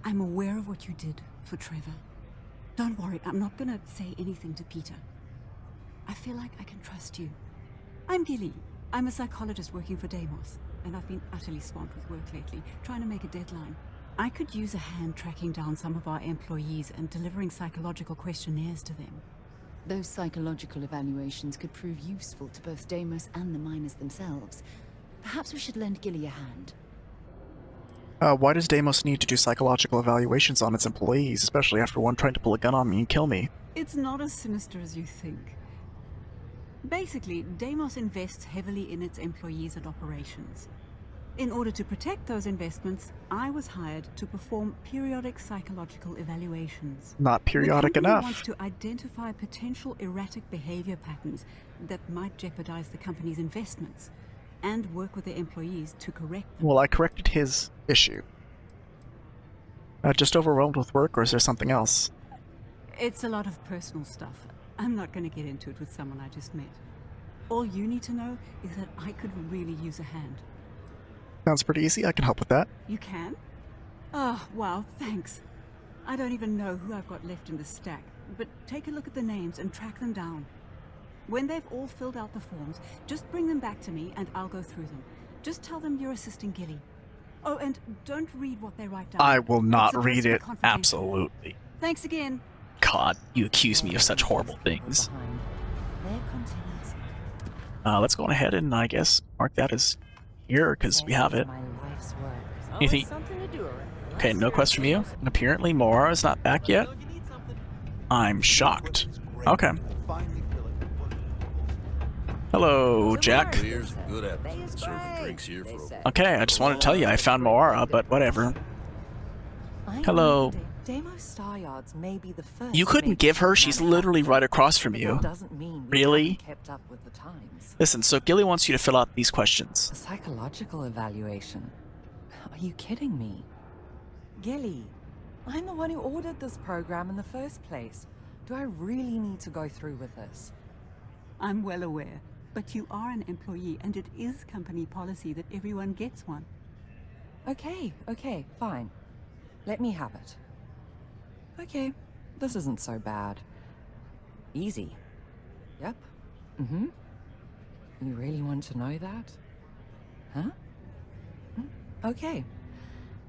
I'm aware of what you did for Trevor. Don't worry, I'm not gonna say anything to Peter. I feel like I can trust you. I'm Gilly. I'm a psychologist working for Deimos, and I've been utterly swamped with work lately, trying to make a deadline. I could use a hand tracking down some of our employees and delivering psychological questionnaires to them. Those psychological evaluations could prove useful to both Deimos and the miners themselves. Perhaps we should lend Gilly a hand. Why does Deimos need to do psychological evaluations on its employees, especially after one tried to pull a gun on me and kill me? It's not as sinister as you think. Basically, Deimos invests heavily in its employees and operations. In order to protect those investments, I was hired to perform periodic psychological evaluations. Not periodic the company enough. wants to identify potential erratic behavior patterns that might jeopardize the company's investments, and work with their employees to correct them. Well, I corrected his issue. Just overwhelmed with work, or is there something else? It's a lot of personal stuff. I'm not going to get into it with someone I just met. All you need to know is that I could really use a hand. Sounds pretty easy. I can help with that. You can? Oh, wow, thanks. I don't even know who I've got left in the stack, but take a look at the names and track them down. When they've all filled out the forms, just bring them back to me and I'll go through them. Just tell them you're assisting Gilly. Oh, and don't read what they write down. I will not It's read it. confidential. Absolutely. Thanks again. God, you accuse me of such horrible things. Let's go on ahead and, I guess, mark that as here, because we have it. Anything? Okay, no quest from you. And apparently Moara is not back yet. I'm shocked. Okay. Hello, Jack. Okay, I just wanted to tell you I found Moara, but whatever. Hello. Deimos Staryards may be the first. You couldn't give her? She's literally right across from you. Really? Kept up with the times. Listen, so Gilly wants you to fill out these questions. A psychological evaluation? Are you kidding me? Gilly, I'm the one who ordered this program in the first place. Do I really need to go through with this? I'm well aware, but you are an employee and it is company policy that everyone gets one. Okay, fine. Let me have it. Okay, this isn't so bad. Easy. Yep. Mm-hmm. You really want to know that? Huh? Okay.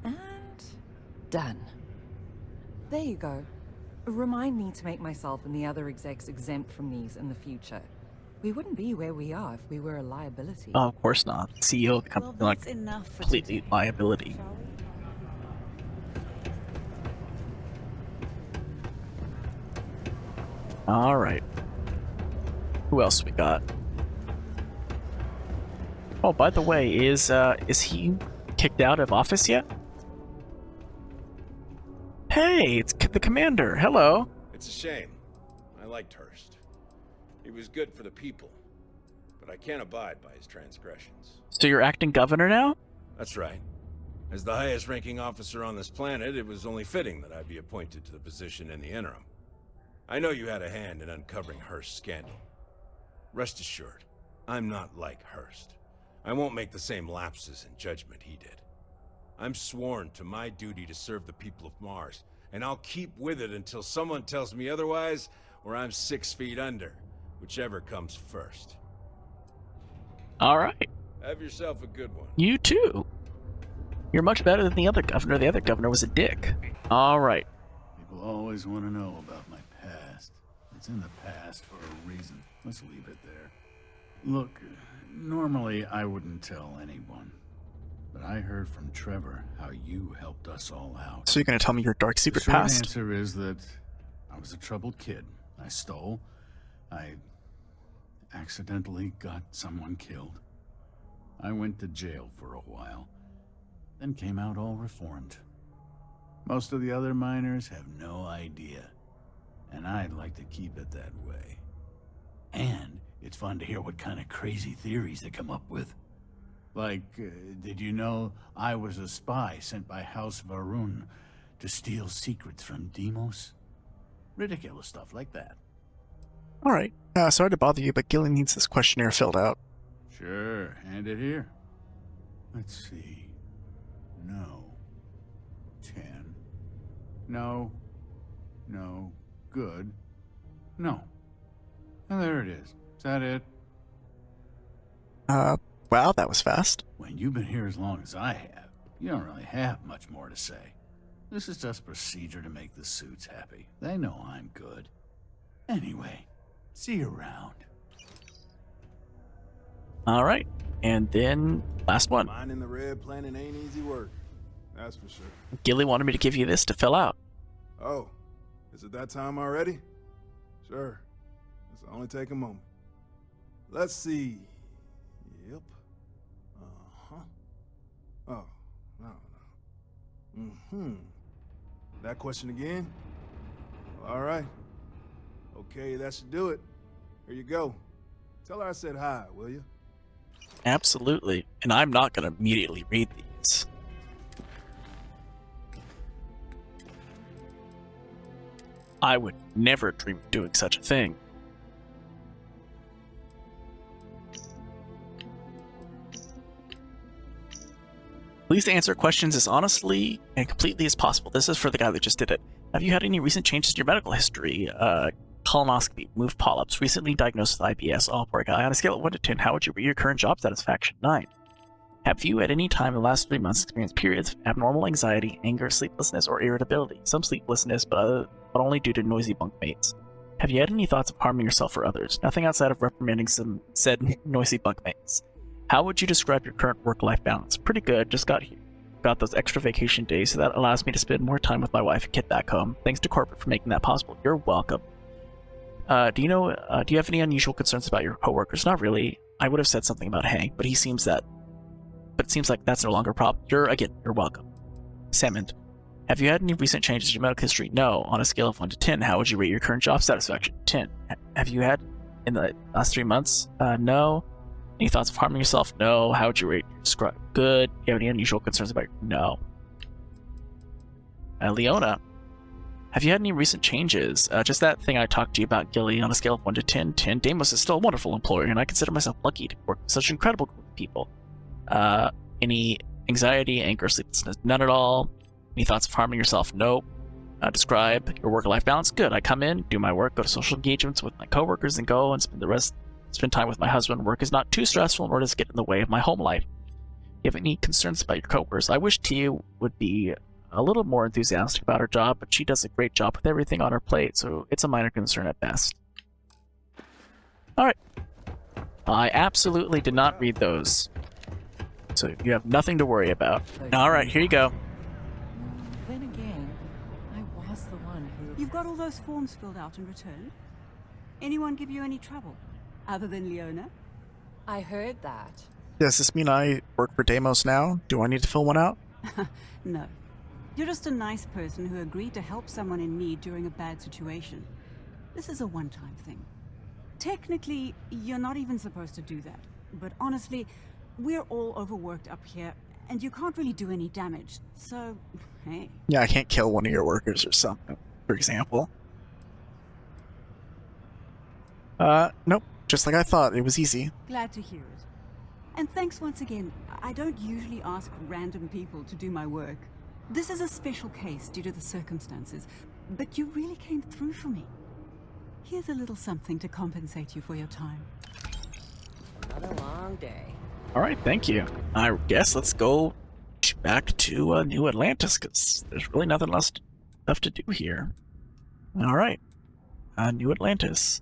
And done. There you go. Remind me to make myself and the other execs exempt from these in the future. We wouldn't be where we are if we were a liability. Oh, of course not. CEO of the company, Well, like, that's enough for completely today. liability. Alright. Who else we got? Oh, by the way, is he kicked out of office yet? Hey, it's the commander. Hello. It's a shame. I liked Hurst. He was good for the people, but I can't abide by his transgressions. So you're acting governor now? That's right. As the highest ranking officer on this planet, it was only fitting that I be appointed to the position in the interim. I know you had a hand in uncovering Hurst's scandal. Rest assured, I'm not like Hurst. I won't make the same lapses in judgment he did. I'm sworn to my duty to serve the people of Mars, and I'll keep with it until someone tells me otherwise, or I'm 6 feet under, whichever comes first. Alright. Have yourself a good one. You too. You're much better than the other governor. The other governor was a dick. Alright. People always want to know about my past. It's in the past for a reason. Let's leave it there. Look, normally I wouldn't tell anyone. But I heard from Trevor how you helped us all out. So you're gonna tell me your dark secret The short past? answer is that I was a troubled kid. I stole. I accidentally got someone killed. I went to jail for a while, then came out all reformed. Most of the other miners have no idea, and I'd like to keep it that way. And it's fun to hear what kind of crazy theories they come up with. Like, did you know I was a spy sent by House Varun to steal secrets from Deimos? Ridiculous stuff like that. Alright. Sorry to bother you, but Gilly needs this questionnaire filled out. Sure, hand it here. Let's see. No. 10. No. No. Good. No. And there it is. Is that it? Wow, that was fast. When you've been here as long as I have, you don't really have much more to say. This is just procedure to make the suits happy. They know I'm good. Anyway, see you around. All right, and then last one. Finding the red planet ain't easy work. That's for sure. Gilly wanted me to give you this to fill out. Oh, is it that time already? Sure. This'll only take a moment. Let's see. Yep. Uh-huh. Oh, no. Mm-hmm. That question again? All right. Okay, that should do it. Here you go. Tell her I said hi, will you? Absolutely, and I'm not going to immediately read these. I would never dream of doing such a thing. Please answer questions as honestly and completely as possible. This is for the guy that just did it. Have you had any recent changes in your medical history? Colonoscopy, moved polyps, recently diagnosed with IBS, all poor guy. On a scale of 1 to 10, how would you rate your current job satisfaction? 9. Have you at any time in the last 3 months experienced periods of abnormal anxiety, anger, sleeplessness, or irritability? Some sleeplessness, but only due to noisy bunkmates. Have you had any thoughts of harming yourself or others? Nothing outside of reprimanding some said noisy bunkmates. How would you describe your current work-life balance? Pretty good, just got those extra vacation days, so that allows me to spend more time with my wife and kid back home. Thanks to corporate for making that possible. You're welcome. Do you have any unusual concerns about your coworkers? Not really. I would have said something about Hank, but it seems like that's no longer a problem. You're welcome. Salmon. Have you had any recent changes in your medical history? No. On a scale of 1 to 10, how would you rate your current job satisfaction? 10. Have you had in the last 3 months? No. Any thoughts of harming yourself? No. How would you rate your describe? Good. Do you have any unusual concerns about your... No. Leona. Have you had any recent changes? Just that thing I talked to you about, Gilly, on a scale of 1 to 10. 10. Deimos is still a wonderful employer, and I consider myself lucky to work with such an incredible group of people. Any anxiety, anger, sleeplessness? None at all. Any thoughts of harming yourself? Nope. Describe your work-life balance? Good. I come in, do my work, go to social engagements with my coworkers, and go and spend time with my husband. Work is not too stressful, nor does it get in the way of my home life. Do you have any concerns about your coworkers? I wish Tia would be a little more enthusiastic about her job, but she does a great job with everything on her plate, so it's a minor concern at best. Alright. I absolutely did not read those. So you have nothing to worry about. Alright, here you go. Then again, I was the one who... You've got all those forms filled out and returned? Anyone give you any trouble? Other than Leona? I heard that. Does this mean I work for Deimos now? Do I need to fill one out? No. You're just a nice person who agreed to help someone in need during a bad situation. This is a one-time thing. Technically, you're not even supposed to do that. But honestly, we're all overworked up here, and you can't really do any damage, so, hey. Yeah, I can't kill one of your workers or something, for example. Nope. Just like I thought. It was easy. Glad to hear it. And thanks once again. I don't usually ask random people to do my work. This is a special case due to the circumstances, but you really came through for me. Here's a little something to compensate you for your time. Another long day. Alright, thank you. I guess let's go back to New Atlantis, because there's really nothing left to do here. Alright. New Atlantis.